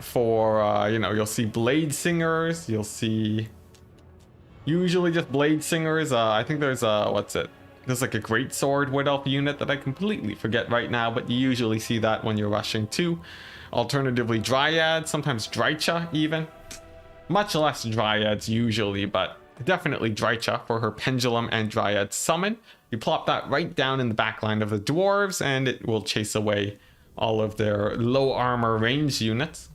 for, you know, you'll see Blade Singers, you'll see usually just Blade Singers. I think there's there's like a Great Sword Wood Elf unit that I completely forget right now, but you usually see that when you're rushing too. Alternatively, Dryads, sometimes Drycha even. Much less Dryads usually, but definitely Drycha for her Pendulum and Dryad summon. You plop that right down in the backline of the dwarves and it will chase away all of their low armor range units.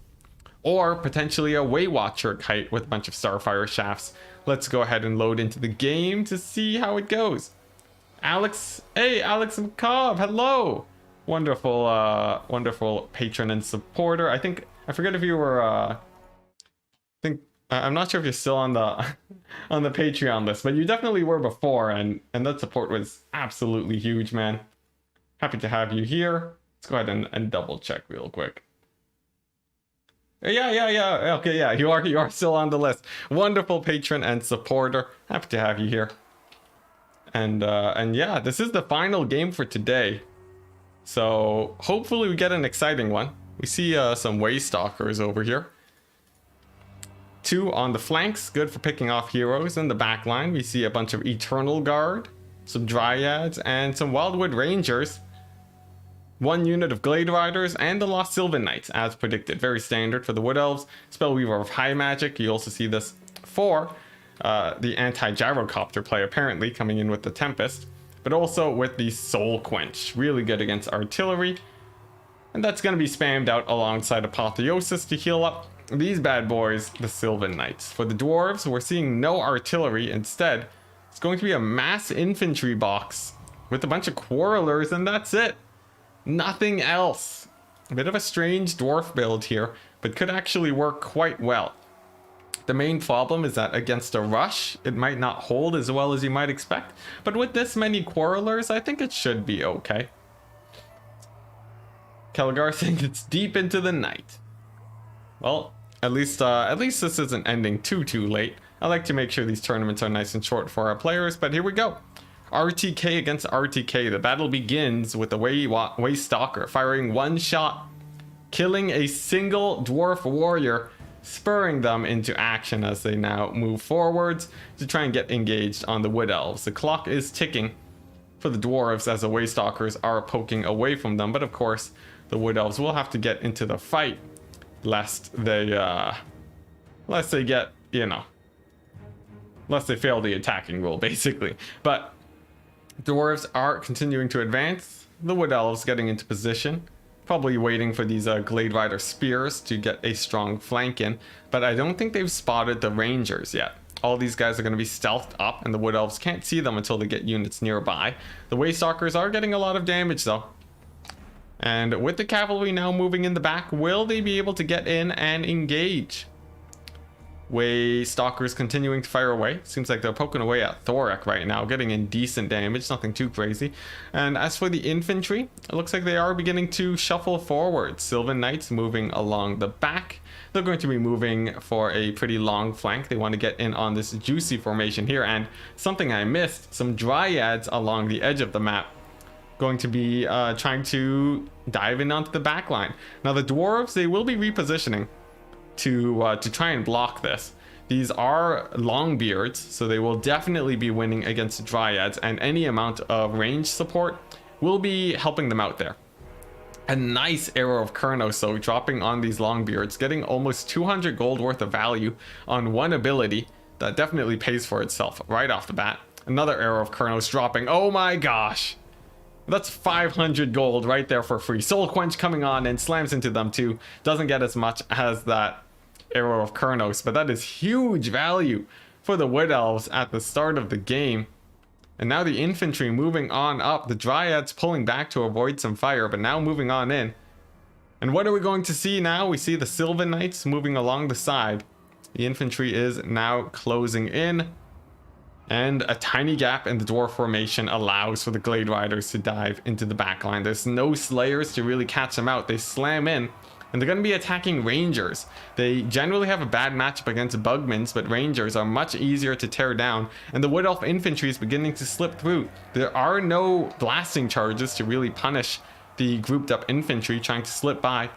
Or potentially a Waywatcher kite with a bunch of Starfire shafts. Let's go ahead and load into the game to see how it goes. Alex, hey, Alex and Cobb, hello! Wonderful, wonderful patron and supporter. I forget if you were, I'm not sure if you're still on the on the Patreon list, but you definitely were before, and that support was absolutely huge, man. Happy to have you here. Let's go ahead and double check real quick. Yeah. Okay, yeah, you are still on the list. Wonderful patron and supporter. Happy to have you here. And yeah, this is the final game for today. So hopefully we get an exciting one. We see some Waystalkers over here. 2 on the flanks, good for picking off heroes. In the back line, we see a bunch of Eternal Guard, some Dryads, and some Wildwood Rangers. 1 unit of Glade Riders, and the Lost Sylvan Knights, as predicted. Very standard for the Wood Elves. Spellweaver of High Magic, you also see this for the anti-Gyrocopter play, apparently, coming in with the Tempest. But also with the Soul Quench, really good against artillery. And that's going to be spammed out alongside Apotheosis to heal up these bad boys, the Sylvan Knights. For the dwarves, we're seeing no artillery. Instead, it's going to be a mass infantry box with a bunch of Quarrelers, and that's it. Nothing else. A bit of a strange dwarf build here, but could actually work quite well. The main problem is that against a rush, it might not hold as well as you might expect, but with this many Quarrelers, I think it should be okay. Kelgar thinks it's deep into the night. Well, at least this isn't ending too late. I like to make sure these tournaments are nice and short for our players, but here we go. RTK against RTK. The battle begins with the Waystalker firing 1 shot, killing a single dwarf warrior, spurring them into action as they now move forwards to try and get engaged on the Wood Elves. The clock is ticking for the dwarves as the Waystalkers are poking away from them, but of course the Wood Elves will have to get into the fight lest they get, you know, lest they fail the attacking rule, basically. But dwarves are continuing to advance. The Wood Elves getting into position, probably waiting for these Glade Rider spears to get a strong flank in, but I don't think they've spotted the Rangers yet. All these guys are going to be stealthed up, and the Wood Elves can't see them until they get units nearby. The Waystalkers are getting a lot of damage though. And with the cavalry now moving in the back, will they be able to get in and engage? Waystalkers continuing to fire away. Seems like they're poking away at Thorek right now, getting in decent damage, nothing too crazy. And as for the infantry, it looks like they are beginning to shuffle forward. Sylvan Knights moving along the back. They're going to be moving for a pretty long flank. They want to get in on this juicy formation here. And something I missed, some Dryads along the edge of the map, going to be trying to dive in onto the back line. Now the dwarves, they will be repositioning to try and block this. These are Longbeards, so they will definitely be winning against Dryads, and any amount of range support will be helping them out there. A nice Arrow of Kurnos, so dropping on these Longbeards, getting almost 200 gold worth of value on one ability. That definitely pays for itself right off the bat. Another Arrow of Kurnos dropping. Oh my gosh! That's 500 gold right there for free. Soul Quench coming on and slams into them too. Doesn't get as much as that Arrow of Kurnos, but that is huge value for the Wood Elves at the start of the game. And now the infantry moving on up. The Dryads pulling back to avoid some fire, but now moving on in. And what are we going to see now? We see the Sylvan Knights moving along the side. The infantry is now closing in. And a tiny gap in the dwarf formation allows for the Glade Riders to dive into the backline. There's no Slayers to really catch them out. They slam in. And they're going to be attacking Rangers. They generally have a bad matchup against Bugmans, but Rangers are much easier to tear down. And the Wood Elf infantry is beginning to slip through. There are no blasting charges to really punish the grouped up infantry trying to slip by.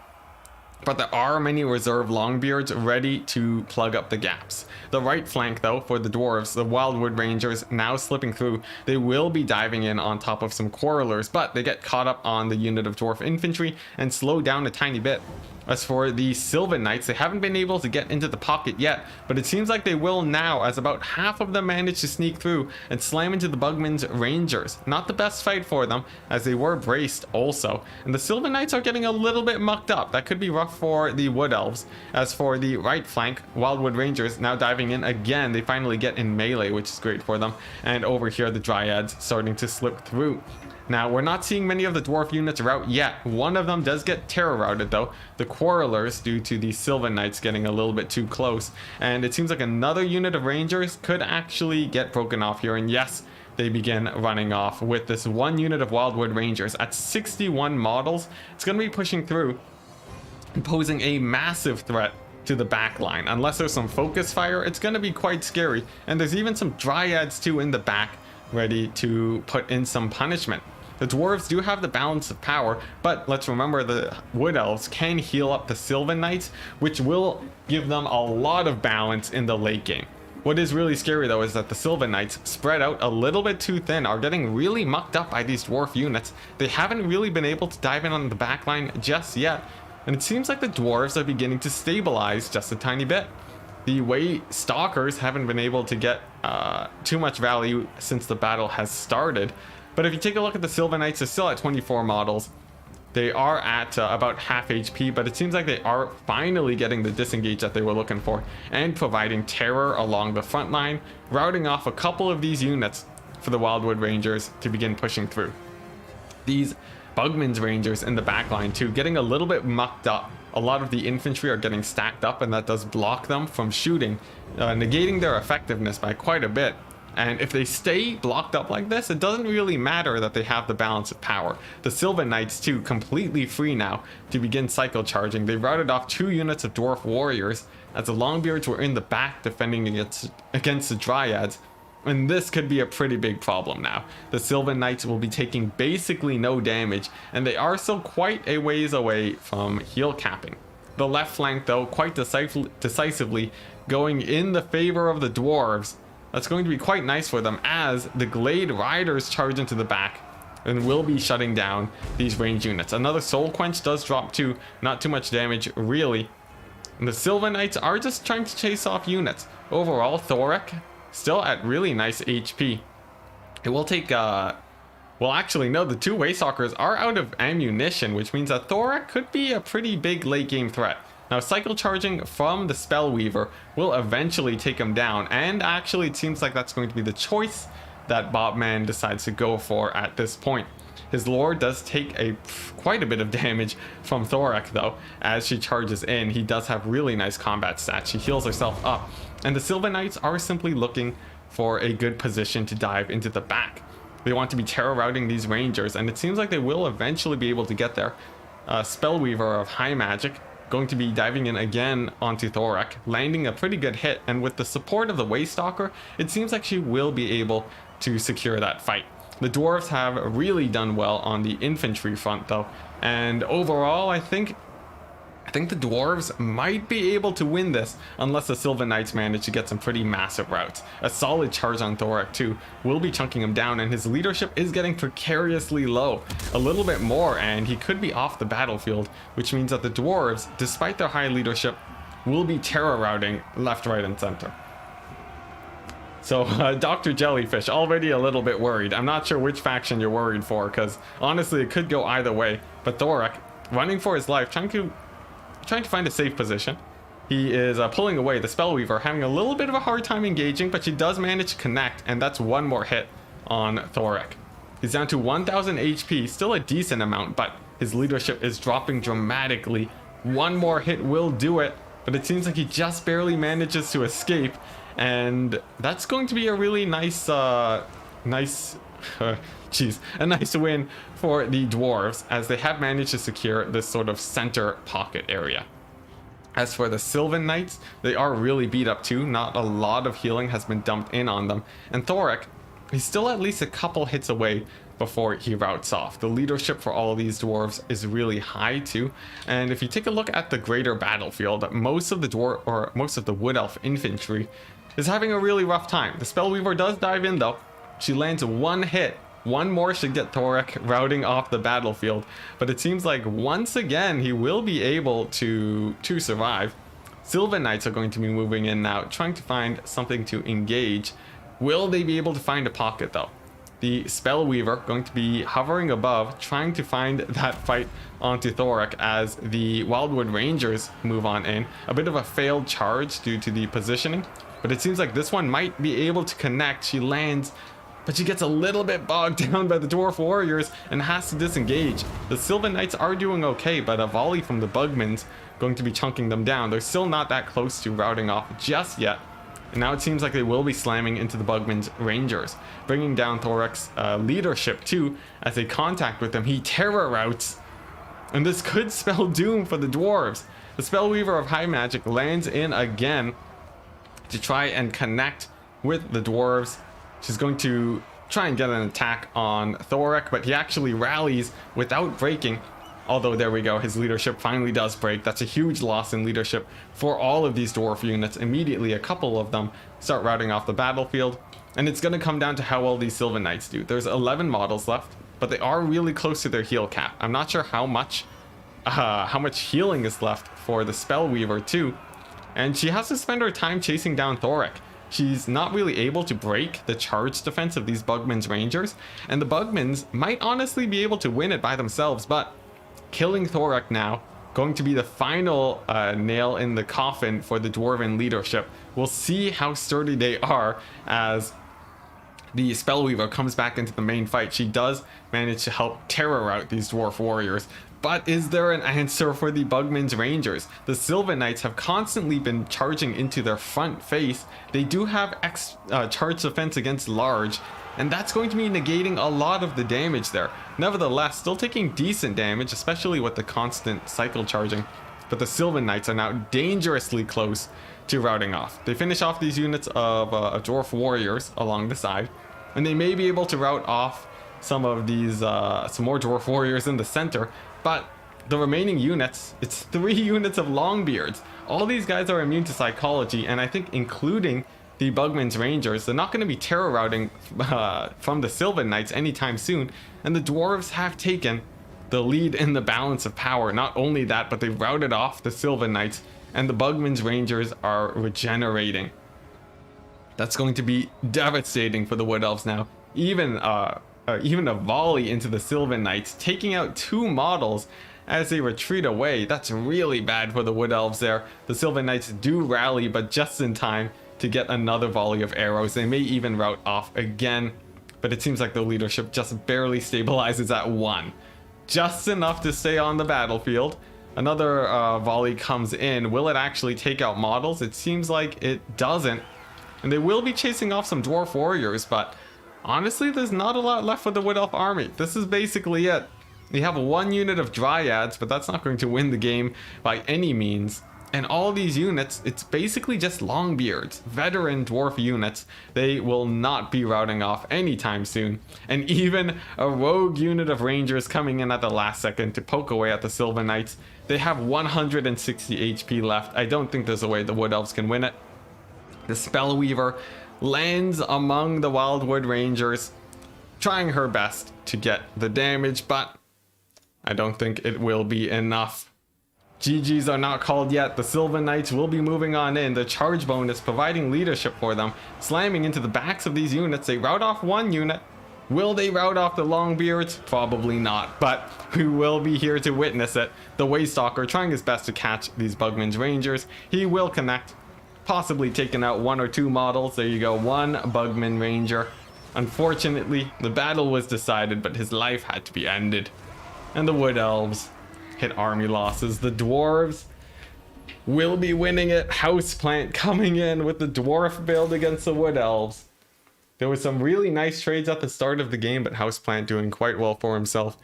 But there are many reserve Longbeards ready to plug up the gaps. The right flank though for the dwarves, the Wildwood Rangers now slipping through. They will be diving in on top of some Quarrelers, but they get caught up on the unit of dwarf infantry and slow down a tiny bit. As for the Sylvan Knights, they haven't been able to get into the pocket yet, but it seems like they will now, as about half of them manage to sneak through and slam into the Bugman's Rangers. Not the best fight for them, as they were braced also. And the Sylvan Knights are getting a little bit mucked up. That could be rough for the Wood Elves. As for the right flank, Wildwood Rangers now diving in again. They finally get in melee, which is great for them. And over here, the Dryads starting to slip through. Now, we're not seeing many of the dwarf units rout yet. One of them does get terror routed though, the Quarrelers, due to the Sylvan Knights getting a little bit too close. And it seems like another unit of Rangers could actually get broken off here. And yes, they begin running off with this one unit of Wildwood Rangers at 61 models. It's going to be pushing through and posing a massive threat to the back line. Unless there's some focus fire, it's going to be quite scary. And there's even some Dryads too in the back, ready to put in some punishment. The dwarves do have the balance of power, but let's remember the Wood Elves can heal up the Sylvan Knights, which will give them a lot of balance in the late game. What is really scary though is that the Sylvan Knights, spread out a little bit too thin, are getting really mucked up by these dwarf units. They haven't really been able to dive in on the backline just yet, and it seems like the dwarves are beginning to stabilize just a tiny bit. The Way Stalkers haven't been able to get too much value since the battle has started. But if you take a look at the Sylvan Knights, they're still at 24 models. They are at about half HP, but it seems like they are finally getting the disengage that they were looking for and providing terror along the front line, routing off a couple of these units for the Wildwood Rangers to begin pushing through. These Bugman's Rangers in the back line too, getting a little bit mucked up. A lot of the infantry are getting stacked up, and that does block them from shooting, negating their effectiveness by quite a bit. And if they stay blocked up like this, it doesn't really matter that they have the balance of power. The Sylvan Knights too, completely free now to begin cycle charging. They routed off 2 units of Dwarf Warriors as the Longbeards were in the back defending against the Dryads. And this could be a pretty big problem now. The Sylvan Knights will be taking basically no damage, and they are still quite a ways away from heal capping. The left flank though, quite decisively going in the favor of the Dwarves. That's going to be quite nice for them as the Glade Riders charge into the back and will be shutting down these range units. Another Soul Quench does drop too, not too much damage really. And the Sylvan Knights are just trying to chase off units. Overall, Thorek still at really nice HP. It will take, well actually no, the 2 Waystalkers are out of ammunition, which means that Thorek could be a pretty big late game threat. Now, cycle charging from the Spellweaver will eventually take him down, and actually it seems like that's going to be the choice that Bobman decides to go for at this point. His lore does take quite a bit of damage from Thorek though, as she charges in. He does have really nice combat stats. She heals herself up, and the Sylvan Knights are simply looking for a good position to dive into the back. They want to be terror routing these Rangers, and it seems like they will eventually be able to get there. Spellweaver of high magic going to be diving in again onto Thorek, landing a pretty good hit, and with the support of the Waystalker, it seems like she will be able to secure that fight. The dwarves have really done well on the infantry front though, and overall I think I think the dwarves might be able to win this unless the Sylvan Knights manage to get some pretty massive routes. A solid charge on Thorek too will be chunking him down, and his leadership is getting precariously low. A little bit more and he could be off the battlefield, which means that the dwarves, despite their high leadership, will be terror routing left, right, and center. So Dr. Jellyfish, already a little bit worried. I'm not sure which faction you're worried for, because honestly it could go either way. But Thorek, running for his life, trying to find a safe position. He is pulling away. The Spellweaver having a little bit of a hard time engaging, but she does manage to connect, and that's one more hit on Thorek. He's down to 1000 HP, still a decent amount, but his leadership is dropping dramatically. One more hit will do it, but it seems like he just barely manages to escape, and that's going to be a really nice nice win for the dwarves, as they have managed to secure this sort of center pocket area. As for the Sylvan Knights, they are really beat up too. Not a lot of healing has been dumped in on them, and Thorek, he's still at least a couple hits away before he routes off. The leadership for all of these dwarves is really high too, and if you take a look at the greater battlefield, most of the Wood Elf infantry is having a really rough time. The Spellweaver does dive in though. She lands one hit. One more should get Thorek routing off the battlefield, but it seems like once again he will be able to survive. Sylvan Knights are going to be moving in now, trying to find something to engage. Will they be able to find a pocket though? The Spellweaver going to be hovering above, trying to find that fight onto Thorek as the Wildwood Rangers move on in. A bit of a failed charge due to the positioning, but it seems like this one might be able to connect. She lands, but she gets a little bit bogged down by the Dwarf Warriors and has to disengage. The Sylvan Knights are doing okay, but a volley from the Bugman's going to be chunking them down. They're still not that close to routing off just yet. And now it seems like they will be slamming into the Bugman's Rangers, bringing down Thorek's leadership too. As they contact with him, he terror routes, and this could spell doom for the dwarves. The Spellweaver of High Magic lands in again to try and connect with the dwarves. She's going to try and get an attack on Thorek, but he actually rallies without breaking. Although there we go, his leadership finally does break. That's a huge loss in leadership for all of these dwarf units. Immediately a couple of them start routing off the battlefield, and it's going to come down to how well these Sylvan Knights do. There's 11 models left, but they are really close to their heal cap. I'm not sure how much healing is left for the Spellweaver too, and she has to spend her time chasing down Thorek. She's not really able to break the charge defense of these Bugman's Rangers, and the Bugmans might honestly be able to win it by themselves, but killing Thorek now, going to be the final nail in the coffin for the Dwarven leadership. We'll see how sturdy they are as the Spellweaver comes back into the main fight. She does manage to help terror out these Dwarf Warriors, but is there an answer for the Bugman's Rangers? The Sylvan Knights have constantly been charging into their front face. They do have charge defense against large, and that's going to be negating a lot of the damage there. Nevertheless, still taking decent damage, especially with the constant cycle charging. But the Sylvan Knights are now dangerously close to routing off. They finish off these units of Dwarf Warriors along the side, and they may be able to route off some of these, some more Dwarf Warriors in the center, but the remaining units, it's 3 units of Longbeards. All these guys are immune to psychology, and I think including the Bugman's Rangers, they're not going to be terror routing from the Sylvan Knights anytime soon, and the dwarves have taken the lead in the balance of power. Not only that, but they've routed off the Sylvan Knights, and the Bugman's Rangers are regenerating. That's going to be devastating for the Wood Elves now. Even a volley into the Sylvan Knights, taking out 2 models as they retreat away. That's really bad for the Wood Elves there. The Sylvan Knights do rally, but just in time to get another volley of arrows. They may even route off again, but it seems like the leadership just barely stabilizes at 1. Just enough to stay on the battlefield. Another volley comes in. Will it actually take out models? It seems like it doesn't. And they will be chasing off some Dwarf Warriors, but honestly, there's not a lot left for the Wood Elf army. This is basically it. They have 1 unit of Dryads, but that's not going to win the game by any means. And all these units, it's basically just Longbeards, veteran dwarf units. They will not be routing off anytime soon. And even a rogue unit of Rangers coming in at the last second to poke away at the Sylvan Knights. They have 160 HP left. I don't think there's a way the Wood Elves can win it. The Spellweaver lands among the Wildwood Rangers, trying her best to get the damage, but I don't think it will be enough. GGs are not called yet. The Sylvan Knights will be moving on in. The charge bonus providing leadership for them, slamming into the backs of these units. They rout off one unit. Will they rout off the Longbeards? Probably not, but we will be here to witness it. The Waystalker trying his best to catch these Bugman's Rangers. He will connect, possibly taking out one or two models. There you go, one Bugman Ranger. Unfortunately, the battle was decided, but his life had to be ended. And the Wood Elves hit army losses. The Dwarves will be winning it. Houseplant coming in with the Dwarf build against the Wood Elves. There was some really nice trades at the start of the game, but Houseplant doing quite well for himself.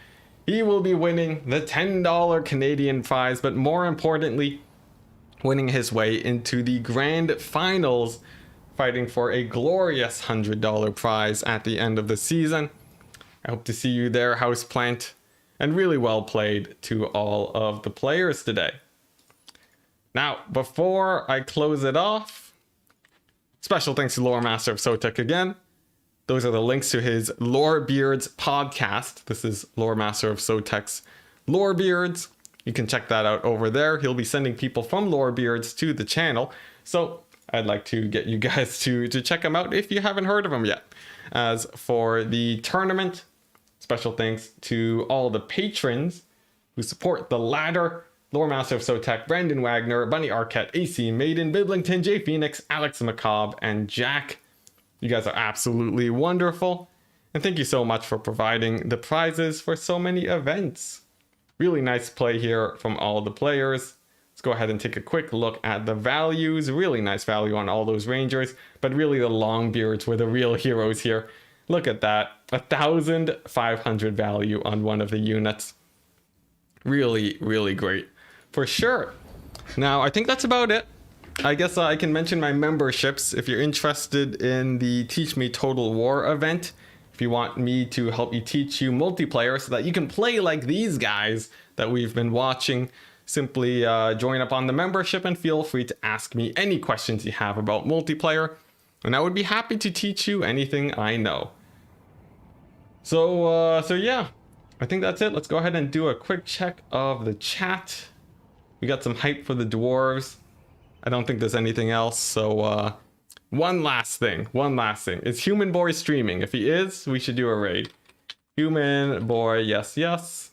He will be winning the $10 Canadian prize, but more importantly, winning his way into the grand finals, fighting for a glorious $100 prize at the end of the season. I hope to see you there, Houseplant. And really well played to all of the players today. Now, before I close it off, special thanks to LoremasterOfSotek again. Those are the links to his Lorebeards podcast. This is LoremasterOfSotek's Lorebeards. You can check that out over there. He'll be sending people from Lorebeards to the channel. So I'd like to get you guys to check him out if you haven't heard of him yet. As for the tournament, special thanks to all the patrons who support the ladder. LoremasterOfSotek, Brandon Wagner, Bunny Arquette, AC Maiden, Biblington, Jay Phoenix, Alex Macabre, and Jack. You guys are absolutely wonderful. And thank you so much for providing the prizes for so many events. Really nice play here from all the players. Let's go ahead and take a quick look at the values. Really nice value on all those Rangers, but really the Longbeards were the real heroes here. Look at that, 1,500 value on one of the units. Really, really great, for sure. Now, I think that's about it. I guess I can mention my memberships. If you're interested in the Teach Me Total War event, if you want me to help you teach you multiplayer so that you can play like these guys that we've been watching, simply join up on the membership and feel free to ask me any questions you have about multiplayer. And I would be happy to teach you anything I know. So yeah, I think that's it. Let's go ahead and do a quick check of the chat. We got some hype for the dwarves. I don't think there's anything else. So one last thing. Is Human Boy streaming? If he is, we should do a raid. Human Boy, yes, yes.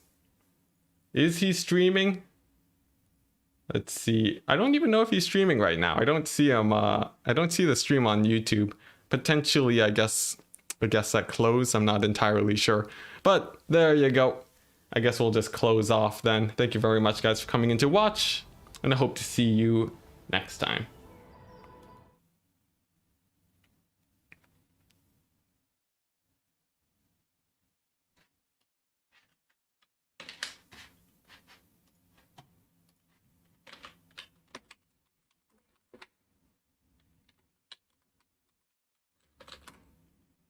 Is he streaming? Let's see. I don't even know if he's streaming right now. I don't see him. I don't see the stream on YouTube. Potentially, I guess that closed. I'm not entirely sure. But there you go. I guess we'll just close off then. Thank you very much, guys, for coming in to watch. And I hope to see you next time.